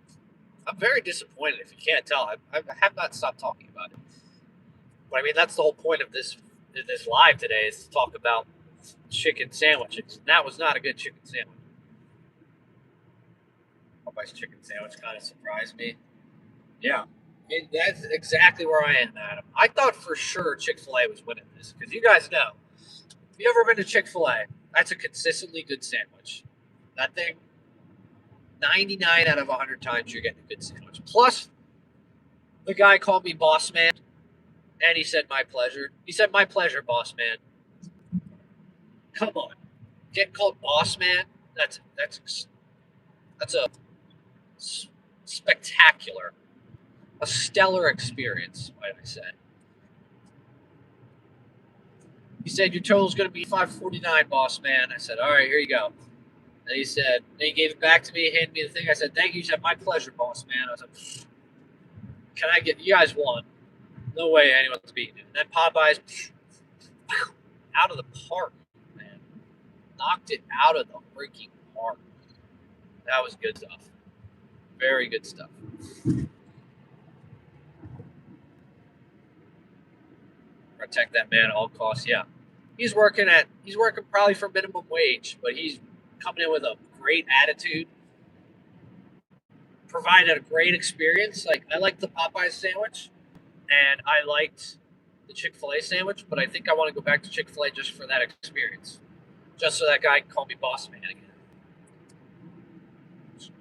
I'm very disappointed. If you can't tell, I have not stopped talking about it. But I mean, that's the whole point of this live today is to talk about chicken sandwiches. That was not a good chicken sandwich. Popeyes chicken sandwich kind of surprised me. Yeah, that's exactly where I am, Adam. I thought for sure Chick-fil-A was winning this because you guys know. If you ever been to Chick-fil-A, that's a consistently good sandwich. That thing, 99 out of 100 times you're getting a good sandwich. Plus, the guy called me boss man, and he said my pleasure. He said my pleasure, boss man. Come on, get called boss man. That's a spectacular, a stellar experience, might I say. He said your total's going to be $549, boss man. I said, all right, here you go. And he gave it back to me, handed me the thing. I said, thank you. He said, my pleasure, boss man. I said, can I get, you guys won. No way anyone's beating it. And then Popeyes, out of the park, man. Knocked it out of the freaking park. That was good stuff. Very good stuff. Protect that man at all costs. Yeah. He's working probably for minimum wage, but he's coming in with a great attitude. Provided a great experience. Like I liked the Popeyes sandwich, and I liked the Chick-fil-A sandwich, but I think I want to go back to Chick-fil-A just for that experience, just so that guy can call me boss man again.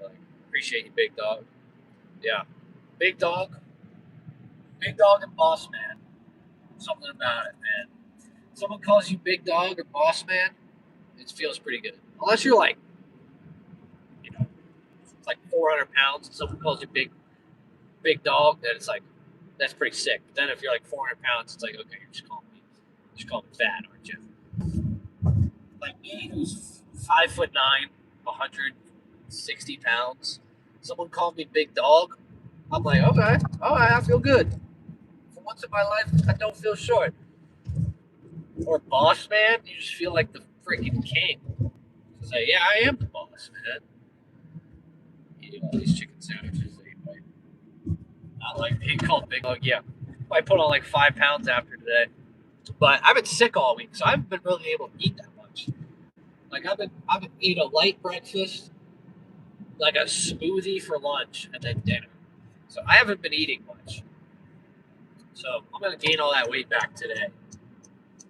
Like, appreciate you, big dog. Yeah, big dog and boss man. Something about it, man. Someone calls you big dog or boss man, it feels pretty good. Unless you're like, like 400 pounds, and someone calls you big dog, then it's like that's pretty sick. But then if you're like 400 pounds, it's like okay, you're just calling me fat, aren't you? Like me, who's 5'9", 160 pounds, someone called me big dog. I'm like, okay, all right, I feel good. For once in my life, I don't feel short. Or boss man, you just feel like the freaking king. It's like, yeah, I am the boss, man. Eating all these chicken sandwiches anyway. Not like being called big dog. Yeah. I put on like 5 pounds after today. But I've been sick all week, so I haven't been really able to eat that much. Like I've been eating a light breakfast, like a smoothie for lunch, and then dinner. So I haven't been eating much. So I'm gonna gain all that weight back today.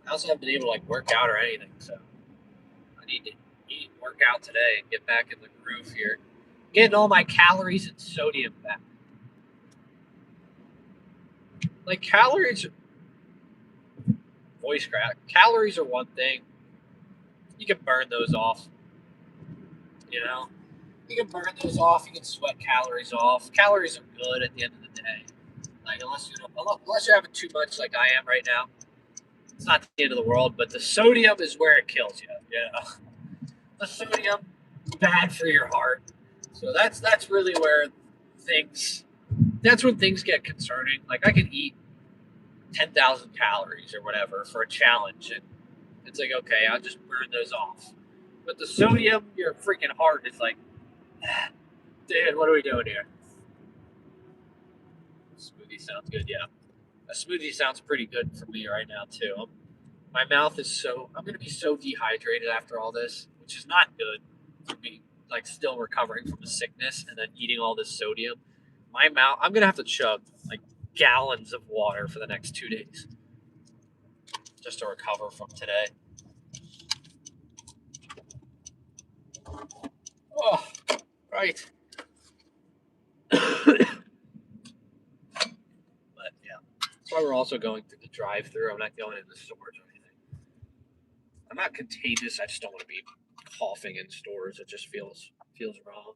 I also haven't been able to like work out or anything, so I need to eat, work out today, and get back in the groove here. Getting all my calories and sodium back. Like calories, voice crack. Calories are one thing. You can burn those off. You know, you can burn those off. You can sweat calories off. Calories are good at the end of the day. Like unless you're having too much, like I am right now, it's not the end of the world. But the sodium is where it kills you. Yeah, the sodium bad for your heart. So that's really where things. That's when things get concerning. Like I can eat 10,000 calories or whatever for a challenge, and it's like okay, I'll just burn those off. But the sodium, your freaking heart is like, dude, what are we doing here? Smoothie sounds good, yeah. A smoothie sounds pretty good for me right now too. My mouth is so I'm gonna be so dehydrated after all this, which is not good for me. Like still recovering from a sickness and then eating all this sodium. My mouth, I'm gonna have to chug like gallons of water for the next 2 days just to recover from today. Oh, right. But yeah, that's why we're also going through the drive-through. I'm not going in the stores or anything. I'm not contagious. I just don't want to be coughing in stores. It just feels wrong.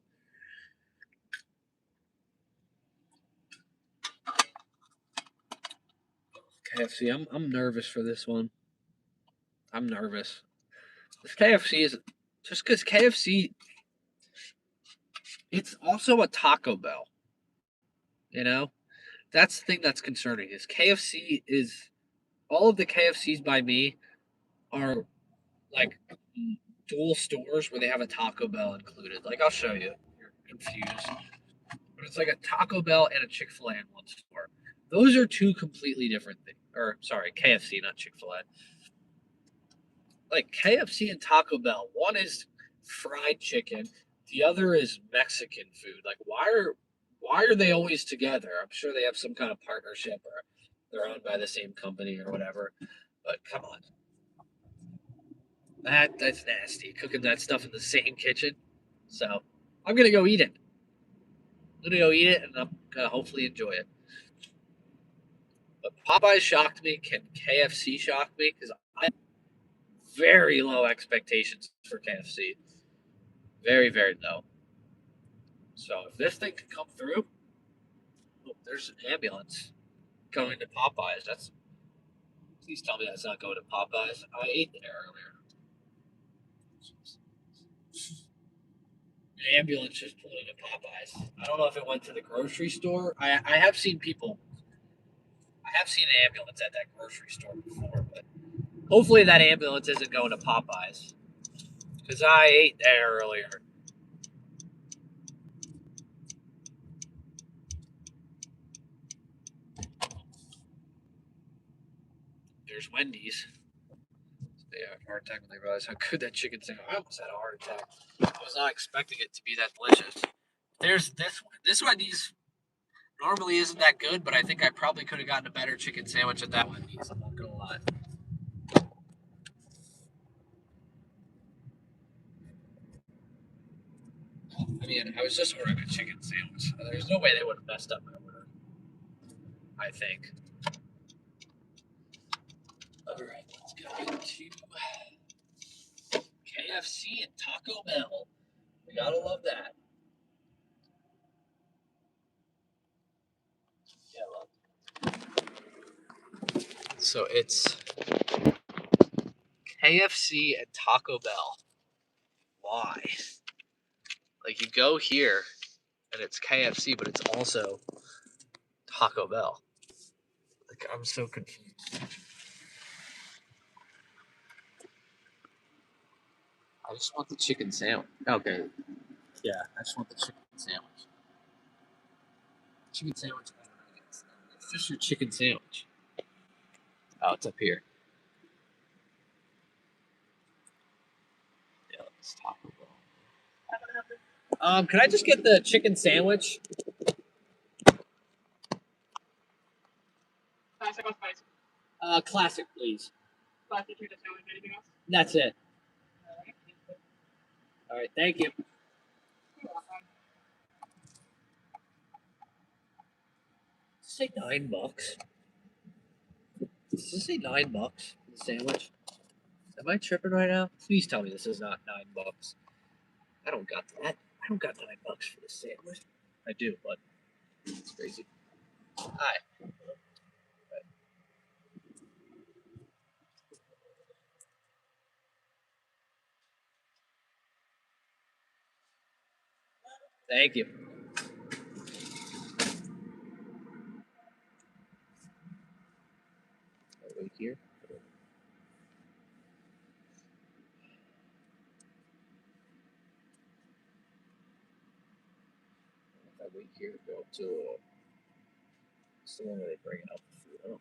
KFC. I'm nervous for this one. I'm nervous. This KFC is just because KFC. It's also a Taco Bell. You know, that's the thing that's concerning. Is KFC is all of the KFCs by me are like dual stores where they have a Taco Bell included. Like I'll show you. You're confused, but it's like a Taco Bell and a Chick-fil-A in one store. Those are two completely different things. Or sorry, KFC, not Chick-fil-A. Like KFC and Taco Bell. One is fried chicken, the other is Mexican food. Like why are they always together? I'm sure they have some kind of partnership or they're owned by the same company or whatever. But come on. That's nasty. Cooking that stuff in the same kitchen. So I'm gonna go eat it. I'm gonna go eat it and I'm gonna hopefully enjoy it. But Popeyes shocked me. Can KFC shock me? Because I have very low expectations for KFC. Very, very low. So if this thing could come through, oh, there's an ambulance going to Popeyes. That's please tell me that's not going to Popeyes. I ate there earlier. The ambulance just pulled into Popeyes. I don't know if it went to the grocery store. I have seen people. I have seen an ambulance at that grocery store before, but hopefully that ambulance isn't going to Popeyes because I ate there earlier. There's Wendy's. They had a heart attack when they realized how good that chicken sandwich. I almost had a heart attack. I was not expecting it to be that delicious. There's this one. This Wendy's normally isn't that good, but I think I probably could have gotten a better chicken sandwich at that Wendy's. I'm not gonna lie. I mean, I was just ordering a chicken sandwich. There's no way they would have messed up my order. I think. All right, let's go into KFC and Taco Bell. We gotta love that. Yeah, so it's KFC and Taco Bell. Why? Like you go here and it's KFC, but it's also Taco Bell. Like I'm so confused. I just want the chicken sandwich. Okay. Yeah, I just want the chicken sandwich. Chicken sandwich better nuggets. It's just your chicken sandwich. Oh, it's up here. Yeah, it's Taco Bell. Can I just get the chicken sandwich? Classic or spicy? Classic, please. Classic, you just know anything else? That's it. All right, thank you. Say $9. Does this say $9 for the sandwich? Am I tripping right now? Please tell me this is not $9. I don't got that. I don't got $9 for this sandwich. I do, but it's crazy. Hi. Thank you. Wait here. If I wait here to go up to it's the one where they bring out the food. I don't know.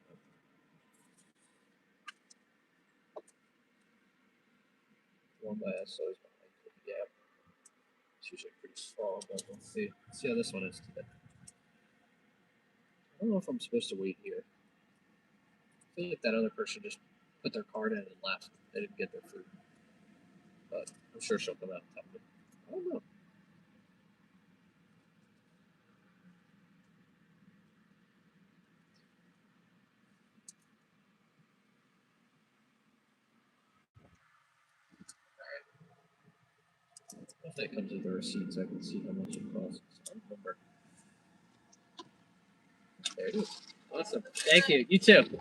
The one by us always behind the gap. It's usually pretty small, but we'll see. Let's see how this one is today. I don't know if I'm supposed to wait here. I feel like that other person just put their card in and left. They didn't get their food. But I'm sure she'll come out and tell me. I don't know. If that comes with the receipts, I can see how much it costs. I don't remember. There it is. Awesome. Thank you. You too. Oh,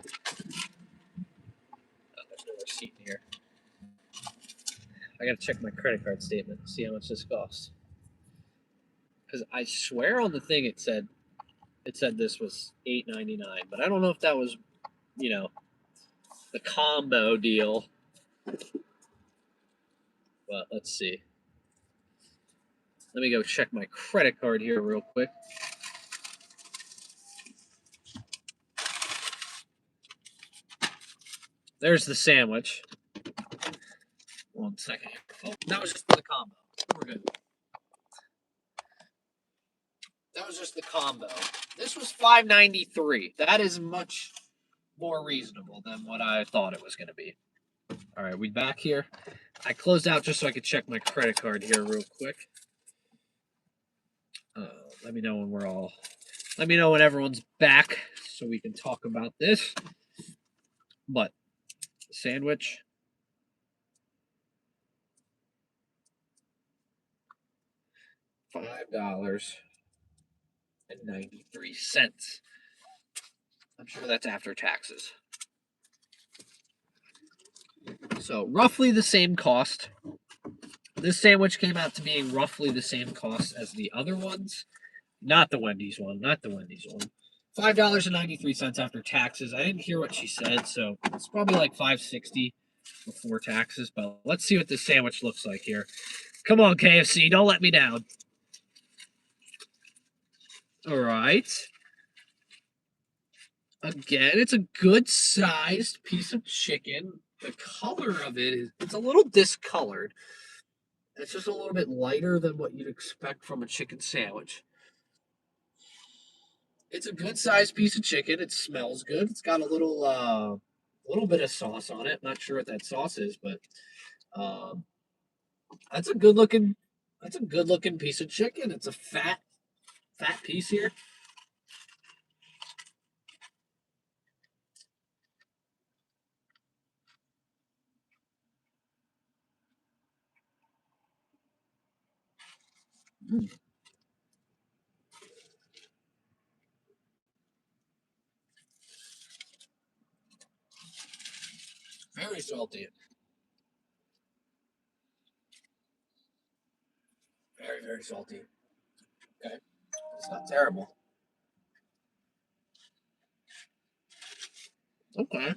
there's no receipt in here. I gotta check my credit card statement, see how much this costs. Because I swear on the thing it said this was $8.99, but I don't know if that was, you know, the combo deal. But let's see. Let me go check my credit card here real quick. There's the sandwich. 1 second. Oh, that was just the combo. We're good. That was just the combo. This was $5.93. That is much more reasonable than what I thought it was going to be. All right, we back here. I closed out just so I could check my credit card here real quick. Let me know when we're all. Let me know when everyone's back so we can talk about this. But sandwich. $5.93. I'm sure that's after taxes. So roughly the same cost. This sandwich came out to being roughly the same cost as the other ones. Not the Wendy's one. Not the Wendy's one. $5.93 after taxes. I didn't hear what she said, so it's probably like $5.60 before taxes. But let's see what this sandwich looks like here. Come on, KFC, don't let me down. All right. Again, it's a good sized piece of chicken. The color of it is it's a little discolored. It's just a little bit lighter than what you'd expect from a chicken sandwich. It's a good sized piece of chicken. It smells good. It's got a little bit of sauce on it. Not sure what that sauce is, but um, that's a good looking piece of chicken. It's a fat piece here. Mm. Very salty. Very, very salty. Okay. It's not terrible. Okay.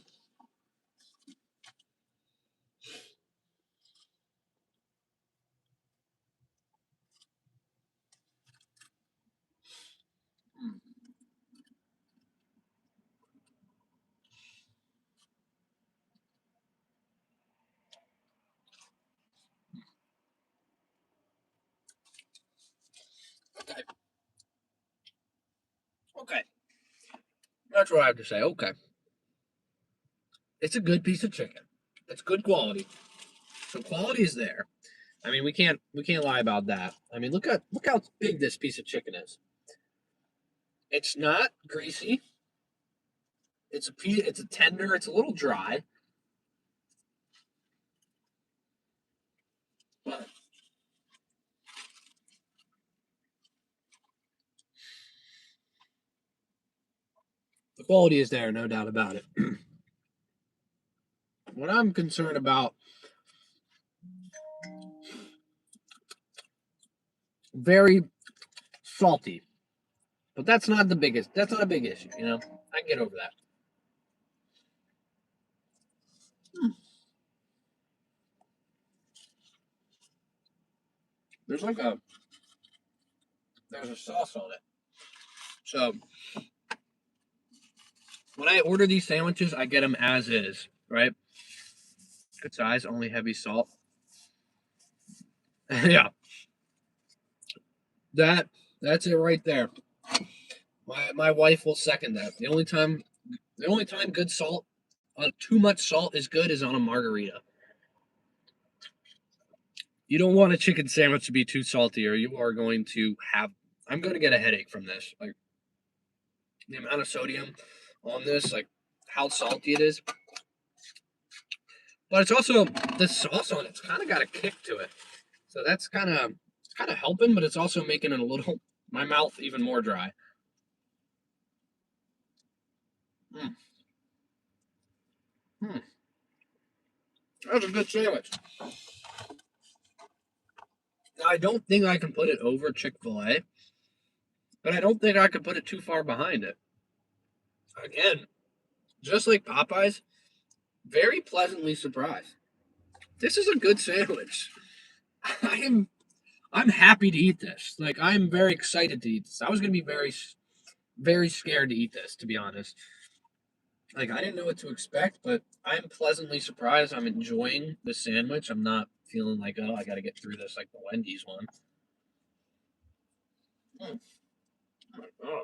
Okay. Okay. That's what I have to say. Okay. It's a good piece of chicken. It's good quality. So quality is there. I mean, we can't lie about that. I mean, look how big this piece of chicken is. It's not greasy. It's a tender. It's a little dry, but the quality is there, no doubt about it. What I'm concerned about, very salty, but that's not the biggest. That's not a big issue, you know. I can get over that. There's like a there's a sauce on it. So when I order these sandwiches, I get them as is, right? Good size, only heavy salt. Yeah, that that's it right there. My wife will second that. The only time good salt, too much salt is good is on a margarita. You don't want a chicken sandwich to be too salty, or you are going to have. I'm going to get a headache from this. Like the amount of sodium on this, like how salty it is. But it's also the sauce on it's kind of got a kick to it. So that's kind of helping, but it's also making it a little my mouth even more dry. Mm, mm. That's a good sandwich. Now, I don't think I can put it over Chick-fil A, but I don't think I could put it too far behind it. Again, just like Popeyes, very pleasantly surprised. This is a good sandwich. I am I'm happy to eat this. Like I'm very excited to eat this. I was gonna be very scared to eat this, to be honest. Like I didn't know what to expect, but I'm pleasantly surprised. I'm enjoying the sandwich. I'm not feeling like, oh, I got to get through this like the Wendy's one. Mm. Oh my god!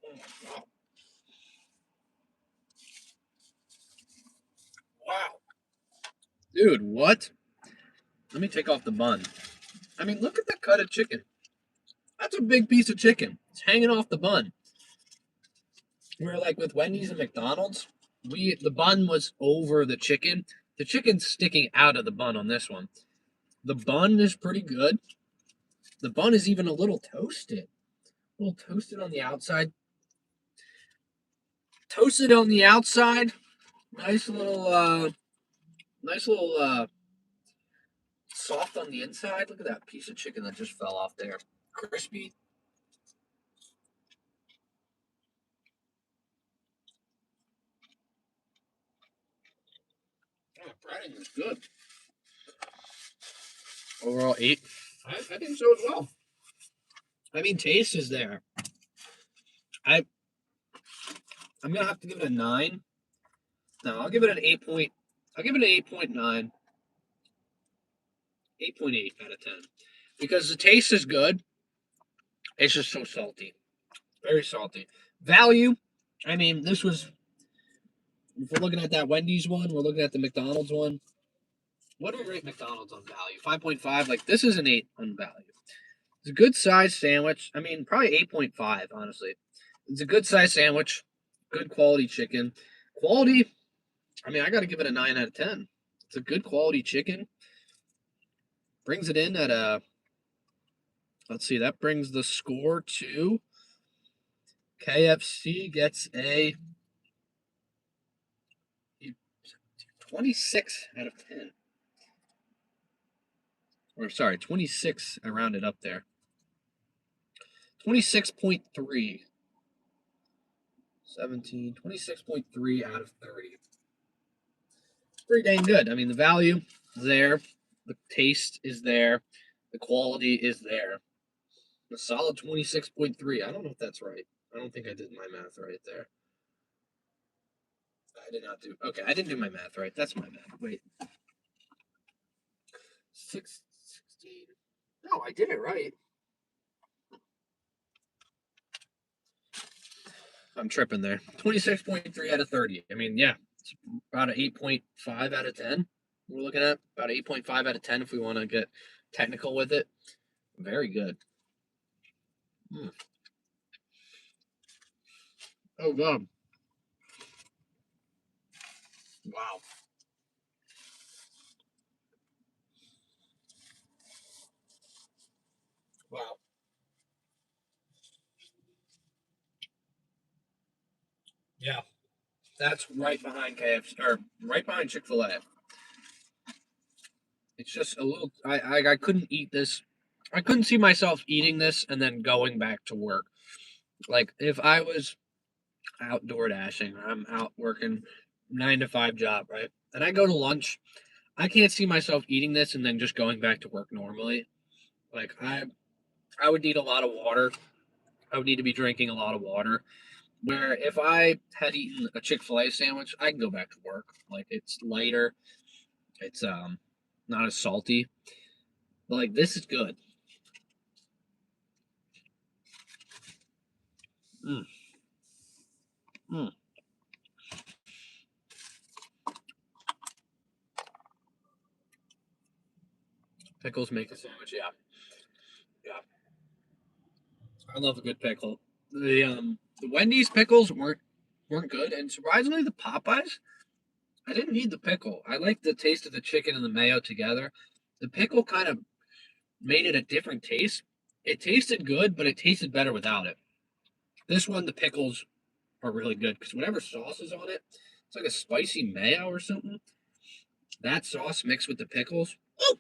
Oh my god! Wow, dude, what? Let me take off the bun. I mean, look at that cut of chicken. That's a big piece of chicken. It's hanging off the bun. Where like with Wendy's and McDonald's, the bun was over the chicken. The chicken's sticking out of the bun on this one. The bun is pretty good. The bun is even a little toasted. A little toasted on the outside. Toasted on the outside. Nice little soft on the inside. Look at that piece of chicken that just fell off there. Crispy. Oh, breading is good. Overall 8. I think so as well. I mean, taste is there. I I'm gonna have to give it a 9. No, I'll give it an 8 point. I'll give it an 8.9. 8.8 out of 10. Because the taste is good. It's just so salty. Very salty. Value. I mean, this was. If we're looking at that Wendy's one, we're looking at the McDonald's one. What do we rate McDonald's on value? 5.5. Like, this is an 8 on value. It's a good size sandwich. I mean, probably 8.5, honestly. It's a good size sandwich. Good quality chicken. Quality. I mean, I got to give it a 9 out of 10. It's a good quality chicken. Brings it in at a. Let's see, that brings the score to KFC gets a 26 out of 10. Or sorry, 26. I rounded up there. 26.3. 17. 26.3 out of 30. Pretty dang good. I mean, the value is there. The taste is there. The quality is there. A solid 26.3. I don't know if that's right. I don't think I did my math right there. I did not do. Okay, I didn't do my math right. That's my math. Wait. 16. No, I did it right. I'm tripping there. 26.3 out of 30. I mean, yeah, it's about an 8.5 out of 10. We're looking at about 8.5 out of 10 if we want to get technical with it. Very good. Mm. Oh, God. Wow. Wow. Yeah. That's right behind KFC or right behind Chick-fil A. It's just a little. I couldn't eat this. I couldn't see myself eating this and then going back to work. Like if I was outdoor dashing, I'm out working 9 to 5 job, right? And I go to lunch. I can't see myself eating this and then just going back to work normally. Like I would need a lot of water. I would need to be drinking a lot of water. Where if I had eaten a Chick-fil-A sandwich, I can go back to work. Like it's lighter. It's not as salty. But like this is good. Mm, mm. Pickles make the sandwich. Yeah, yeah. I love a good pickle. The Wendy's pickles weren't good, and surprisingly, the Popeyes I didn't need the pickle. I liked the taste of the chicken and the mayo together. The pickle kind of made it a different taste. It tasted good, but it tasted better without it. This one, the pickles are really good because whatever sauce is on it, it's like a spicy mayo or something. That sauce mixed with the pickles, oh,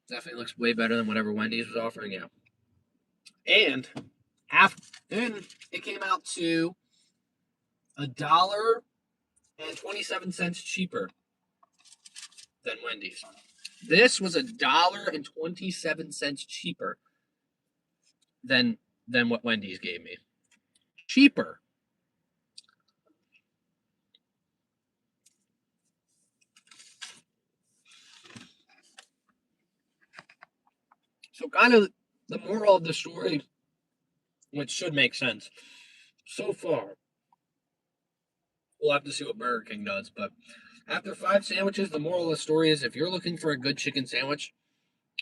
definitely looks way better than whatever Wendy's was offering you. And after, then it came out to $1.27 cheaper than Wendy's. This was $1.27 cheaper than what Wendy's gave me. Cheaper. So kind of the moral of the story, which should make sense. So far, we'll have to see what Burger King does, but after 5 sandwiches, the moral of the story is if you're looking for a good chicken sandwich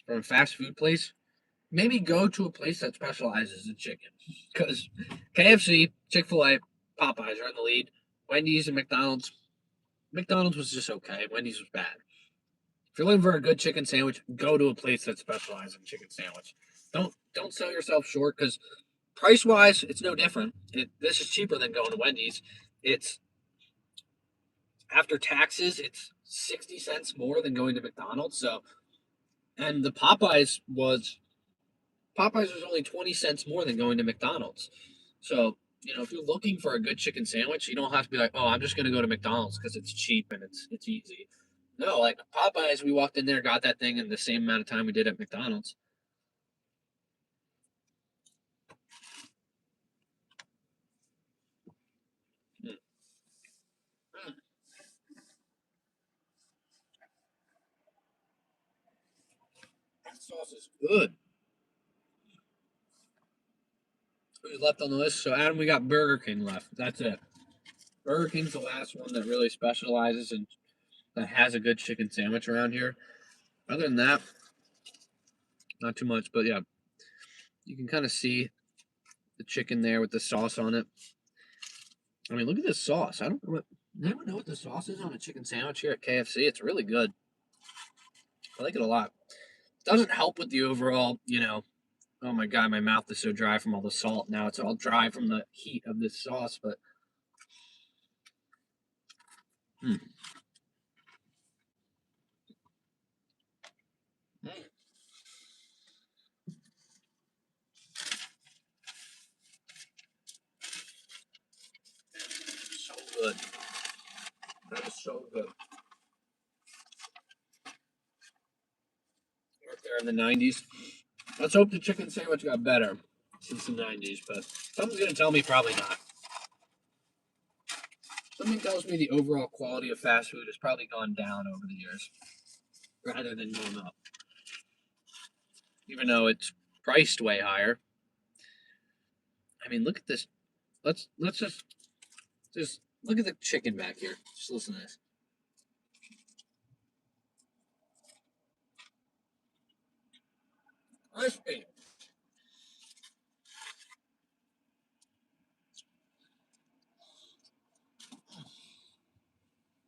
from a fast food place, maybe go to a place that specializes in chicken. Because KFC, Chick-fil-A, Popeyes are in the lead. Wendy's and McDonald's. McDonald's was just okay. Wendy's was bad. If you're looking for a good chicken sandwich, go to a place that specializes in chicken sandwich. Don't sell yourself short because price wise, it's no different. This is cheaper than going to Wendy's. It's after taxes, it's 60 cents more than going to McDonald's. So, and the Popeyes was only 20 cents more than going to McDonald's. So, if you're looking for a good chicken sandwich, you don't have to be like, oh, I'm just gonna go to McDonald's because it's cheap and it's easy. No, like Popeyes, we walked in there, got that thing in the same amount of time we did at McDonald's. Mm, mm, that sauce is good. Who's left on the list? So Adam, we got Burger King left. That's it. Burger King's the last one that really specializes in that has a good chicken sandwich around here. Other than that, not too much. But yeah, you can kind of see the chicken there with the sauce on it. I mean, look at this sauce. I don't know what. Does anyone know what the sauce is on a chicken sandwich here at KFC? It's really good. I like it a lot. Doesn't help with the overall, oh my god, my mouth is so dry from all the salt. Now it's all dry from the heat of this sauce, but mm, mm, so good. That is so good. Right there in the 90s. Let's hope the chicken sandwich got better since the 90s, but something's going to tell me probably not. Something tells me the overall quality of fast food has probably gone down over the years rather than going up. Even though it's priced way higher, I mean, look at this. Let's just look at the chicken back here. Just listen to this. Crispy.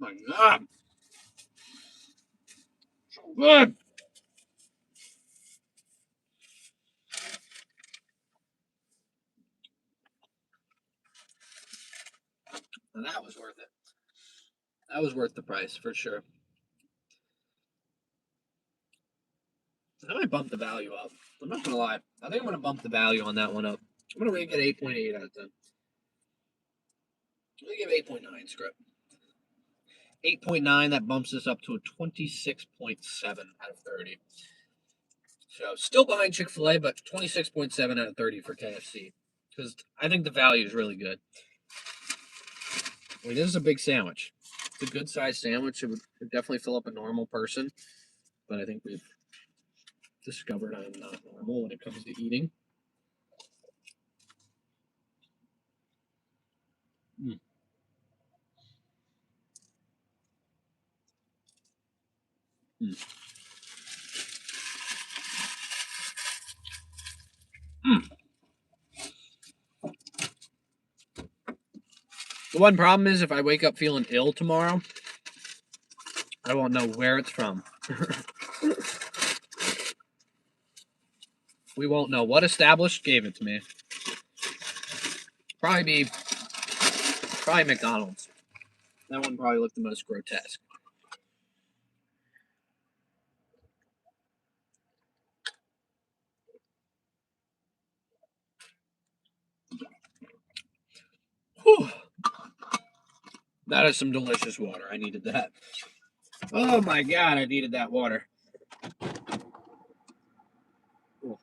My God. So good. And that was worth it. That was worth the price for sure. I might bump the value up. I'm not gonna lie. I think I'm gonna bump the value on that one up. I'm gonna rate it 8.8 out of 10. I'm gonna give 8.9 script. 8.9, that bumps us up to a 26.7 out of 30. So still behind Chick-fil A, but 26.7 out of 30 for KFC. Because I think the value is really good. I mean, this is a big sandwich. It's a good sized sandwich. It would definitely fill up a normal person. But I think we've discovered I'm not normal when it comes to eating. Mm. Mm. Mm. The one problem is if I wake up feeling ill tomorrow, I won't know where it's from. We won't know what established gave it to me. Probably McDonald's. That one probably looked the most grotesque. Whew. That is some delicious water. I needed that. Oh my God, I needed that water. Cool.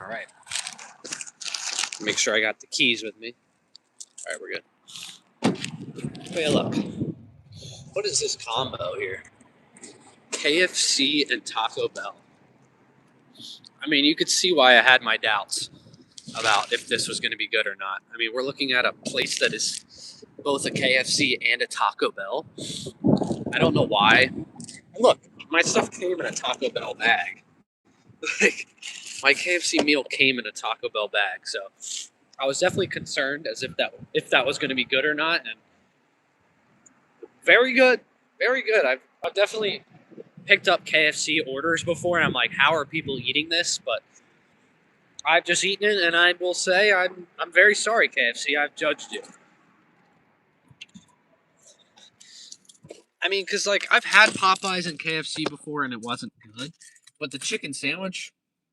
All right. Make sure I got the keys with me. All right, we're good. Hey, look. What is this combo here? KFC and Taco Bell. I mean, you could see why I had my doubts about if this was going to be good or not. I mean, we're looking at a place that is both a KFC and a Taco Bell. I don't know why. And look, my stuff came in a Taco Bell bag. Like, my KFC meal came in a Taco Bell bag, so I was definitely concerned as if that was going to be good or not. And very good, very good. I've definitely picked up KFC orders before, and I'm like, how are people eating this? But I've just eaten it, and I will say I'm very sorry, KFC. I've judged you. I mean, because like I've had Popeyes and KFC before, and it wasn't good, but the chicken sandwich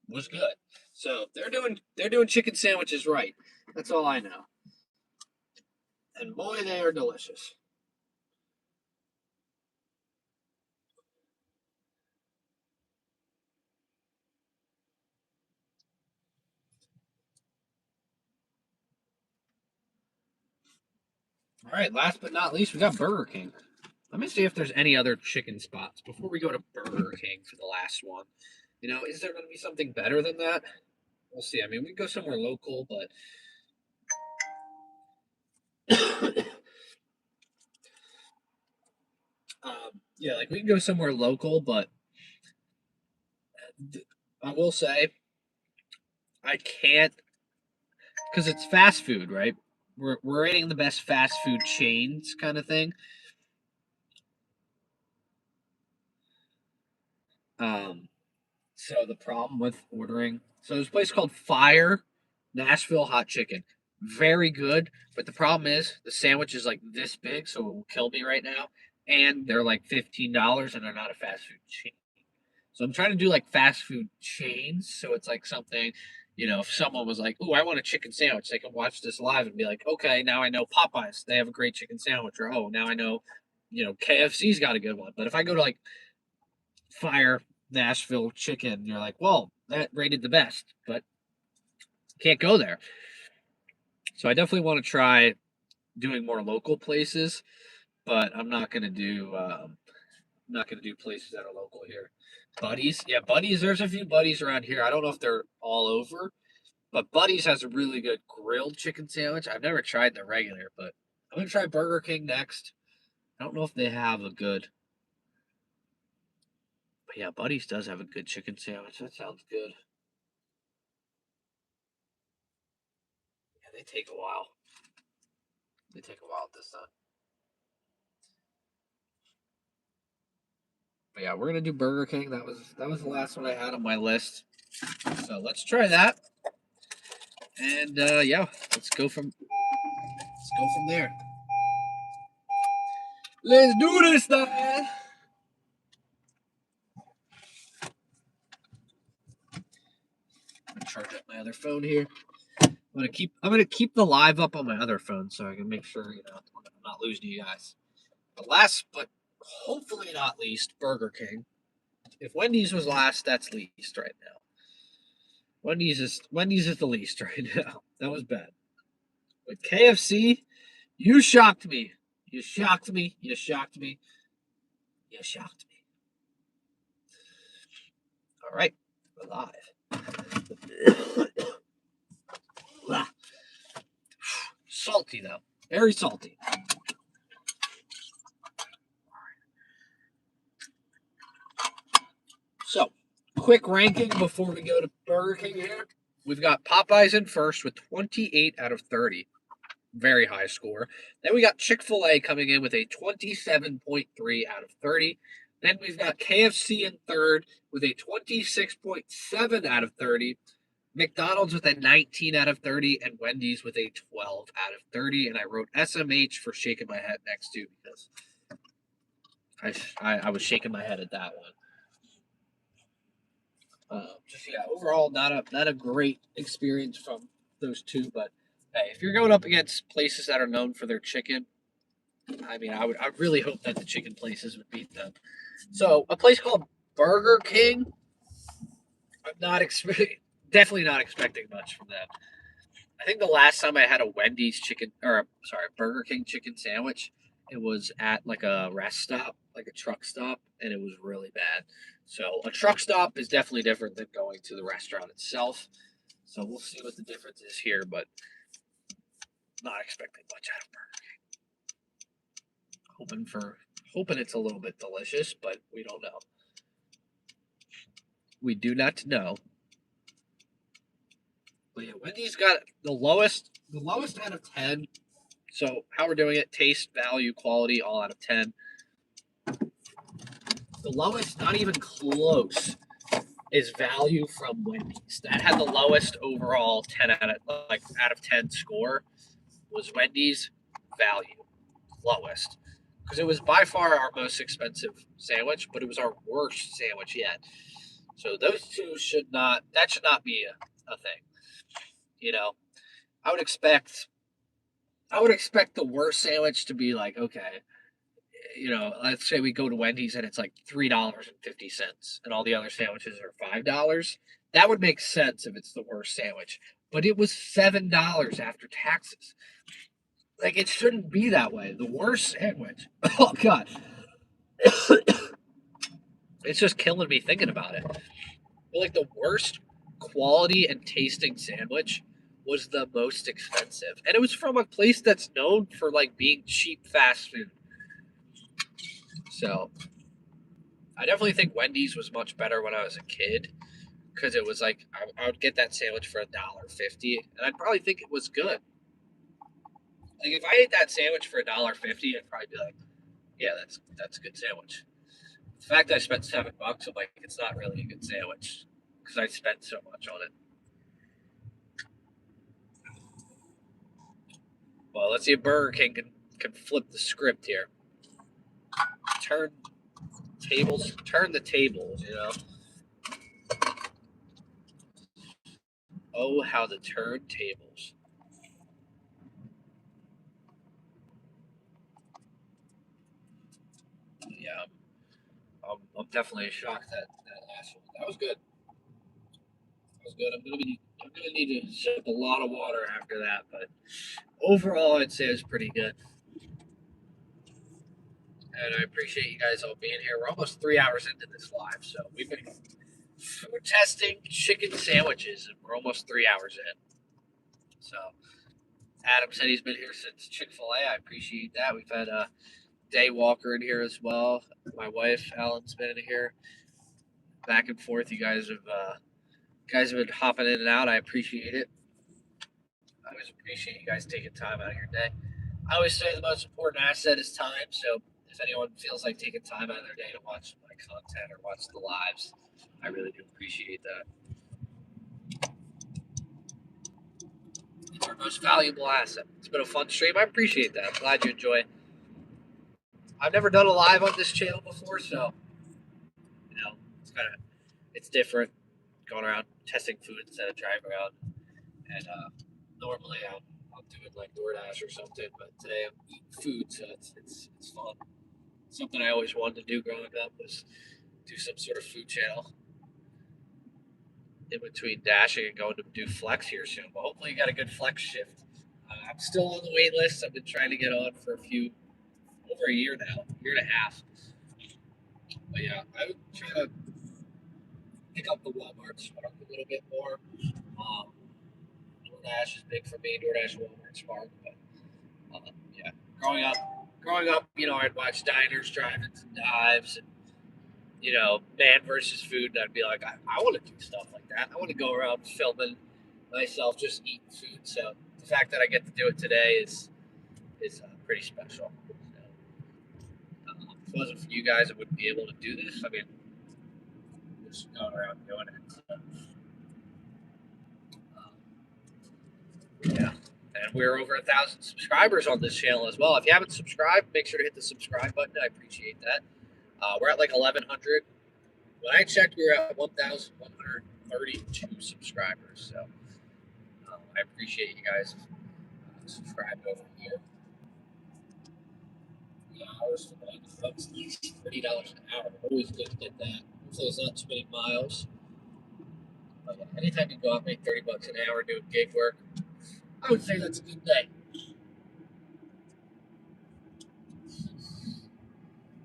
was good. So they're doing chicken sandwiches right. That's all I know. And boy, they are delicious. All right, last but not least, we got Burger King. Let me see if there's any other chicken spots before we go to Burger King for the last one. You know, is there going to be something better than that? We'll see. I mean, we can go somewhere local, but yeah, like we can go somewhere local, but I will say I can't because it's fast food, right? We're rating the best fast food chains kind of thing. Um, so the problem with ordering so there's a place called Fire Nashville Hot Chicken. Very good, but the problem is the sandwich is like this big, so it will kill me right now. And they're like $15 and they're not a fast food chain. So I'm trying to do like fast food chains. So it's like something, if someone was like, "Ooh, I want a chicken sandwich," they can watch this live and be like, "Okay, now I know Popeyes. They have a great chicken sandwich." Or, "Oh, now I know, KFC's got a good one." But if I go to like Fire Nashville Chicken, you're like, "Well, that rated the best, but can't go there. So I definitely want to try doing more local places, but I'm not gonna do places that are local here. Buddies, yeah, Buddies. There's a few Buddies around here. I don't know if they're all over, but Buddies has a really good grilled chicken sandwich. I've never tried the regular, but I'm gonna try Burger King next. I don't know if they have a good, but yeah, Buddies does have a good chicken sandwich. That sounds good. Yeah, they take a while. They take a while this time. But yeah, we're gonna do Burger King. That was the last one I had on my list. So let's try that. And yeah, let's go from there. Let's do this, man. I'm gonna charge up my other phone here. I'm gonna keep the live up on my other phone so I can make sure I'm not losing you guys. But last, but hopefully not least, Burger King. If Wendy's was last, that's least right now. Wendy's is the least right now. That was bad. But KFC, you shocked me. You shocked me. You shocked me. You shocked me. All right, we're live. Salty though, very salty. So, quick ranking before we go to Burger King here. We've got Popeyes in first with 28 out of 30. Very high score. Then we got Chick Fil A coming in with a 27.3 out of 30. Then we've got KFC in third with a 26.7 out of 30. McDonald's with a 19 out of 30, and Wendy's with a 12 out of 30. And I wrote SMH for shaking my head next to because I was shaking my head at that one. Just yeah, overall not a great experience from those two, but hey, if you're going up against places that are known for their chicken, I mean, I really hope that the chicken places would beat them. So a place called Burger King, I'm not expecting, definitely not expecting much from them. I think the last time I had a Wendy's chicken, or sorry, Burger King chicken sandwich, it was at like a rest stop, like a truck stop, and it was really bad. So a truck stop is definitely different than going to the restaurant itself. So we'll see what the difference is here, but not expecting much out of Burger King. Hoping it's a little bit delicious, but we don't know. We do not know. But yeah, Wendy's got the lowest out of 10. So how we're doing it: taste, value, quality, all out of 10. The lowest, not even close, is value from Wendy's. That had the lowest overall 10 out of 10 score. Was Wendy's value lowest because it was by far our most expensive sandwich, but it was our worst sandwich yet. So those two should not be a thing. You know, I would expect I would expect the worst sandwich to be like, okay, let's say we go to Wendy's and it's like $3.50 and all the other sandwiches are $5. That would make sense if it's the worst sandwich. But it was $7 after taxes. Like it shouldn't be that way. The worst sandwich. Oh god. It's just killing me thinking about it. But like the worst quality and tasting sandwich was the most expensive. And it was from a place that's known for like being cheap fast food. So I definitely think Wendy's was much better when I was a kid because it was like I would get that sandwich for $1.50, and I'd probably think it was good. Like if I ate that sandwich for $1.50, I'd probably be like, yeah, that's a good sandwich. The fact that I spent $7, I'm like, it's not really a good sandwich because I spent so much on it. Well, let's see if Burger King can flip the script here. Turn turn the tables. Oh, how the turntables. Yeah, I'm definitely shocked that last one. That was good. was good. I'm gonna need to sip a lot of water after that, but overall, I'd say it was pretty good. And I appreciate you guys all being here. We're almost 3 hours into this live, so we're testing chicken sandwiches, and we're almost 3 hours in. So Adam said he's been here since Chick-fil-A. I appreciate that. We've had Day Walker in here as well. My wife Ellen's been in here, back and forth. You guys have been hopping in and out. I appreciate it. I always appreciate you guys taking time out of your day. I always say the most important asset is time. So if anyone feels like taking time out of their day to watch my content or watch the lives, I really do appreciate that. It's our most valuable asset. It's been a fun stream. I appreciate that. I'm glad you enjoy it. I've never done a live on this channel before, so it's different going around testing food instead of driving around. And normally I'll do it like DoorDash or something, but today I'm eating food, so it's fun. Something I always wanted to do growing up was do some sort of food channel in between dashing and going to do flex here soon. But hopefully, you got a good flex shift. I'm still on the wait list. I've been trying to get on for over a year now, year and a half. But yeah, I would try to pick up the Walmart Spark a little bit more. DoorDash is big for me. DoorDash, Walmart Spark, but yeah, growing up, I'd watch diners, drive-ins, and dives, and man versus food. And I'd be like, I want to do stuff like that. I want to go around filming myself just eating food. So the fact that I get to do it today is pretty special. So, if it wasn't for you guys, I wouldn't be able to do this. I mean, just going around doing it. So, yeah. And we're over 1,000 subscribers on this channel as well. If you haven't subscribed, make sure to hit the subscribe button. I appreciate that. We're at like 1,100. When I checked, we were at 1,132 subscribers. So I appreciate you guys subscribed over here. The hours for $90 each, $30 an hour. Always good to get that. Hopefully, it's not too many miles. But yeah, anytime you go out and make $30 an hour doing gig work, I would say that's a good day.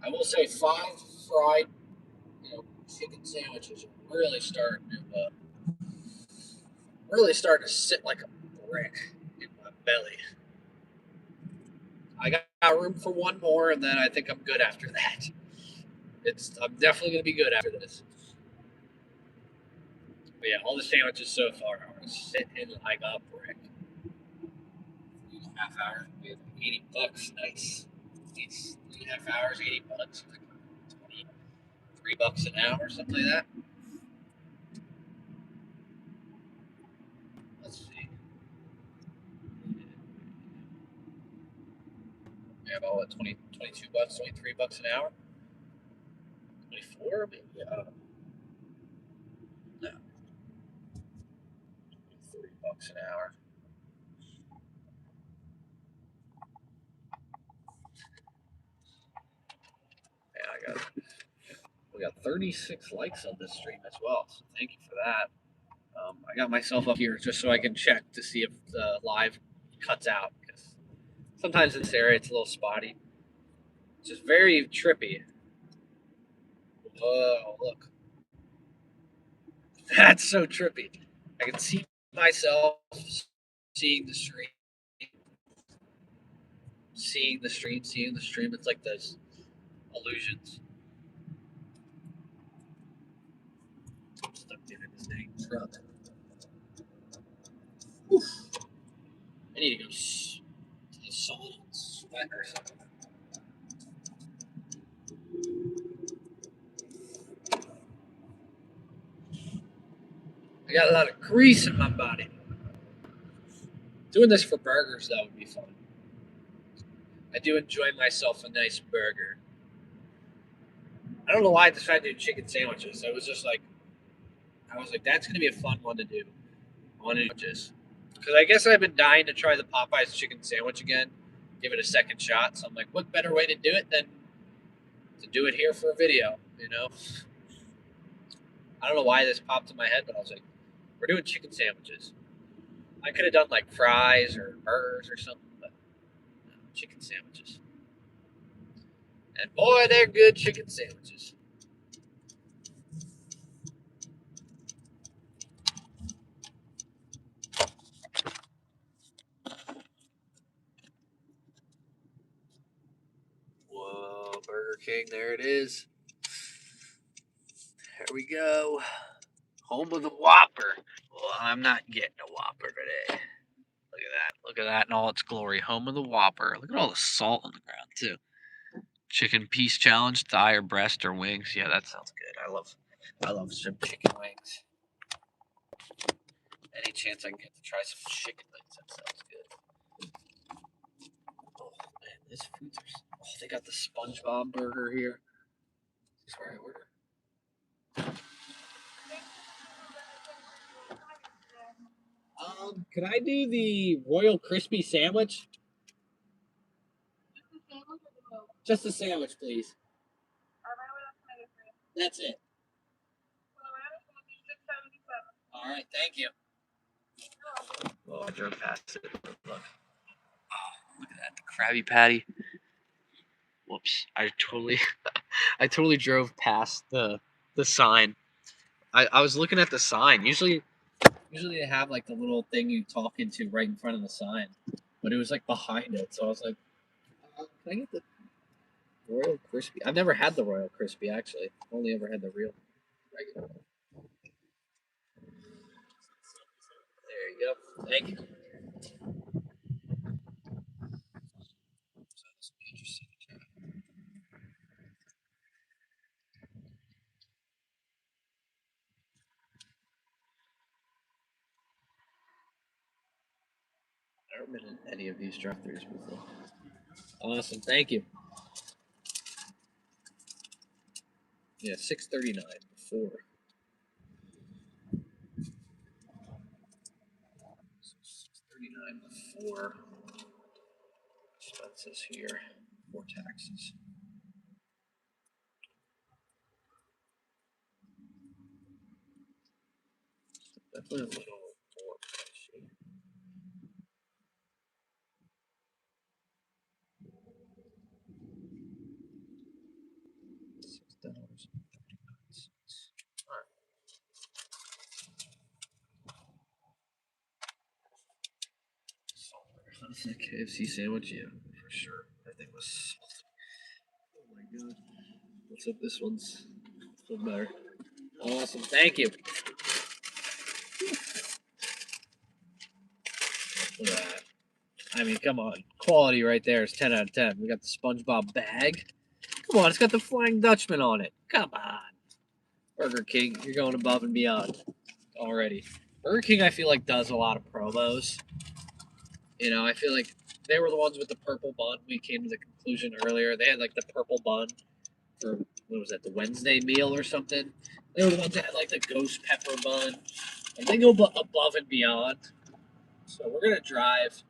I will say 5 fried, chicken sandwiches are really starting to sit like a brick in my belly. I got room for one more, and then I think I'm good after that. I'm definitely going to be good after this. But yeah, all the sandwiches so far are sitting like a brick. 3.5 hours, $80. Nice. These 3.5 hours, $80. $23 an hour, something like that. Let's see. We have all at 22 bucks, $23 an hour. 24, maybe. No. $30 an hour. Yeah, we got 36 likes on this stream as well, so thank you for that. I got myself up here just so I can check to see if the live cuts out, because sometimes in this area it's a little spotty. It's just very trippy. Whoa, look. That's so trippy. I can see myself seeing the stream. Seeing the stream. It's like those illusions. I'm stuck in this dang truck. Oof. I need to go to the sauna and sweat or something. I got a lot of grease in my body. Doing this for burgers, that would be fun. I do enjoy myself a nice burger. I don't know why I decided to do chicken sandwiches. I was like, that's going to be a fun one to do. I want to do just because I guess I've been dying to try the Popeyes chicken sandwich again, give it a second shot. So I'm like, what better way to do it than to do it here for a video, I don't know why this popped in my head, but I was like, We're doing chicken sandwiches. I could have done like fries or burgers or something, but no, chicken sandwiches. And boy, they're good chicken sandwiches. Whoa, Burger King, there it is. Here we go. Home of the Whopper. Well, I'm not getting a Whopper today. Look at that. Look at that in all its glory. Home of the Whopper. Look at all the salt on the ground, too. Chicken piece challenge, thigh or breast or wings. Yeah, that sounds good. I love some chicken wings. Any chance I can get to try some chicken wings, that sounds good. Oh man, this food's oh, they got the SpongeBob burger here. This is where I order. Could I do the Royal Crispy sandwich? Just a sandwich, please. That's it. All right, thank you. Oh, I drove past it. Look. Oh, look at that. The Krabby Patty. Whoops. I totally drove past the sign. I was looking at the sign. Usually they have like the little thing you talk into right in front of the sign. But it was like behind it. So I was like, can I get the Royal Crispy? I've never had the Royal Crispy actually. I've only ever had the real regular one. There you go. Thank you. I've never been in any of these drive-thrus before. Awesome, thank you. Yeah, 6:39 before. 6:39 before expenses here for taxes. Definitely a little more pricey. $6. All right. How's that KFC sandwich? Yeah, for sure. That thing was salty. Oh my god. Let's hope this one's a little better. Awesome. Thank you. Look at that. I mean, come on. Quality right there is 10 out of 10. We got the SpongeBob bag. Come on, it's got the Flying Dutchman on it. Come on. Burger King, you're going above and beyond already. Burger King, I feel like, does a lot of promos. You know, I feel like they were the ones with the purple bun. We came to the conclusion earlier. They had like the purple bun for, what was that, the Wednesday meal or something. They were the ones that had like the ghost pepper bun. And they go above and beyond. So we're going to drive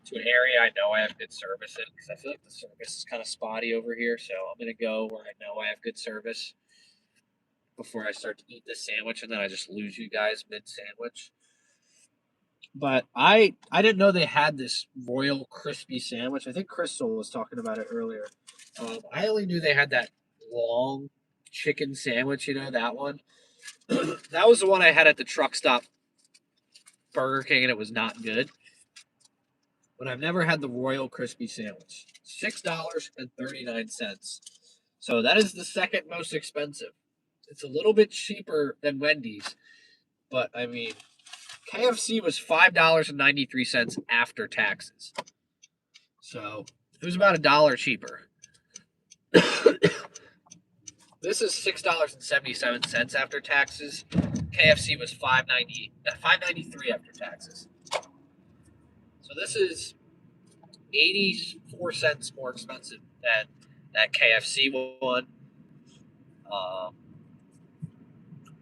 to an area I know I have good service in because I feel like the service is kind of spotty over here. So I'm going to go where I know I have good service before I start to eat this sandwich, and then I just lose you guys mid sandwich. But I didn't know they had this Royal Crispy sandwich. I think Crystal was talking about it earlier. I only knew they had that long chicken sandwich. You know that one. That was the one I had at the truck stop Burger King, and it was not good. But I've never had the Royal Crispy sandwich. $6.39. So that is the second most expensive. It's a little bit cheaper than Wendy's, but I mean, KFC was $5.93 after taxes. So it was about $1 cheaper. This is $6.77 after taxes. KFC was $5.93 after taxes. So this is 84 cents more expensive than that KFC one.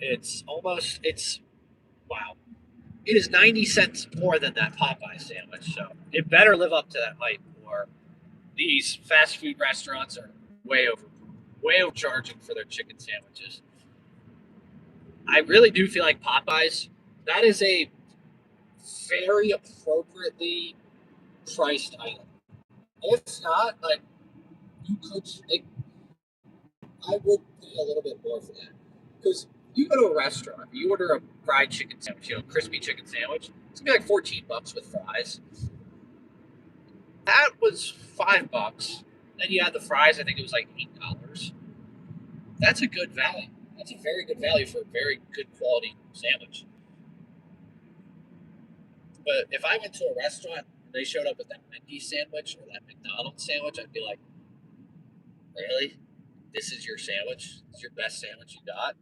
It's wow. It is 90 cents more than that Popeye sandwich. So it better live up to that hype, or these fast food restaurants are way overcharging for their chicken sandwiches. I really do feel like Popeyes That is a very appropriately priced item. If not, like you could, like, I would pay a little bit more for that because you go to a restaurant, you order a fried chicken sandwich, crispy chicken sandwich. It's gonna be like $14 with fries. That was $5. Then you had the fries. I think it was like $8. That's a good value. That's a very good value for a very good quality sandwich. But if I went to a restaurant and they showed up with that Wendy sandwich or that McDonald's sandwich, I'd be like, really? This is your sandwich? This is your best sandwich you got?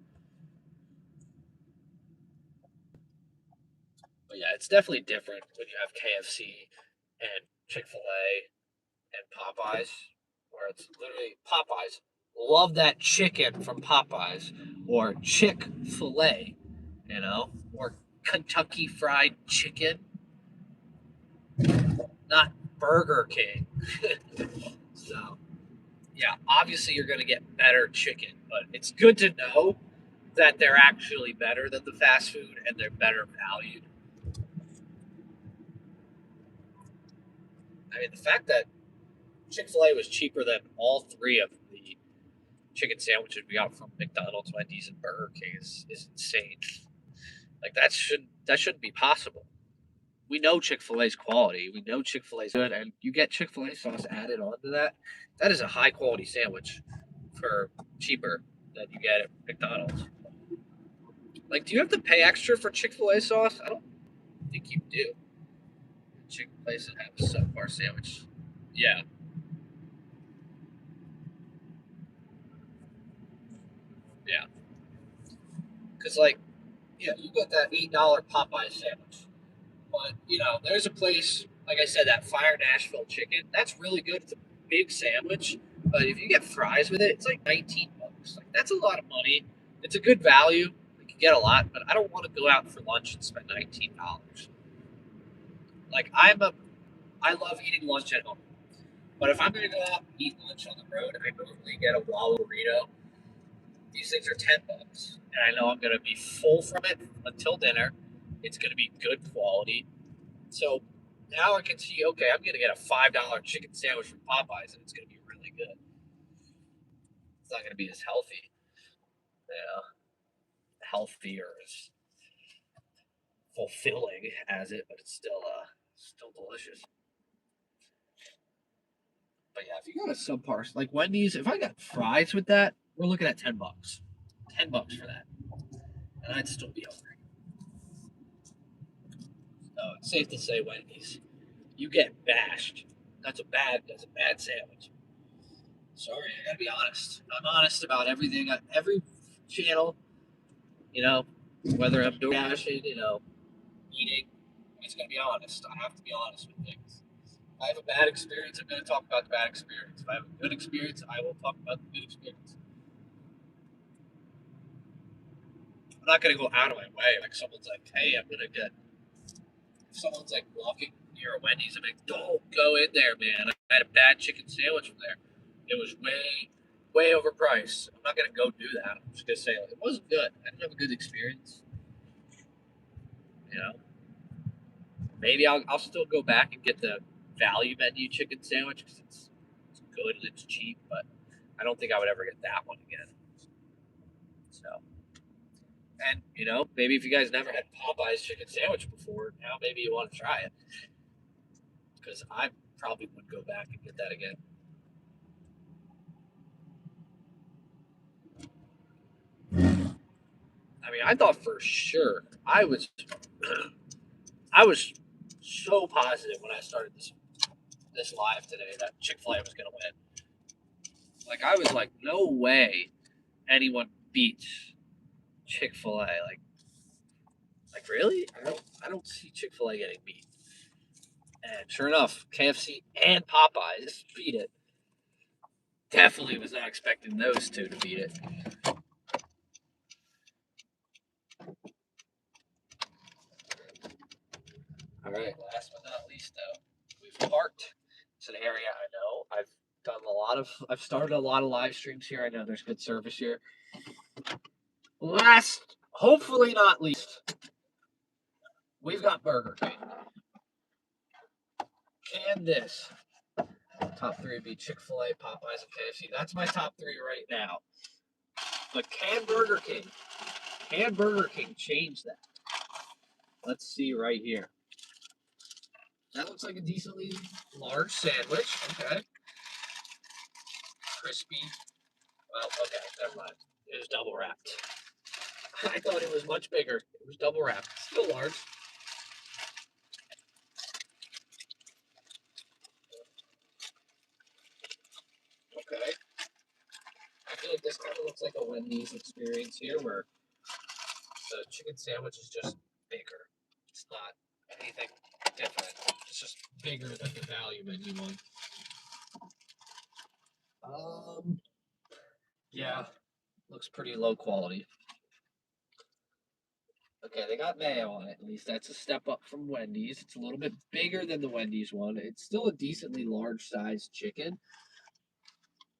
But yeah, it's definitely different when you have KFC and Chick-fil-A and Popeyes, where it's literally Popeyes. Love that chicken from Popeyes or Chick-fil-A, or Kentucky Fried Chicken, not Burger King. So, yeah, obviously you're going to get better chicken, but it's good to know that they're actually better than the fast food and they're better valued. I mean, the fact that Chick-fil-A was cheaper than all three of the chicken sandwiches we got from McDonald's, Wendy's, and Burger King is insane. Like that shouldn't be possible. We know Chick-fil-A's quality. We know Chick-fil-A's good, and you get Chick-fil-A sauce added onto that. That is a high quality sandwich for cheaper than you get at McDonald's. Like, do you have to pay extra for Chick-fil-A sauce? I don't think you do. Chicken places have a subpar sandwich. Yeah, yeah. Because you get that $8 Popeye sandwich, but there's a place like I said, that Fire Nashville chicken. That's really good. It's a big sandwich, but if you get fries with it, it's like $19. Like that's a lot of money. It's a good value. You can get a lot, but I don't want to go out for lunch and spend $19. Like I love eating lunch at home, but if I'm going to go out and eat lunch on the road, I normally get a Wallow burrito. These things are $10, and I know I'm going to be full from it until dinner. It's going to be good quality. So now I can see, okay, I'm going to get a $5 chicken sandwich from Popeyes, and it's going to be really good. It's not going to be as healthy, healthy or as fulfilling as it, but it's still delicious. But yeah, if you got a subpar like Wendy's, if I got fries with that, we're looking at $10. $10 for that, and I'd still be hungry. So it's safe to say Wendy's, you get bashed. That's a bad sandwich. Sorry, I gotta be honest. I'm honest about everything. Every channel, you know, whether I'm doing dashing, eating, it's gonna be honest. I have to be honest with things. If I have a bad experience, I'm gonna talk about the bad experience. If I have a good experience, I will talk about the good experience. I'm not gonna go out of my way. Like someone's like, hey, I'm gonna get. If someone's like walking near a Wendy's, I'm like, don't go in there, man. I had a bad chicken sandwich from there. It was way overpriced. I'm not gonna go do that. I'm just gonna say like, it wasn't good. I didn't have a good experience. You know, maybe I'll still go back and get the value menu chicken sandwich because it's good and it's cheap, but I don't think I would ever get that one again. So, and maybe if you guys never had Popeyes chicken sandwich before, now maybe you want to try it because I probably would go back and get that again. I mean, I thought for sure I was so positive when I started this live today that Chick-fil-A was going to win. Like I was like, no way anyone beats Chick-fil-A. Like really? I don't see Chick-fil-A getting beat. And sure enough, KFC and Popeyes beat it. Definitely was not expecting those two to beat it. All right, last but not least, though, we've parked. It's an area I know. I've started a lot of live streams here. I know there's good service here. Last, hopefully not least, we've got Burger King. Can this? Top three would be Chick-fil-A, Popeyes, and KFC. That's my top three right now. But can Burger King change that? Let's see right here. That looks like a decently large sandwich. Okay. Crispy. Well, okay, never mind. It was double wrapped. I thought it was much bigger. It was double wrapped. Still large. Okay. I feel like this kind of looks like a Wendy's experience here where the chicken sandwich is just bigger. It's not anything different. It's just bigger than the value menu one. Yeah, looks pretty low quality. Okay, they got mayo on it. At least that's a step up from Wendy's. It's a little bit bigger than the Wendy's one. It's still a decently large sized chicken,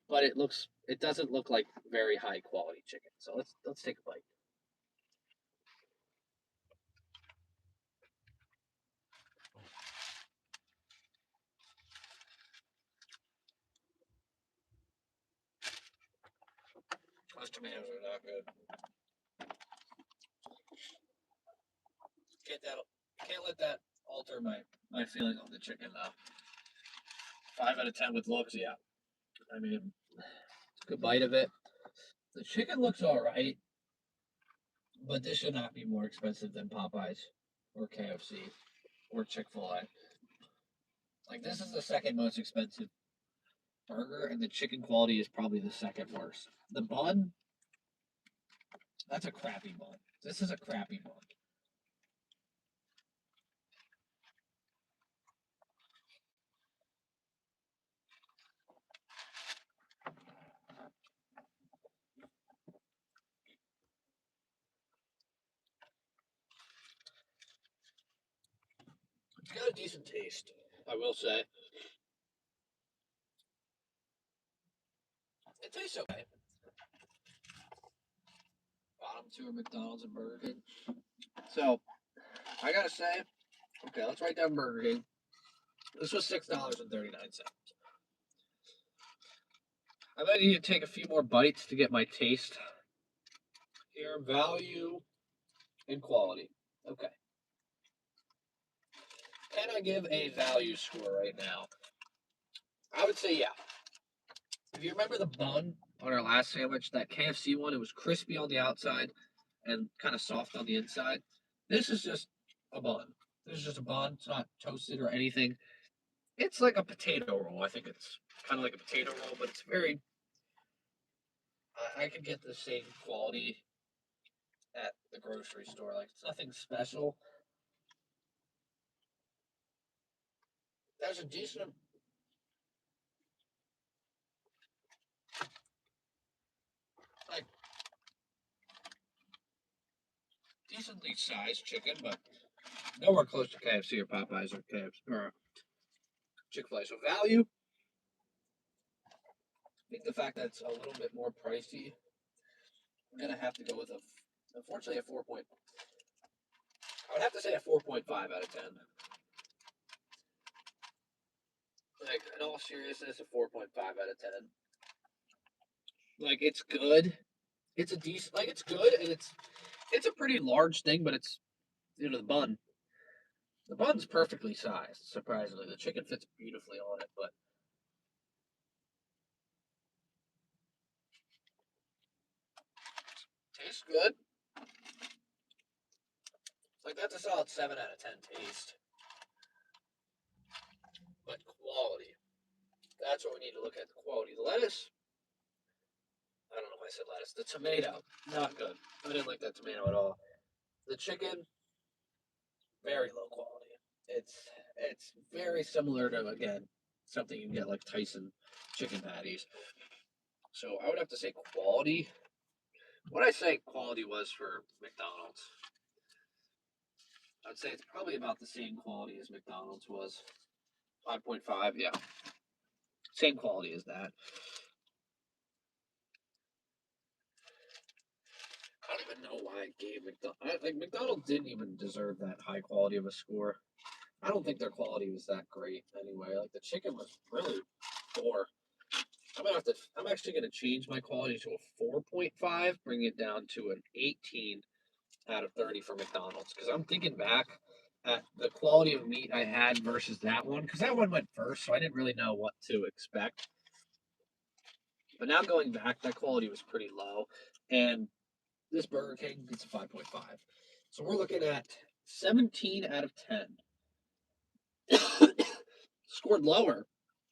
but it doesn't look like very high quality chicken. So let's take a bite. Those tomatoes are not good. Can't let that alter my feeling on the chicken though. 5 out of 10 with looks, yeah. I mean, it's a good bite of it. The chicken looks all right, but this should not be more expensive than Popeyes or KFC or Chick-fil-A. Like this is the second most expensive burger, and the chicken quality is probably the second worst. The bun, that's a crappy bun. This is a crappy bun. It's got a decent taste, I will say. It tastes okay. Bottom two are McDonald's and Burger King. So I gotta say, okay, let's write down Burger King. This was $6.39. I might need to take a few more bites to get my taste. Here, value and quality. Okay. Can I give a value score right now? I would say yeah. If you remember the bun on our last sandwich, that KFC one, it was crispy on the outside and kind of soft on the inside. This is just a bun. This is just a bun. It's not toasted or anything. It's like a potato roll. I think it's kind of like a potato roll, but it's very. I could get the same quality at the grocery store. Like it's nothing special. There's a decent. Like decently sized chicken, but nowhere close to KFC or Popeyes or KFC or Chick-fil-A. So value, I think the fact that it's a little bit more pricey, I'm gonna have to go with unfortunately a 4 point. I would have to say a 4.5 out of 10. Like in all seriousness, a 4.5 out of 10. Like it's good. It's a decent. Like it's good, and it's a pretty large thing, but it's the bun. The bun's perfectly sized. Surprisingly, the chicken fits beautifully on it, but tastes good. Like that's a solid 7 out of 10 taste. But quality. That's what we need to look at. The quality. The lettuce. I don't know why I said lettuce. The tomato, not good. I didn't like that tomato at all. The chicken, very low quality. It's very similar to again something you can get like Tyson chicken patties. So I would have to say quality. What I say quality was for McDonald's. I'd say it's probably about the same quality as McDonald's was. 5.5, yeah. Same quality as that. I don't even know why I gave McDonald's. Like McDonald's didn't even deserve that high quality of a score. I don't think their quality was that great anyway. Like the chicken was really poor. I'm actually gonna change my quality to a 4.5, bring it down to an 18 out of 30 for McDonald's. Because I'm thinking back at the quality of meat I had versus that one, because that one went first, so I didn't really know what to expect. But now going back, that quality was pretty low, and this Burger King gets a 5.5. So we're looking at 17 out of 10. Scored lower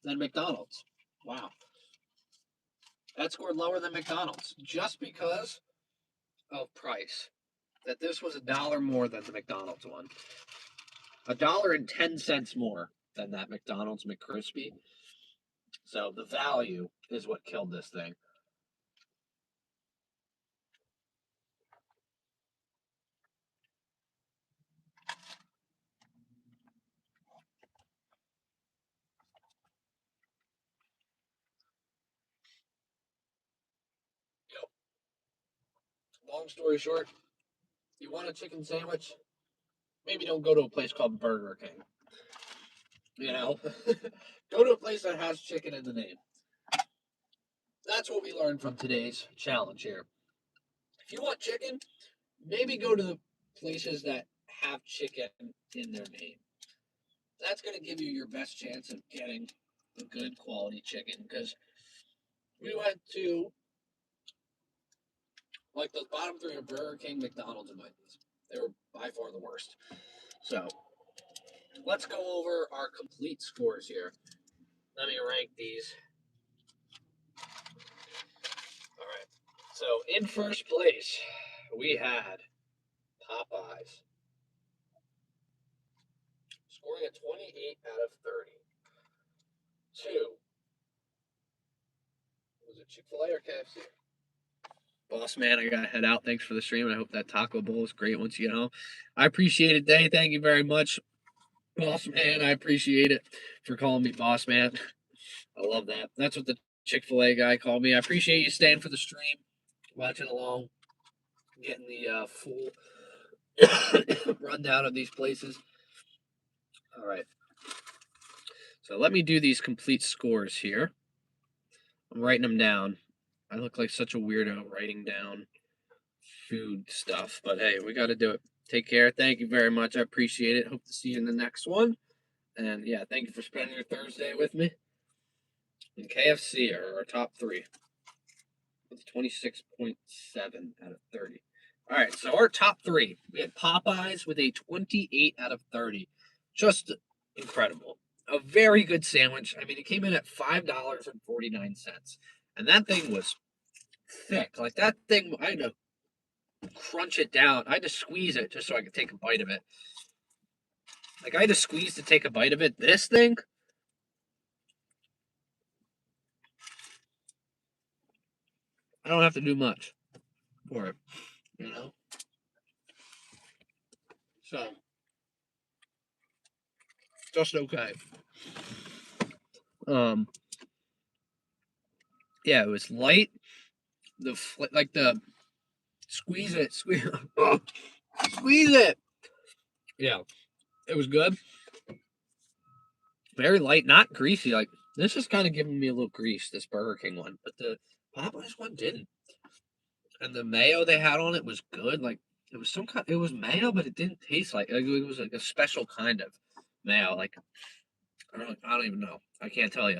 than McDonald's. Wow. That scored lower than McDonald's just because of price. That this was $1 more than the McDonald's one. $1.10 more than that McDonald's McCrispy. So the value is what killed this thing. Long story short, you want a chicken sandwich? Maybe don't go to a place called Burger King. You know, go to a place that has chicken in the name. That's what we learned from today's challenge here. If you want chicken, maybe go to the places that have chicken in their name. That's going to give you your best chance of getting a good quality chicken because we went to like the bottom three of Burger King, McDonald's, and Wendy's. They were by far the worst. So let's go over our complete scores here. Let me rank these. All right. So in first place, we had Popeyes, scoring a 28 out of 30. Two, was it Chick-fil-A or KFC? Boss man, I gotta head out. Thanks for the stream. I hope that taco bowl is great once you get home. I appreciate it, Day. Thank you very much. Boss man, I appreciate it for calling me boss man. I love that. That's what the Chick-fil-A guy called me. I appreciate you staying for the stream, watching along, getting the full rundown of these places. All right. So let me do these complete scores here. I'm writing them down. I look like such a weirdo writing down food stuff, but hey, we got to do it. Take care. Thank you very much. I appreciate it. Hope to see you in the next one. And yeah, thank you for spending your Thursday with me. And KFC are our top three with 26.7 out of 30. All right, so our top three. We had Popeyes with a 28 out of 30. Just incredible. A very good sandwich. I mean, it came in at $5.49. And that thing was thick. Like that thing, I had to crunch it down. I had to squeeze it just so I could take a bite of it. Like I had to squeeze to take a bite of it. This thing, I don't have to do much for it, you know? So, just okay. Yeah, it was light. Like the squeeze it, squeeze it. Yeah, it was good. Very light, not greasy. Like this is kind of giving me a little grease. This Burger King one, but the Popeyes one didn't. And the mayo they had on it was good. Like it was some kind. It was mayo, but it didn't taste like it was like a special kind of mayo. Like I don't even know. I can't tell you.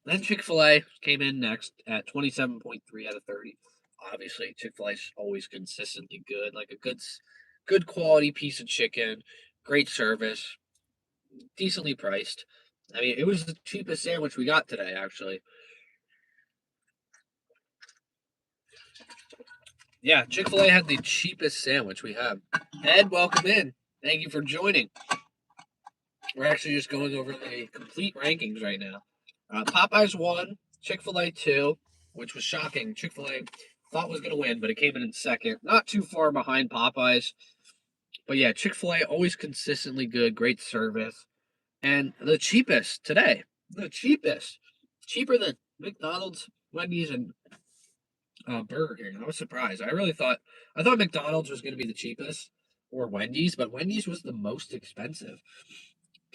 Then Chick-fil-A came in next at 27.3 out of 30. Obviously, Chick-fil-A is always consistently good. Like a good quality piece of chicken, great service, decently priced. I mean, it was the cheapest sandwich we got today, actually. Yeah, Chick-fil-A had the cheapest sandwich we have. Ed, welcome in. Thank you for joining. We're actually just going over the complete rankings right now. Popeyes 1, Chick-fil-A 2, which was shocking. Chick-fil-A thought was going to win, but it came in second. Not too far behind Popeyes. But yeah, Chick-fil-A always consistently good, great service. And the cheapest today. The cheapest. Cheaper than McDonald's, Wendy's, and Burger King. I was surprised. I thought McDonald's was going to be the cheapest, or Wendy's, but Wendy's was the most expensive.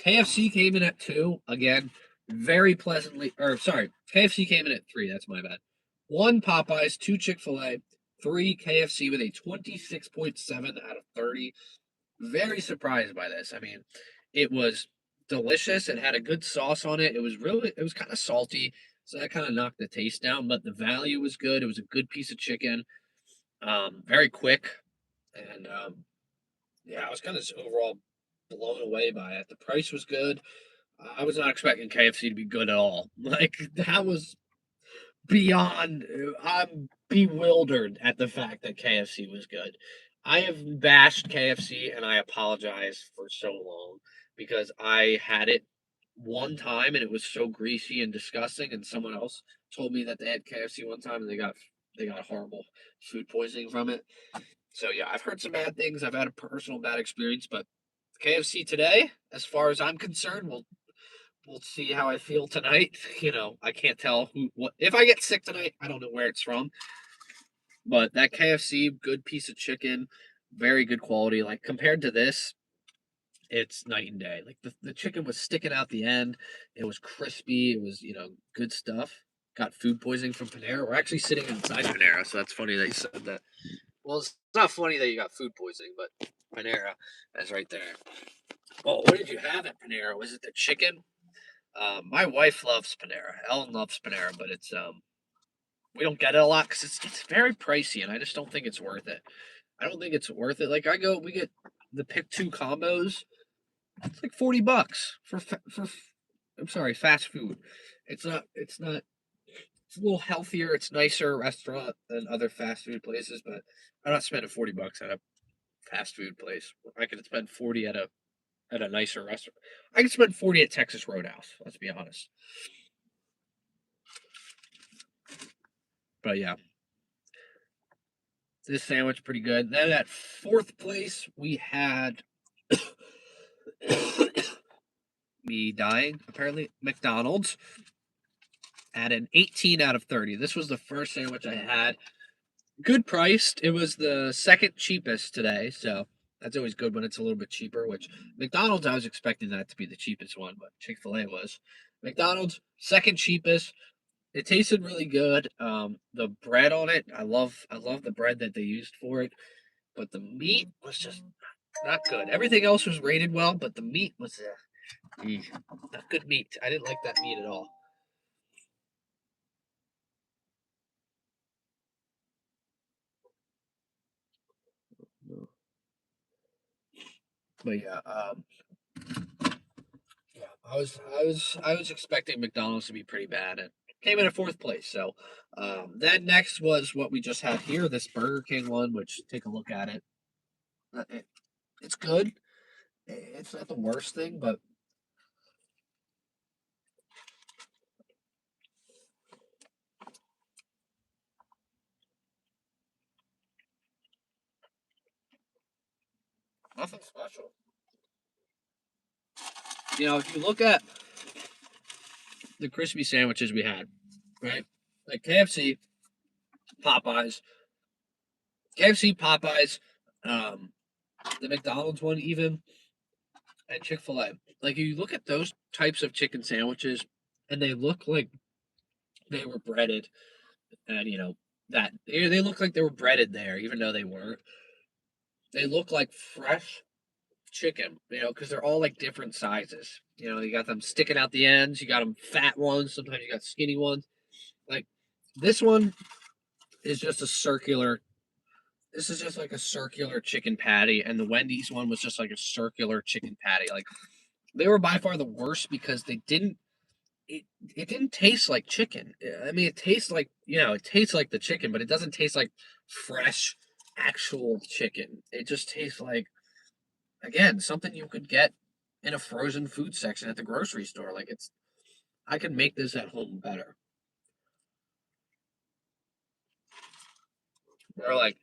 KFC came in at 2 again, very pleasantly. Or sorry, KFC came in at 3. That's my bad. 1 Popeyes, 2 Chick-fil A, 3 KFC with a 26.7 out of 30. Very surprised by this. I mean, it was delicious. It had a good sauce on it. It was kind of salty, so that kind of knocked the taste down. But the value was good. It was a good piece of chicken. Very quick, and yeah, I was kind of overall blown away by it. The price was good. I was not expecting KFC to be good at all. Like that was beyond. I'm bewildered at the fact that KFC was good. I have bashed KFC and I apologize for so long because I had it one time and it was so greasy and disgusting. And someone else told me that they had KFC one time and they got horrible food poisoning from it. So yeah, I've heard some bad things. I've had a personal bad experience, but KFC today, as far as I'm concerned, we'll see how I feel tonight. I can't tell what if I get sick tonight. I don't know where it's from, but that KFC, good piece of chicken, very good quality. Like compared to this, it's night and day. Like the chicken was sticking out the end. It was crispy. It was good stuff. Got food poisoning from Panera. We're actually sitting inside Panera, so that's funny that you said that. Well, it's not funny that you got food poisoning, but Panera is right there. Oh, what did you have at Panera? Was it the chicken? My wife loves Panera. Ellen loves Panera, but it's we don't get it a lot because it's very pricey, and I just don't think it's worth it. I don't think it's worth it. Like we get the pick two combos. It's like $40 for I'm sorry, fast food. It's not. It's not. It's a little healthier. It's nicer restaurant than other fast food places, but I'm not spending $40 at a fast food place. I could spend 40 at a nicer restaurant. I could spend 40 at Texas Roadhouse. Let's be honest. But yeah, this sandwich pretty good. Then at fourth place we had me dying apparently McDonald's at an 18 out of 30. This was the first sandwich I had. Good priced. It was the second cheapest today, so that's always good when it's a little bit cheaper. Which McDonald's, I was expecting that to be the cheapest one, but Chick-fil-A was. McDonald's second cheapest. It tasted really good. The bread on it, I love the bread that they used for it, but the meat was just not good. Everything else was rated well, but the meat was not good meat. I didn't like that meat at all. But yeah, yeah, I was expecting McDonald's to be pretty bad and came in at fourth place. So then next was what we just had here, this Burger King one, which take a look at it. It's good. It's not the worst thing, but nothing special. If you look at the crispy sandwiches we had, right? Like Popeyes, KFC, Popeyes, um, the McDonald's one even, and Chick-fil-A. Like you look at those types of chicken sandwiches, and they look like they were breaded, and that they look like they were breaded there, even though they weren't. They look like fresh chicken, because they're all like different sizes. You got them sticking out the ends, you got them fat ones, sometimes you got skinny ones. Like this one is just a circular. This is just like a circular chicken patty, and the Wendy's one was just like a circular chicken patty. Like they were by far the worst because they didn't. It didn't taste like chicken. I mean, it tastes like the chicken, but it doesn't taste like fresh, actual chicken. It just tastes like again something you could get in a frozen food section at the grocery store. Like I could make this at home better. Or like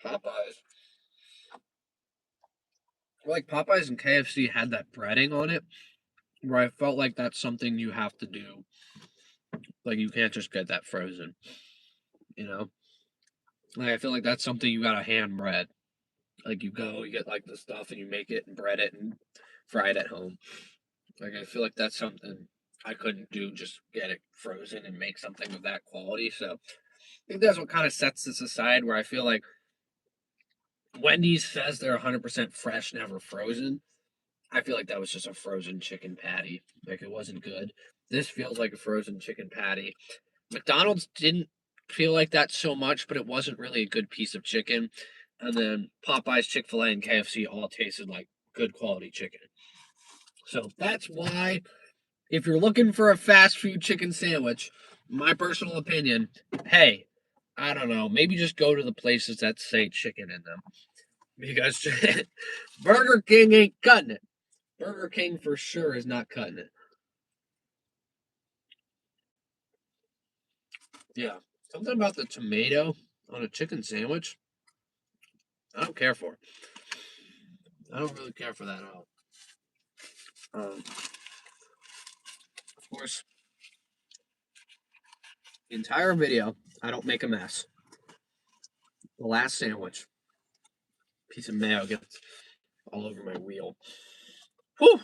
Popeyes. Like Popeyes and KFC had that breading on it, where I felt like that's something you have to do. Like you can't just get that frozen. You know, like I feel like that's something you gotta hand bread. Like you go, you get like the stuff and you make it and bread it and fry it at home. Like I feel like that's something I couldn't do. Just get it frozen and make something of that quality. So I think that's what kind of sets this aside. Where I feel like Wendy's says they're 100% fresh, never frozen. I feel like that was just a frozen chicken patty. Like it wasn't good. This feels like a frozen chicken patty. McDonald's didn't feel like that so much, but it wasn't really a good piece of chicken. And then Popeyes, Chick-fil-A, and KFC all tasted like good quality chicken. So that's why, if you're looking for a fast food chicken sandwich, my personal opinion, hey, I don't know, maybe just go to the places that say chicken in them. Because Burger King ain't cutting it. Burger King for sure is not cutting it. Yeah. Something about the tomato on a chicken sandwich, I don't care for. I don't really care for that at all. Of course, the entire video, I don't make a mess. The last sandwich, piece of mayo gets all over my wheel. Whew!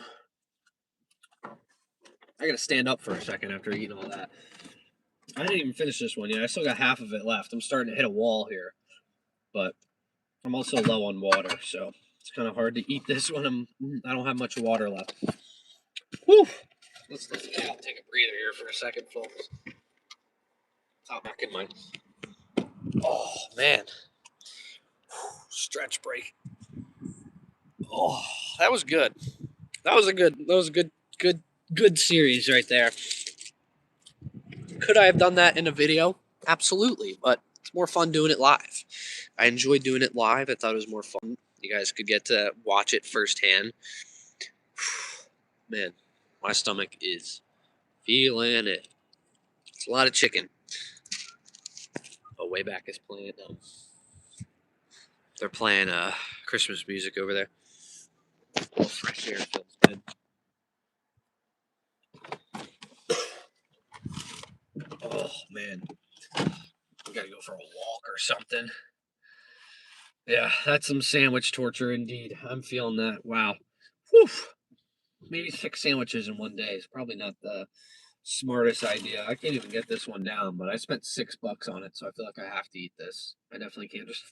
I gotta stand up for a second after eating all that. I didn't even finish this one yet. I still got half of it left. I'm starting to hit a wall here, but I'm also low on water, so it's kind of hard to eat this when I don't have much water left. Whew! Let's get out and take a breather here for a second, folks. Top back in mine. Oh man, stretch break. Oh, that was good. That was a good series right there. Could I have done that in a video? Absolutely, but it's more fun doing it live. I enjoyed doing it live. I thought it was more fun. You guys could get to watch it firsthand. Man, my stomach is feeling it. It's a lot of chicken. Oh, way back is playing it now. They're playing Christmas music over there. Oh, fresh air feels good. Oh man, we gotta go for a walk or something. Yeah, that's some sandwich torture indeed. I'm feeling that. Wow. Whew. Maybe 6 sandwiches in one day is probably not the smartest idea. I can't even get this one down, but I spent $6 on it, so I feel like I have to eat this. I definitely can't just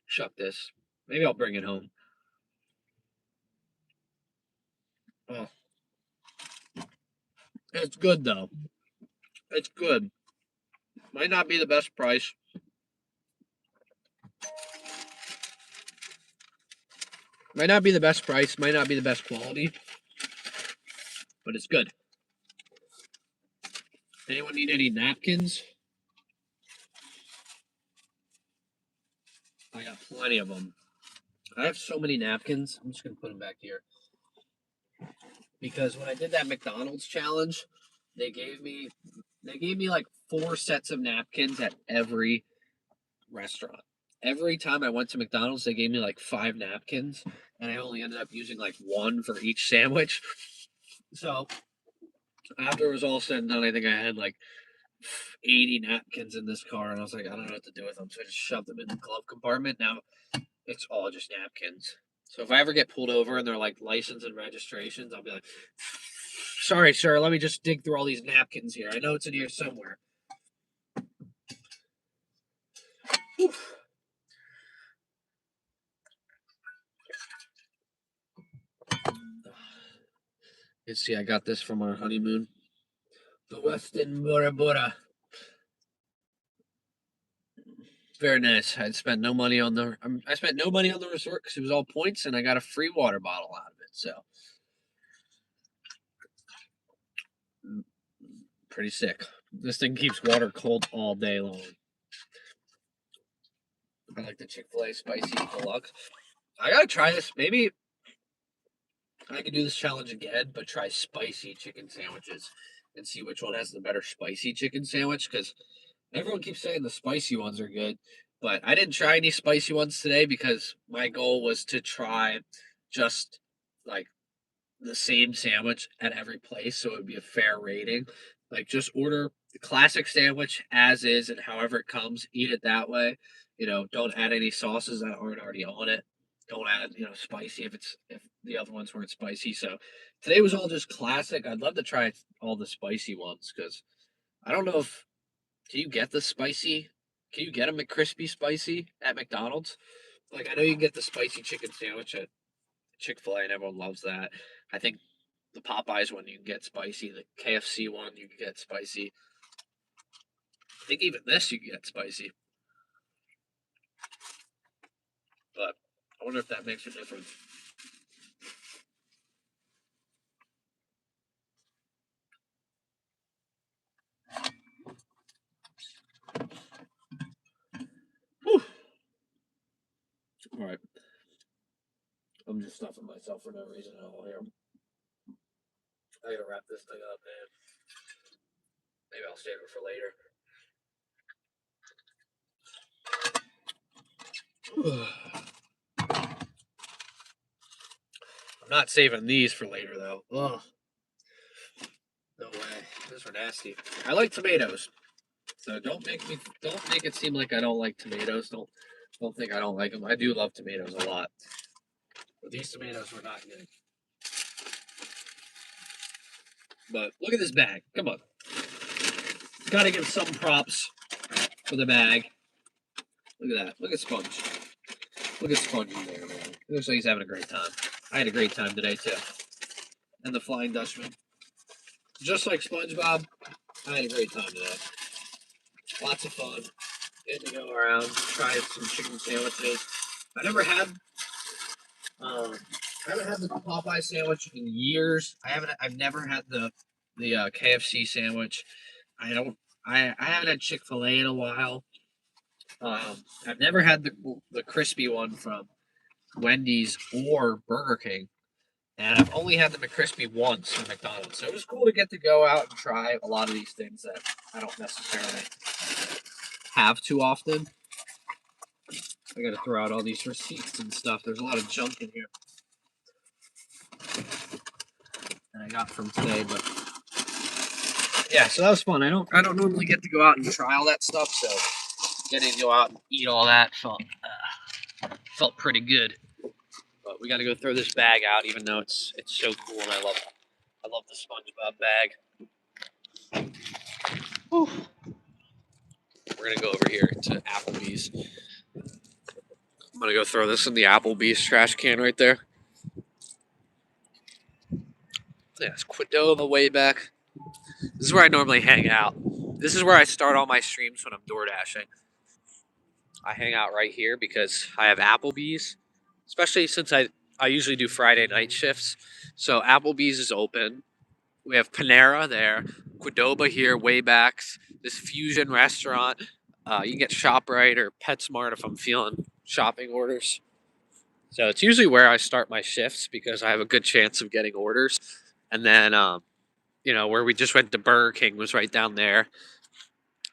chuck this. Maybe I'll bring it home. Oh, it's good though. It's good. Might not be the best price. Might not be the best price. Might not be the best quality, but it's good. Anyone need any napkins? I got plenty of them. I have so many napkins. I'm just gonna put them back here because when I did that McDonald's challenge, they gave me like 4 sets of napkins at every restaurant. Every time I went to McDonald's, they gave me like 5 napkins, and I only ended up using like one for each sandwich. So after it was all said and done, I think I had like 80 napkins in this car, and I was like, I don't know what to do with them, so I just shoved them in the glove compartment. Now it's all just napkins. So if I ever get pulled over and they're like license and registrations, I'll be like, sorry, sir, let me just dig through all these napkins here. I know it's in here somewhere. Whew. You see, I got this from our honeymoon. The Westin Bora Bora. Very nice. I spent no money on the. I spent no money on the resort because it was all points, and I got a free water bottle out of it. So pretty sick. This thing keeps water cold all day long. I like the Chick-fil-A spicy deluxe. I gotta try this. Maybe I could do this challenge again, but try spicy chicken sandwiches and see which one has the better spicy chicken sandwich. Because everyone keeps saying the spicy ones are good, but I didn't try any spicy ones today because my goal was to try just like the same sandwich at every place, so it would be a fair rating. Like just order classic sandwich as is and however it comes, eat it that way. Don't add any sauces that aren't already on it. Don't add, spicy if the other ones weren't spicy. So today was all just classic. I'd love to try all the spicy ones because I don't know if can you get the spicy? Can you get a McCrispy spicy at McDonald's? Like I know you can get the spicy chicken sandwich at Chick-fil-A and everyone loves that. I think the Popeyes one you can get spicy. The KFC one you can get spicy. I think even this you can get spicy. But I wonder if that makes a difference. Whew. All right. I'm just stuffing myself for no reason at all here. I gotta wrap this thing up, man. Maybe I'll save it for later. I'm not saving these for later though. Ugh. No way. Those are nasty. I like tomatoes. So don't make it seem like I don't like tomatoes. Don't think I don't like them. I do love tomatoes a lot. But these tomatoes were not good. But look at this bag. Come on. Gotta give some props for the bag. Look at that. Look at Sponge. Look at Sponge in there, man. It looks like he's having a great time. I had a great time today too. And the Flying Dutchman. Just like SpongeBob, I had a great time today. Lots of fun. Getting to go around, try some chicken sandwiches. I never had I haven't had the Popeye sandwich in years. I've never had the KFC sandwich. I don't. I haven't had Chick-fil-A in a while. I've never had the crispy one from Wendy's or Burger King, and I've only had the McCrispy once from McDonald's. So it was cool to get to go out and try a lot of these things that I don't necessarily have too often. I got to throw out all these receipts and stuff. There's a lot of junk in here that I got from today, but yeah, so that was fun. I don't normally get to go out and try all that stuff, so getting to go out and eat all that felt pretty good. But we got to go throw this bag out, even though it's so cool, and I love the SpongeBob bag. Whew. We're gonna go over here to Applebee's. I'm gonna go throw this in the Applebee's trash can right there. Yeah, it's Qdoba way back. This is where I normally hang out. This is where I start all my streams when I'm door dashing. I hang out right here because I have Applebee's, especially since I usually do Friday night shifts. So Applebee's is open. We have Panera there, Qdoba here, Waybacks, this fusion restaurant. You can get ShopRite or PetSmart if I'm feeling shopping orders. So it's usually where I start my shifts because I have a good chance of getting orders. And then, where we just went to Burger King was right down there.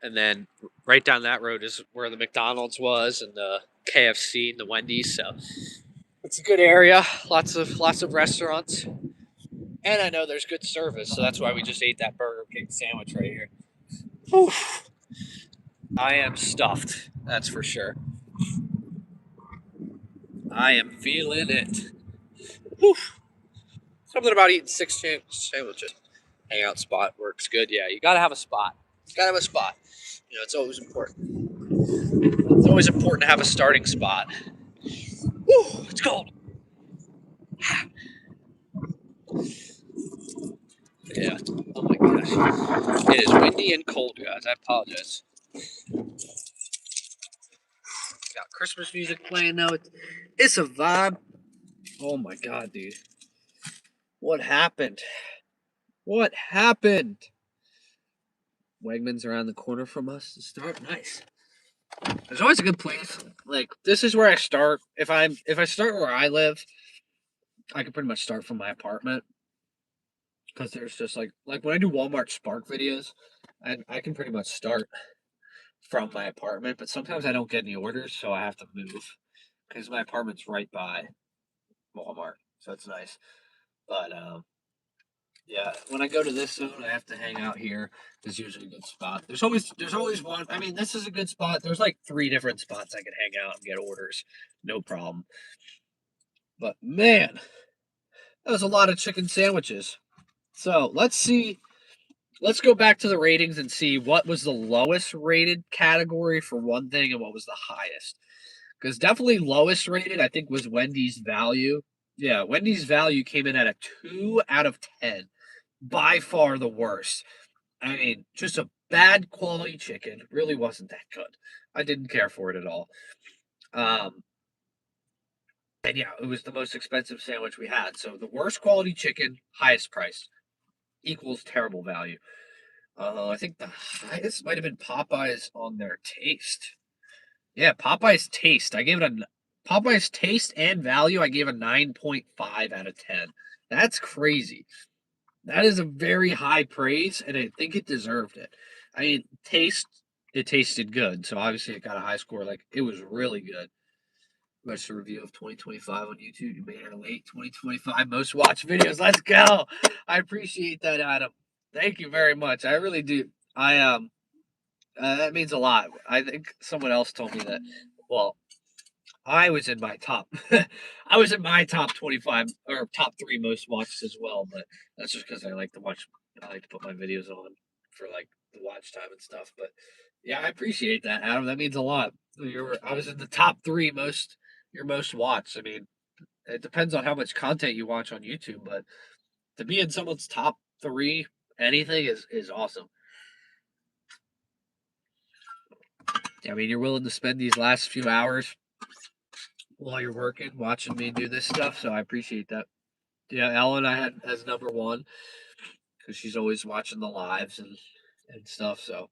And then right down that road is where the McDonald's was and the KFC and the Wendy's. So it's a good area. Lots of restaurants. And I know there's good service, so that's why we just ate that Burger King sandwich right here. Whew. I am stuffed, that's for sure. I am feeling it. Whew. Something about eating 6 sandwiches. Hangout spot works good. Yeah, you gotta have a spot. It's always important. It's always important to have a starting spot. Whew, it's cold. Yeah. Oh my gosh. It is windy and cold, guys. I apologize. Got Christmas music playing now. It's a vibe. Oh my god, dude. What happened? What happened? Wegmans around the corner from us to start. Nice. There's always a good place. Like this is where I start. If I start where I live, I can pretty much start from my apartment. Because there's just like when I do Walmart Spark videos, I can pretty much start from my apartment, but sometimes I don't get any orders, so I have to move. Because my apartment's right by Walmart. So it's nice. But Yeah, when I go to this zone, I have to hang out here. There's usually a good spot. There's always one. I mean, this is a good spot. There's like 3 different spots I can hang out and get orders, no problem. But man, that was a lot of chicken sandwiches. So let's see. Let's go back to the ratings and see what was the lowest rated category for one thing and what was the highest. Because definitely lowest rated, I think, was Wendy's value. Yeah, Wendy's value came in at a 2 out of 10, by far the worst. I mean, just a bad quality chicken. Really wasn't that good. I didn't care for it at all. Um, and yeah, it was the most expensive sandwich we had. So the worst quality chicken, highest price, equals terrible value. I think the highest might have been Popeyes on their taste. Yeah, Popeyes taste. Popeyes taste and value. I gave a 9.5 out of 10. That's crazy. That is a very high praise, and I think it deserved it. I mean, it tasted good, so obviously it got a high score. Like, it was really good. Watched a review of 2025 on YouTube. You made it late. 2025 most watched videos. Let's go. I appreciate that, Adam. Thank you very much. I really do. That means a lot. I think someone else told me that. Well, I was in my top. I was in my top 25 or top 3 most watched as well. But that's just because I like to watch. I like to put my videos on for like the watch time and stuff. But yeah, I appreciate that, Adam. That means a lot. I was in the top 3 most. Your most watched. I mean, it depends on how much content you watch on YouTube, but to be in someone's top 3 anything is awesome. I mean, you're willing to spend these last few hours while you're working, watching me do this stuff. So I appreciate that. Yeah, Ellen, I had as number 1 because she's always watching the lives and stuff. So,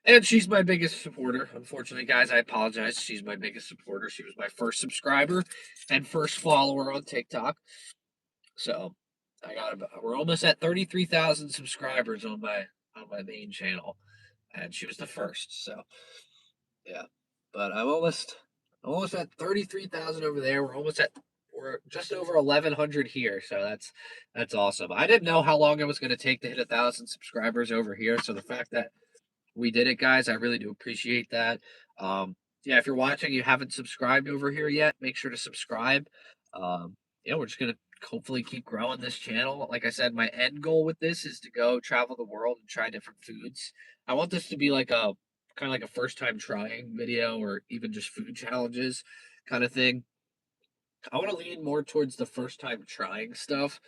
and she's my biggest supporter. Unfortunately, guys, I apologize. She's my biggest supporter. She was my first subscriber and first follower on TikTok. So we're almost at 33,000 subscribers on my main channel, and she was the first. So yeah, but I'm almost at 33,000 over there. We're just over 1,100 here, so that's awesome. I didn't know how long it was going to take to hit 1,000 subscribers over here, so the fact that we did it, guys, I really do appreciate that. Yeah, if you're watching, you haven't subscribed over here yet, make sure to subscribe. Yeah, we're just gonna hopefully keep growing this channel. Like I said, my end goal with this is to go travel the world and try different foods. I want this to be like a kind of like a first time trying video or even just food challenges kind of thing. I want to lean more towards the first time trying stuff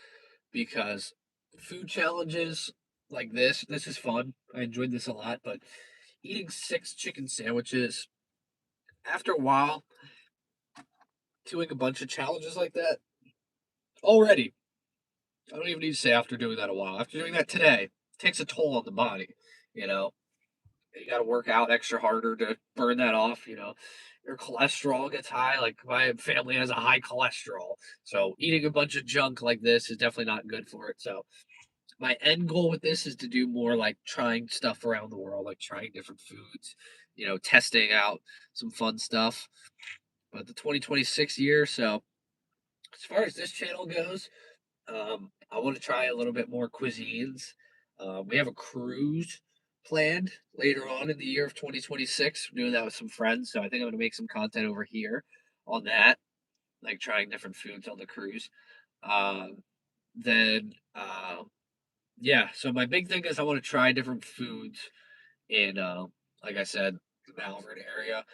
because food challenges like this is fun. I enjoyed this a lot, but eating 6 chicken sandwiches after a while, doing a bunch of challenges like that already. I don't even need to say after doing that a while. After doing that today, it takes a toll on the body. You know, you got to work out extra harder to burn that off. Your cholesterol gets high. Like my family has a high cholesterol, so eating a bunch of junk like this is definitely not good for it. So my end goal with this is to do more like trying stuff around the world, like trying different foods, testing out some fun stuff. But the 2026 year, so as far as this channel goes, I want to try a little bit more cuisines. We have a cruise planned later on in the year of 2026. We're doing that with some friends, so I think I'm going to make some content over here on that, like trying different foods on the cruise. Um, then yeah, so my big thing is I want to try different foods in like I said, the Malvern area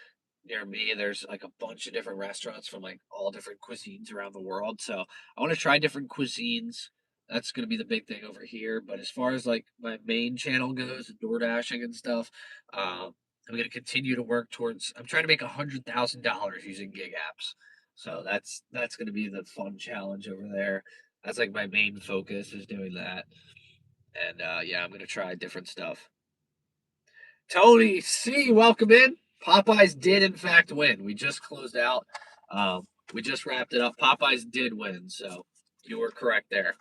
near me. There's like a bunch of different restaurants from like all different cuisines around the world. So I want to try different cuisines. That's gonna be the big thing over here. But as far as like my main channel goes, door dashing and stuff, I'm gonna continue to work towards. I'm trying to make $100,000 using gig apps. So that's gonna be the fun challenge over there. That's like my main focus is doing that. And yeah, I'm gonna try different stuff. Tony C, welcome in. Popeyes did in fact win. We just closed out. We just wrapped it up. Popeyes did win, so you were correct there.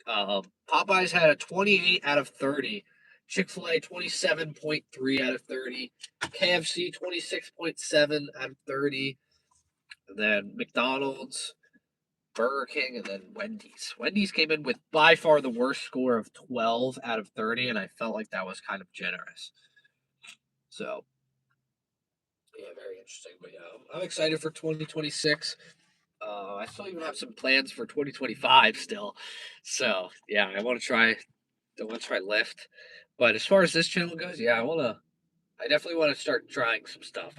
Popeyes had a 28 out of 30. Chick-fil-A 27.3 out of 30. KFC 26.7 out of 30. And then McDonald's Burger King, and then Wendy's. Wendy's came in with by far the worst score of 12 out of 30, and I felt like that was kind of generous. So, yeah, very interesting. But yeah, I'm excited for 2026. I still even have some plans for 2025 still. So yeah, I want to try Lyft. But as far as this channel goes, yeah, I definitely want to start trying some stuff.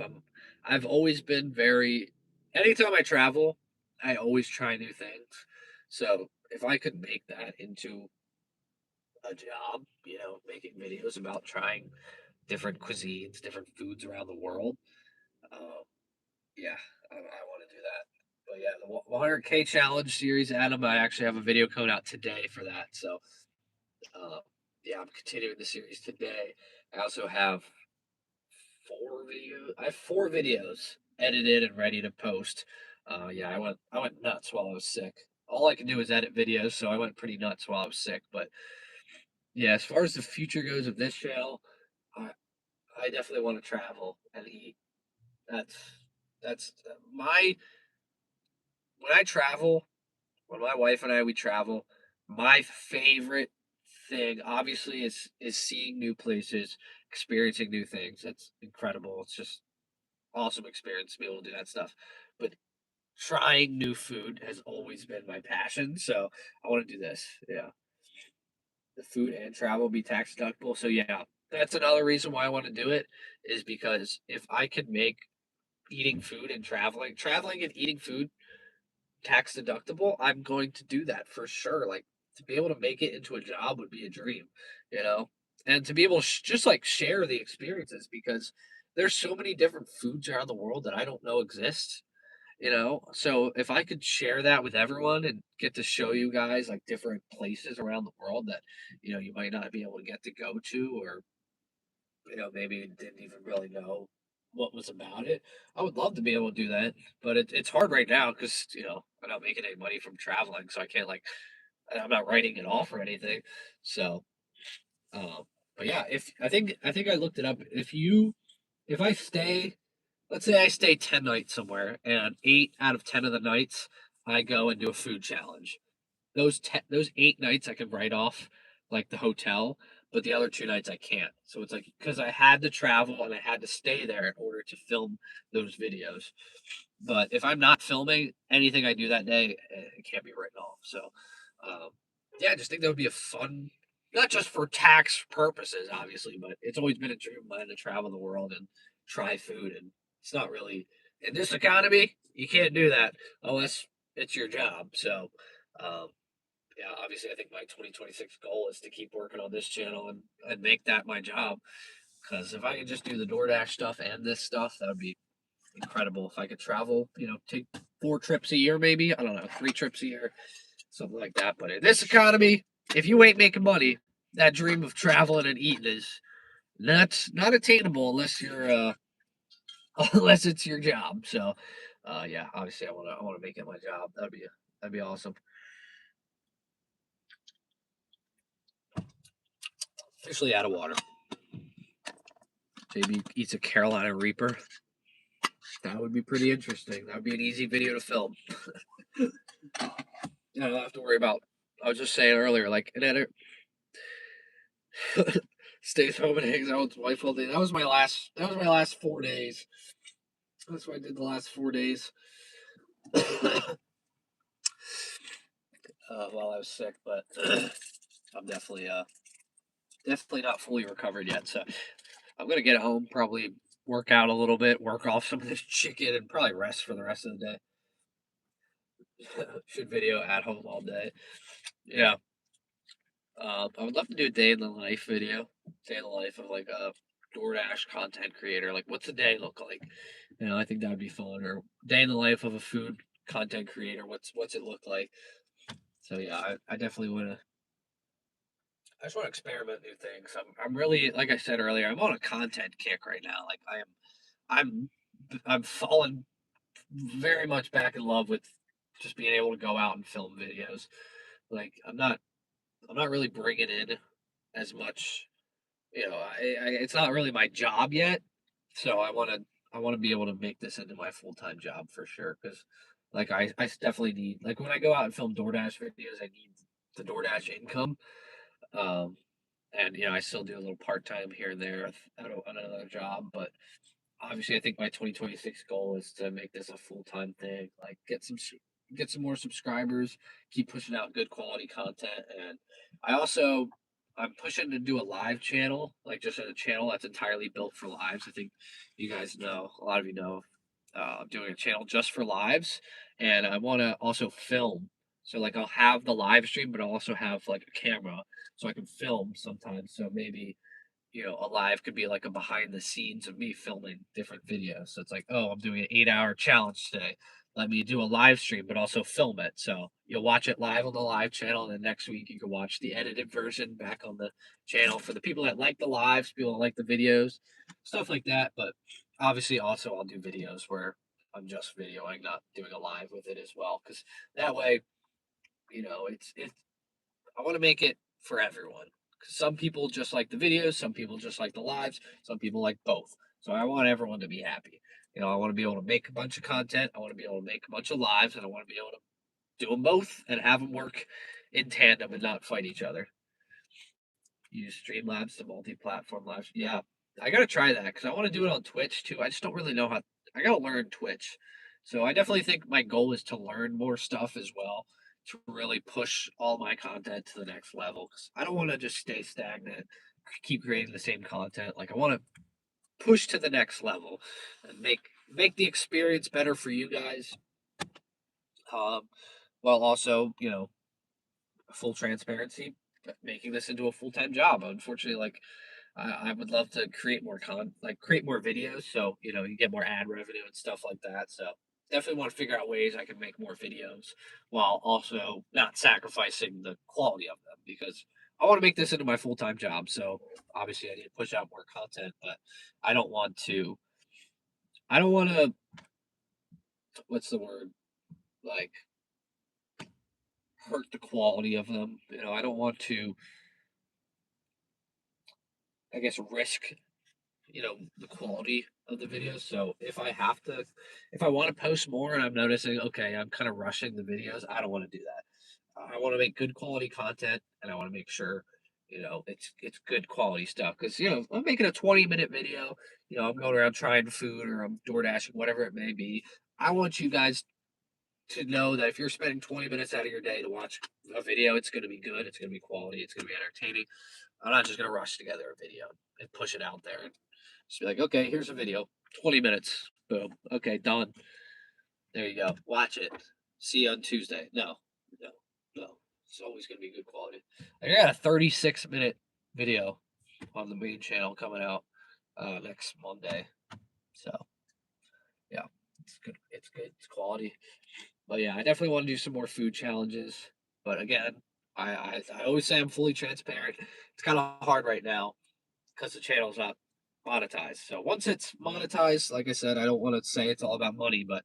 I've always been very, anytime I travel, I always try new things. So if I could make that into a job, making videos about trying different cuisines, different foods around the world, um, yeah, I want to do that. But yeah, the 100K challenge series, Adam, I actually have a video coming out today for that. So uh, yeah, I'm continuing the series today. I also have I have 4 videos edited and ready to post. Yeah, I went nuts while I was sick. All I can do is edit videos, so I went pretty nuts while I was sick. But yeah, as far as the future goes of this channel, I I definitely want to travel and eat. That's that's my when I travel, when my wife and we travel, my favorite thing obviously is seeing new places, experiencing new things. That's incredible. It's just awesome experience to be able to do that stuff. But trying new food has always been my passion. So I want to do this. Yeah. The food and travel be tax deductible. So yeah, that's another reason why I want to do it is because if I could make eating food and traveling and eating food tax deductible, I'm going to do that for sure. Like to be able to make it into a job would be a dream, you know, and to be able to just like share the experiences because there's so many different foods around the world that I don't know exist, you know. So if I could share that with everyone and get to show you guys like different places around the world that you might not be able to get to go to or maybe didn't even really know what was about it. I would love to be able to do that, but it's hard right now because I'm not making any money from traveling, so I can't I'm not writing it off or anything. So, um, but yeah, if I think I looked it up. If I stay, let's say I stay 10 nights somewhere, and 8 out of 10 of the nights I go and do a food challenge. Those 8 nights I could write off like the hotel, but the other 2 nights I can't. So it's like because I had to travel and I had to stay there in order to film those videos. But if I'm not filming anything I do that day, it can't be written off. So um, yeah, I just think that would be a fun, not just for tax purposes, obviously, but it's always been a dream of mine to travel the world and try food. And it's not really in this economy, you can't do that unless it's your job. So um, yeah, obviously, I think my 2026 goal is to keep working on this channel and make that my job. Because if I could just do the DoorDash stuff and this stuff, that would be incredible. If I could travel, take 4 trips a year, maybe, I don't know, 3 trips a year, something like that. But in this economy, if you ain't making money, that dream of traveling and eating is not attainable unless you're unless it's your job. So, yeah, obviously, I want to make it my job. That'd be awesome. Officially out of water. JB eats a Carolina Reaper. That would be pretty interesting. That would be an easy video to film. I don't have to worry about. I was just saying earlier, like an editor stays home and hangs out with his wife all day. That was my last. That was my last 4 days. That's what I did the last 4 days while I was sick. But I'm definitely not fully recovered yet. So I'm gonna get home, probably work out a little bit, work off some of this chicken, and probably rest for the rest of the day. Should video at home all day. Yeah. I would love to do a day in the life video, day in the life of like a DoorDash content creator. Like, what's a day look like? I think that would be fun. Or day in the life of a food content creator. What's it look like? So yeah, I definitely want to. I just want to experiment new things. I'm really like I said earlier. I'm on a content kick right now. Like I'm I'm fallen very much back in love with just being able to go out and film videos. Like I'm not really bringing in as much. It's not really my job yet, so I want to be able to make this into my full time job for sure. Because Like I definitely need like when I go out and film DoorDash videos, I need the DoorDash income. Um, and I still do a little part time here and there on another job, but obviously, I think my 2026 goal is to make this a full time thing. Like get some more subscribers, keep pushing out good quality content, and I also I'm pushing to do a live channel, like just a channel that's entirely built for lives. I think you guys know, a lot of you know, I'm doing a channel just for lives, and I want to also film. So like I'll have the live stream, but I'll also have like a camera, so I can film sometimes. So maybe a live could be like a behind the scenes of me filming different videos. So it's like, oh, I'm doing an 8 hour challenge today. Let me do a live stream, but also film it. So you'll watch it live on the live channel, and then next week you can watch the edited version back on the channel for the people that like the lives, people that like the videos, stuff like that. But obviously, also I'll do videos where I'm just videoing, not doing a live with it as well, because that way, it's I want to make it for everyone. 'Cause some people just like the videos, some people just like the lives, some people like both. So I want everyone to be happy. I want to be able to make a bunch of content. I want to be able to make a bunch of lives, and I want to be able to do them both and have them work in tandem and not fight each other. Use Streamlabs to multi-platform lives. Yeah, I gotta try that because I want to do it on Twitch too. I just don't really know how. I gotta learn Twitch, so I definitely think my goal is to learn more stuff as well to really push all my content to the next level. Because I don't want to just stay stagnant, keep creating the same content. Like I want to push to the next level and make the experience better for you guys. Um, while also full transparency, making this into a full time job. Unfortunately, like I would love to create more create more videos, so you get more ad revenue and stuff like that. So definitely want to figure out ways I can make more videos while also not sacrificing the quality of them because I want to make this into my full time job. So obviously I need to push out more content, but I don't want to. I don't want to. What's the word? Like hurt the quality of them. I don't want to. I guess risk the quality of the videos. So if I want to post more and I'm noticing, okay, I'm kind of rushing the videos, I don't want to do that. I want to make good quality content, and I want to make sure it's good quality stuff. Because I'm making a 20-minute video. I'm going around trying food or I'm door dashing, whatever it may be. I want you guys to know that if you're spending 20 minutes out of your day to watch a video, it's going to be good. It's going to be quality. It's going to be entertaining. I'm not just going to rush together a video and push it out there. Just be like, okay, here's a video, 20 minutes. Boom. Okay, done. There you go. Watch it. See you on Tuesday. No, no, no. It's always going to be good quality. I got a 36-minute video on the main channel coming out next Monday. So, yeah, it's good. It's good. It's quality. But yeah, I definitely want to do some more food challenges. But again, I always say I'm fully transparent. It's kind of hard right now because the channel's not monetized. So once it's monetized, like I said, I don't want to say it's all about money, but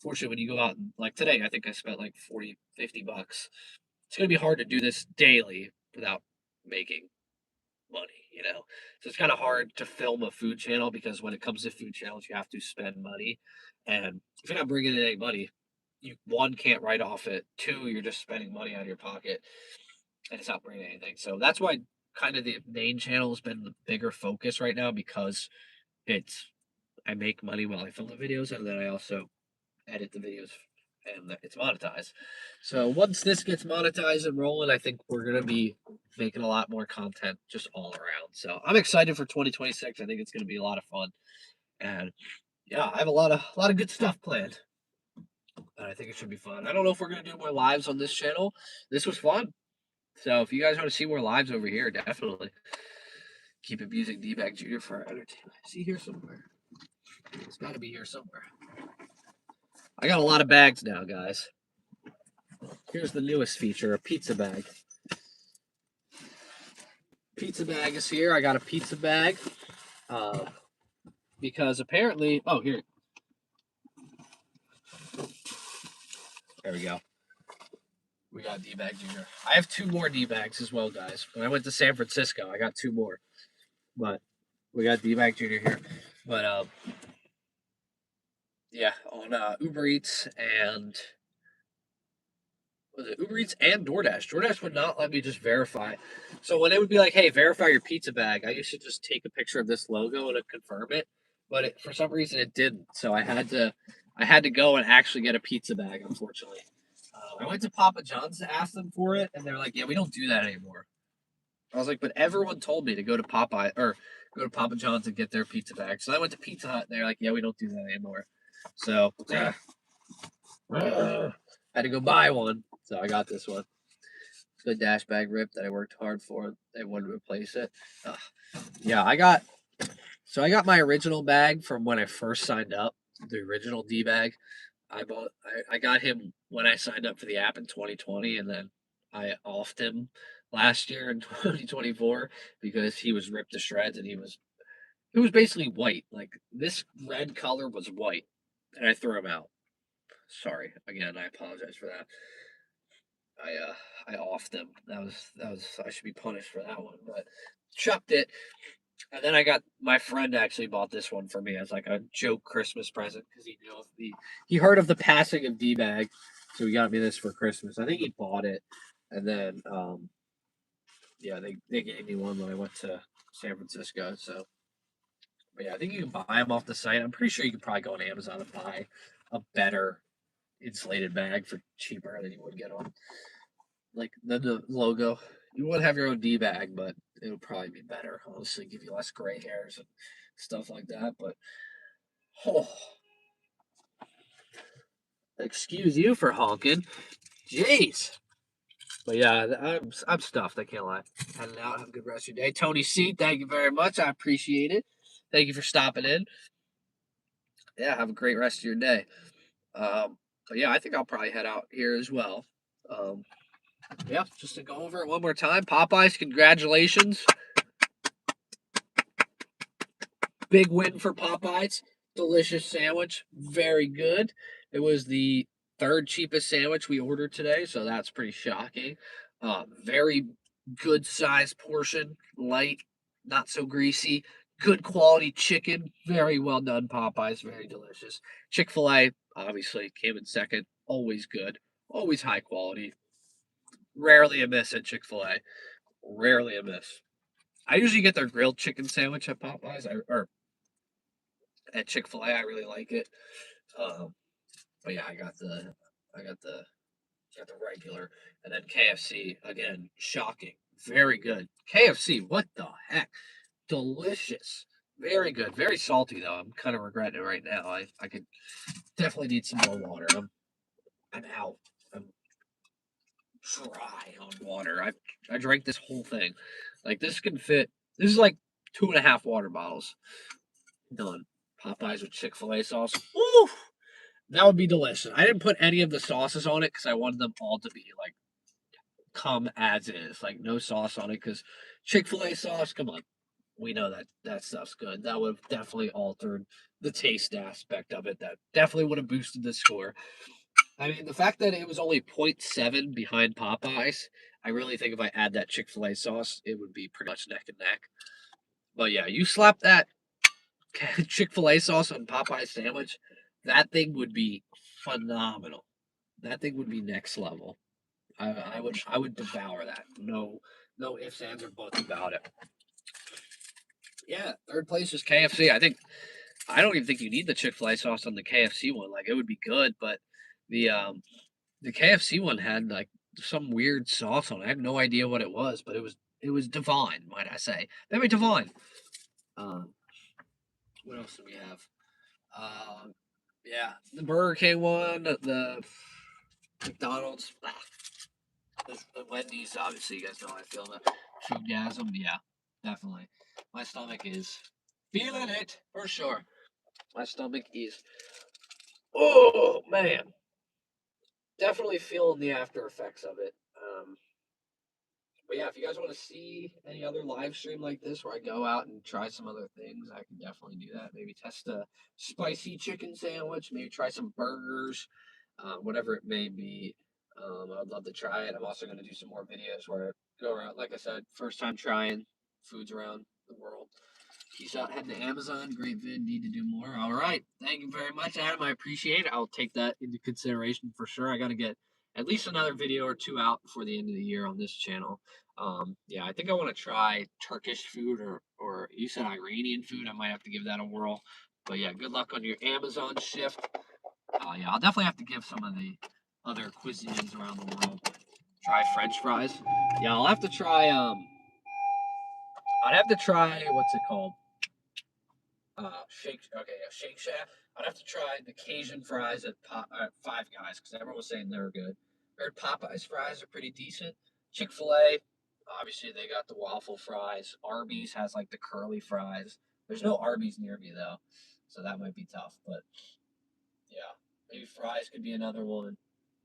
fortunately, when you go out and like today, I think I spent like 40, $50. It's going to be hard to do this daily without making money. So it's kind of hard to film a food channel because when it comes to food channels, you have to spend money. And if you're not bringing in any money, you one can't write off it. Two, you're just spending money out of your pocket and it's not bringing anything. So that's why kind of the main channel has been the bigger focus right now because it's I make money while I film the videos and then I also edit the videos and it's monetized. So once this gets monetized and rolling, I think we're gonna be making a lot more content just all around. So I'm excited for 2026. I think it's gonna be a lot of fun. And yeah, I have a lot of good stuff planned. And I think it should be fun. I don't know if we're gonna do more lives on this channel. This was fun. So if you guys want to see more lives over here, definitely keep abusing D-Bag Jr. for our entertainment. Is he here somewhere? It's got to be here somewhere. I got a lot of bags now, guys. Here's the newest feature, a pizza bag. Pizza bag is here. I got a pizza bag because apparently, oh, here. There we go. We got D-Bag Jr. I have two more D-Bags as well, guys. When I went to San Francisco, I got two more. But we got D-Bag Jr. here. But Yeah, on Uber Eats and was it Uber Eats and DoorDash. DoorDash would not let me just verify. So when it would be like, "Hey, verify your pizza bag," I used to just take a picture of this logo and confirm it. But for some reason it didn't. So I had to go and actually get a pizza bag. Unfortunately, I went to Papa John's to ask them for it, and they're like, "Yeah, we don't do that anymore." I was like, "But everyone told me to go to Popeye or go to Papa John's and get their pizza bag." So I went to Pizza Hut, and they're like, "Yeah, we don't do that anymore." So I had to go buy one. So I got this one. Good dash bag rip that I worked hard for. They wanted to replace it. Ugh. Yeah, I got my original bag from when I first signed up. The original D bag. I got him when I signed up for the app in 2020, and then I offed him last year in 2024 because he was ripped to shreds and it was basically white. Like this red color was white, and I threw him out. Sorry again. I apologize for that. I offed him. That was I should be punished for that one, but chucked it. And then I got my friend actually bought this one for me as like a joke Christmas present because he knew of he heard of the passing of D bag, so he got me this for Christmas. I think he bought it, and then yeah, they gave me one when I went to San Francisco. So, but yeah, I think you can buy them off the site. I'm pretty sure you could probably go on Amazon and buy a better insulated bag for cheaper than you would get on like the logo. You would have your own D bag, but it would probably be better. Honestly, give you less gray hairs and stuff like that. But oh, excuse you for honking. Jeez. But yeah, I'm stuffed. I can't lie. Heading out. Have a good rest of your day. Tony C, thank you very much. I appreciate it. Thank you for stopping in. Yeah, have a great rest of your day. But yeah, I think I'll probably head out here as well. Um, yeah, just to go over it one more time. Popeyes, congratulations. Big win for Popeyes. Delicious sandwich. Very good. It was the third cheapest sandwich we ordered today, so that's pretty shocking. Very good size portion. Light, not so greasy. Good quality chicken. Very well done, Popeyes. Very delicious. Chick Fil A, obviously, came in second. Always good. Always high quality. Rarely a miss at Chick Fil A. Rarely a miss. I usually get their grilled chicken sandwich at Popeyes, or at Chick Fil A. I really like it. Um, but yeah, I got the regular, and then KFC again. Shocking, very good. KFC, what the heck? Delicious, very good. Very salty though. I'm kind of regretting it right now. I could definitely need some more water. I'm out. I'm dry on water. I drank this whole thing. Like this can fit. This is like 2.5 water bottles. Done. Popeyes with Chick Fil A sauce. Woo! That would be delicious. I didn't put any of the sauces on it because I wanted them all to be like come as is, like no sauce on it. Because Chick Fil A sauce, come on, we know that that stuff's good. That would have definitely altered the taste aspect of it. That definitely would have boosted the score. I mean, the fact that it was only point 0.7 behind Popeyes, I really think if I add that Chick Fil A sauce, it would be pretty much neck and neck. But yeah, you slap that Chick Fil A sauce on Popeye sandwich, that thing would be phenomenal. That thing would be next level. I would devour that. No ifs, ands, or buts about it. Yeah, third place is KFC. I don't even think you need the Chick Fil A sauce on the KFC one. Like it would be good, but the um the KFC one had like some weird sauce on it. I have no idea what it was, but it was divine, might I say? Very divine. Um, what else do we have? Yeah, the Burger King one, the McDonald's, the Wendy's. Obviously, you guys know how I feel the foodgasm. Yeah, definitely. My stomach is feeling it for sure. My stomach is. Oh man, definitely feeling the after effects of it. But yeah, if you guys want to see any other live stream like this where I go out and try some other things, I can definitely do that. Maybe test a spicy chicken sandwich, maybe try some burgers, whatever it may be. I'd love to try it. I'm also going to do some more videos where I go around, like I said, first time trying foods around the world. Peace out. Head to Amazon. Great vid. Need to do more. All right. Thank you very much, Adam. I appreciate it. I'll take that into consideration for sure. I got to get at least another video or two out before the end of the year on this channel. Yeah, I think I want to try Turkish food or you said Iranian food. I might have to give that a whirl. But yeah, good luck on your Amazon shift. Yeah, I'll definitely have to give some of the other cuisines around the world. Try French fries. Yeah, I'll have to try. I'd have to try what's it called? Shake Shack. I'd have to try the Cajun fries at Five Guys because everyone was saying they were good. I heard Popeyes fries are pretty decent. Chick-fil A, obviously they got the waffle fries. Arby's has like the curly fries. There's no Arby's near me though, so that might be tough. But yeah, maybe fries could be another one.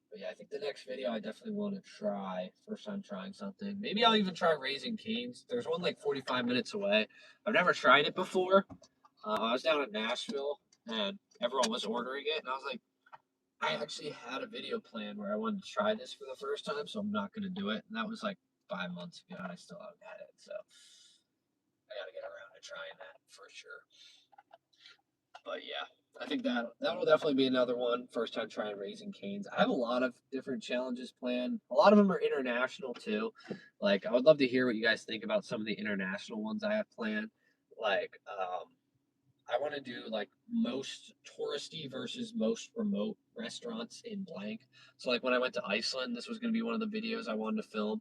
But yeah, I think the next video I definitely want to try. First time trying something. Maybe I'll even try Raising Cane's. There's one like 45 minutes away. I've never tried it before. I was down in Nashville and everyone was ordering it, and I was like, I actually had a video plan where I wanted to try this for the first time, so I'm not going to do it. And that was like 5 months ago, and I still haven't had it. So I got to get around to trying that for sure. But yeah, I think that will definitely be another one. First time trying Raising Cane's. I have a lot of different challenges planned. A lot of them are international too. Like I would love to hear what you guys think about some of the international ones I have planned. Like I want to do like most touristy versus most remote restaurants in blank. So like when I went to Iceland, this was going to be one of the videos I wanted to film.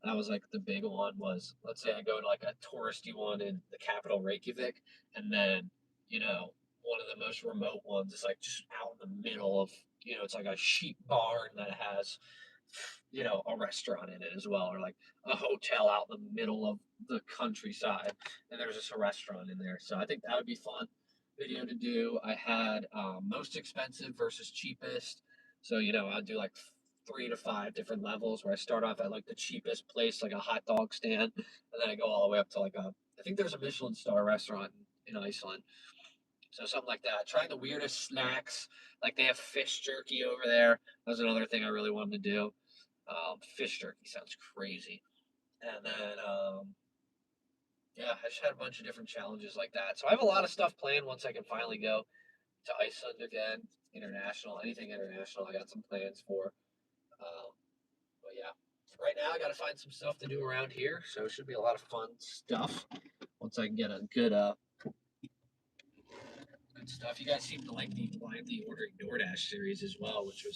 That was like the big one was let's say I go to like a touristy one in the capital Reykjavik, and then one of the most remote ones is like just out in the middle of it's like a sheep barn that has a restaurant in it as well, or like a hotel out in the middle of the countryside, and there's just a restaurant in there. So I think that would be fun video to do. I had most expensive versus cheapest. So I'd do like 3 to 5 different levels where I start off at like the cheapest place, like a hot dog stand, and then I go all the way up to like I think there's a Michelin star restaurant in Iceland. So something like that. Trying the weirdest snacks, like they have fish jerky over there. That was another thing I really wanted to do. Fish jerky sounds crazy. And then yeah, I just had a bunch of different challenges like that. So I have a lot of stuff planned once I can finally go to Iceland again, international, anything international. I got some plans for. Um, but yeah, right now I got to find some stuff to do around here, so it should be a lot of fun stuff once I can get a good stuff. You guys seem to like the blindly ordering DoorDash series as well, which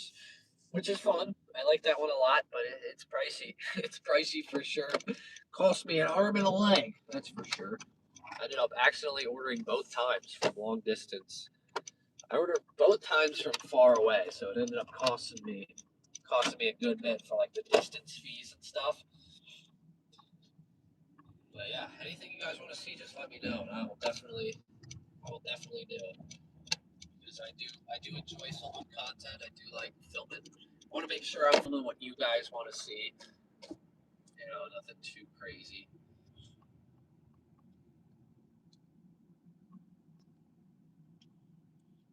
is fun. I like that one a lot, but it's pricey. It's pricey for sure. Cost me an arm and a leg, that's for sure. I ended up accidentally ordering both times from long distance. I ordered both times from far away, so it ended up costing me a good bit for like the distance fees and stuff. But yeah, anything you guys want to see, just let me know, and I will definitely do it because I do enjoy filming content. I do like filming. I want to make sure I'm filming what you guys want to see. Nothing too crazy.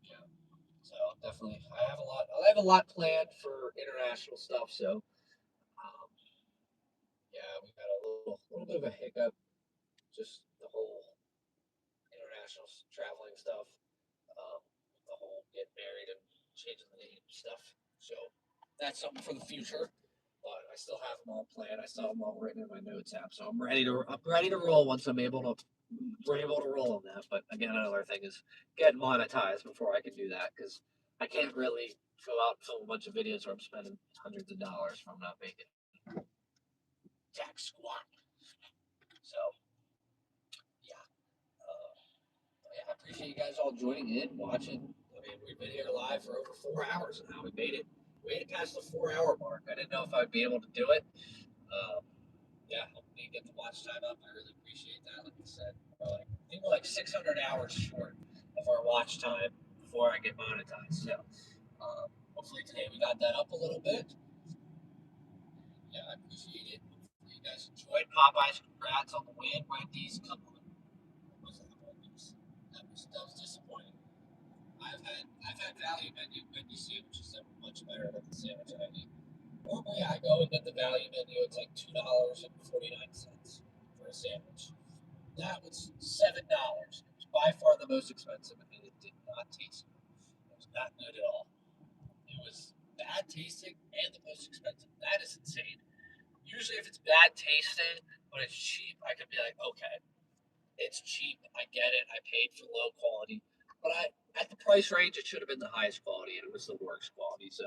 Yeah. So definitely, I have a lot planned for international stuff. So um, yeah, we got a little bit of a hiccup, just the whole international traveling stuff, the whole getting married and changing the name stuff. So that's something for the future. But I still have them all planned. I still have them all written in my notes app. So I'm ready to roll once we're able to roll on that. But again, another thing is getting monetized before I can do that because I can't really go out and film a bunch of videos where I'm spending hundreds of dollars if I'm not making jack squat. So yeah, uh, yeah, I appreciate you guys all joining in, watching. I mean, we've been here live for over 4 hours now. We made it past the 4 hour mark. I didn't know if I'd be able to do it. Um, yeah, hopefully get the watch time up. I really appreciate that. Like I said, I think we're like 600 hours short of our watch time before I get monetized. So hopefully today we got that up a little bit. Yeah, I appreciate it. Hopefully you guys enjoyed Popeyes. Congrats on the win. Wendy's, come on. What was that? Wendy's. That was disappointing. I've had value menu sandwiches that were much better than the sandwich I eat. Normally I go and get the value menu. It's like $2.49 for a sandwich. That was $7. It was by far the most expensive, and it did not taste good. It was not good at all. It was bad tasting and the most expensive. That is insane. Usually, if it's bad tasting but it's cheap, I could be like, okay, it's cheap. I get it. I paid for low quality, but at the price range, it should have been the highest quality, and it was the worst quality. So,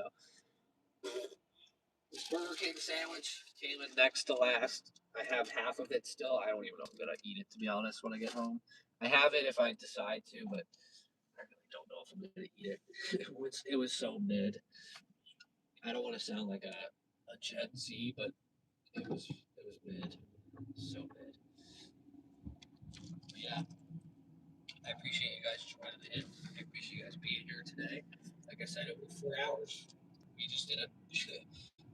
Burger King sandwich came in next to last. I have half of it still. I don't even know if I'm gonna eat it, to be honest, when I get home. I have it if I decide to, but I really don't know if I'm gonna eat it. It was so mid. I don't want to sound like a Gen Z, but it was mid, so mid. But yeah, I appreciate you guys joining in. I appreciate you guys being here today. Like I said, it was 4 hours. We just did a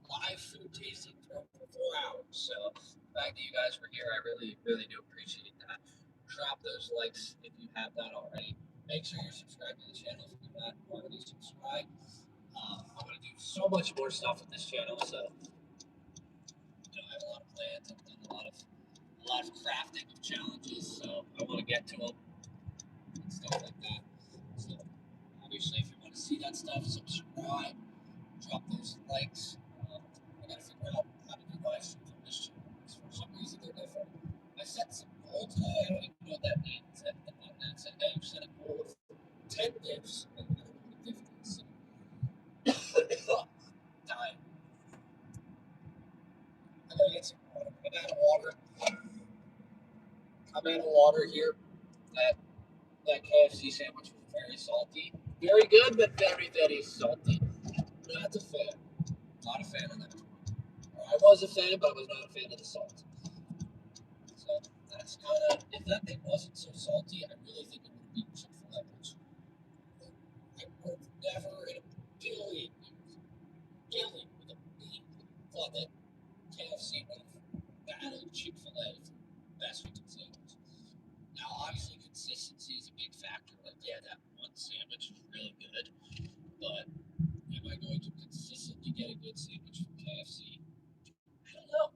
live food tasting for 4 hours. So the fact that you guys were here, I really, really do appreciate that. Drop those likes if you have not already. Make sure you're subscribed to the channel if you're not already subscribed. I'm going to do so much more stuff with this channel. So I have a lot of plans. I've done a lot of crafting of challenges. So I want to get to them and stuff like that. So obviously, if you want to see that stuff, subscribe. Drop those likes. I gotta figure out how to do live streams on this channel. For some reason, they're different. I set some goal today. I don't even know what that means. At the button that said, "Hey, you set a goal of 10 gifts." I don't know what the gift is. So, dying. I gotta get some water. I'm out of water. I'm out of water here. That that KFC sandwich was very salty. Very good, but very, very salty. Not a fan. Not a fan of that. I was a fan, but I was not a fan of the salt. So that's kind of, if that thing wasn't so salty, I really think it would have beaten Chick-fil-A. Which I would have never in a billion with a B thought that KFC would have battled Chick-fil-A for best chicken sandwich. Now, obviously, consistency is a big factor. Like, yeah, that one sandwich is really good, but am I going to consistently get a good sandwich from KFC? I don't know.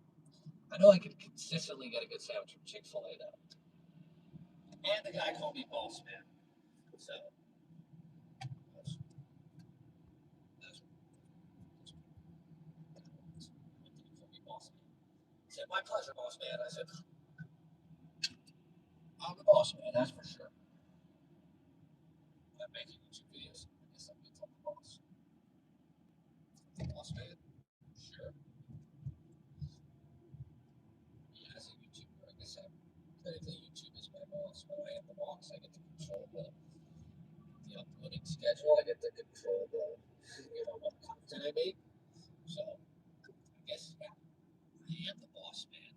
I know I can consistently get a good sandwich from Chick-fil-A though. And the guy called me boss man. So that's, that's what did he call me boss man? He said, "My pleasure, boss man." I said, "I'm the boss man, that's for sure." I'm making YouTube videos. I guess I'm the boss. The boss man? Sure. Yeah, as a YouTuber, I guess I'm technically YouTube is my boss, but I am the boss. I get to control the uploading schedule. I get to control what content I make. So I guess yeah, I am the boss man.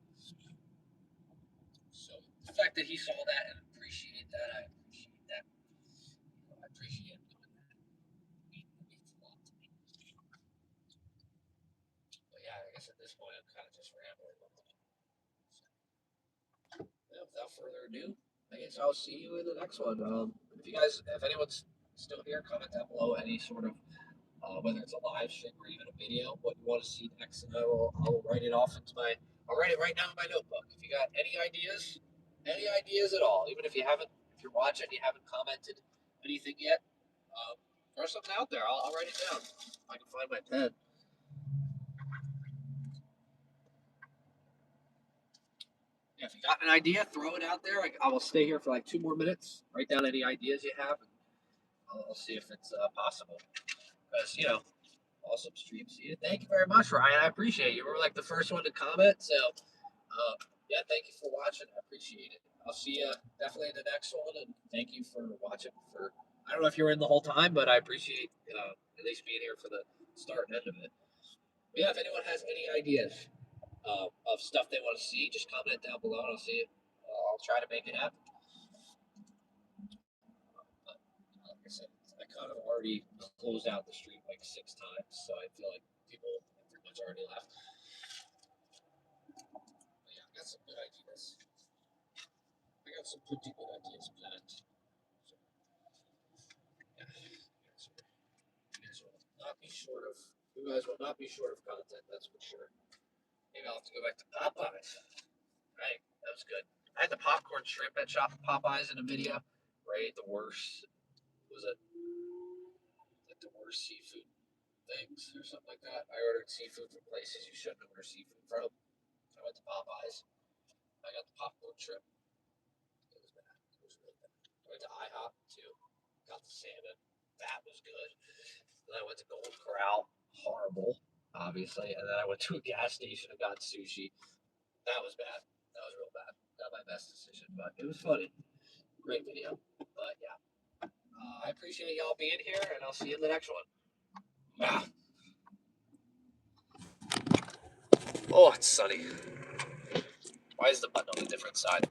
So the fact that he saw that and appreciated that, I appreciate that. I appreciate him doing that. It means a lot to me. But yeah, I guess at this point I'm kind of just rambling. So, yeah, without further ado, I guess I'll see you in the next one. If anyone's still here, comment down below any sort of whether it's a live stream or even a video, what you want to see next, and I'll write it off into my. I'll write it right now in my notebook. If you got any ideas at all, even if if you're watching, you haven't commented anything yet, throw something out there. I'll write it down. If I can find my pen. Yeah, if you got an idea, throw it out there. I will stay here for like 2 more minutes. Write down any ideas you have, and I'll see if it's possible. Because awesome stream. See you. Thank you very much, Ryan. I appreciate you. You were like the first one to comment, so yeah, thank you for watching. I appreciate it. I'll see you definitely in the next one, and thank you for watching. I don't know if you were in the whole time, but I appreciate at least being here for the start and end of it. But yeah, if anyone has any ideas of stuff they want to see, just comment it down below, and I'll see it. I'll try to make it happen. But like I said, I kind of already closed out the stream like 6 times, so I feel like people have pretty much already left. But yeah, I got some good ideas. I got some pretty good ideas planned. So, yeah, you guys will not be short of content, that's for sure. Maybe I'll have to go back to Popeyes. Right, that was good. I had the popcorn shrimp at Popeyes in a video. Right, the worst was it? Like the worst seafood things or something like that. I ordered seafood from places you shouldn't order seafood from. I went to Popeyes. I got the popcorn shrimp. It was bad. It was really bad. I went to IHOP too. Got the salmon. That was good. Then I went to Golden Corral. Horrible, obviously. And then I went to a gas station and got sushi. That was bad. That was real bad. Not my best decision, but it was funny. Great video. But yeah, I appreciate y'all being here, and I'll see you in the next one. Ah. Oh, it's sunny. Why is the button on a different side?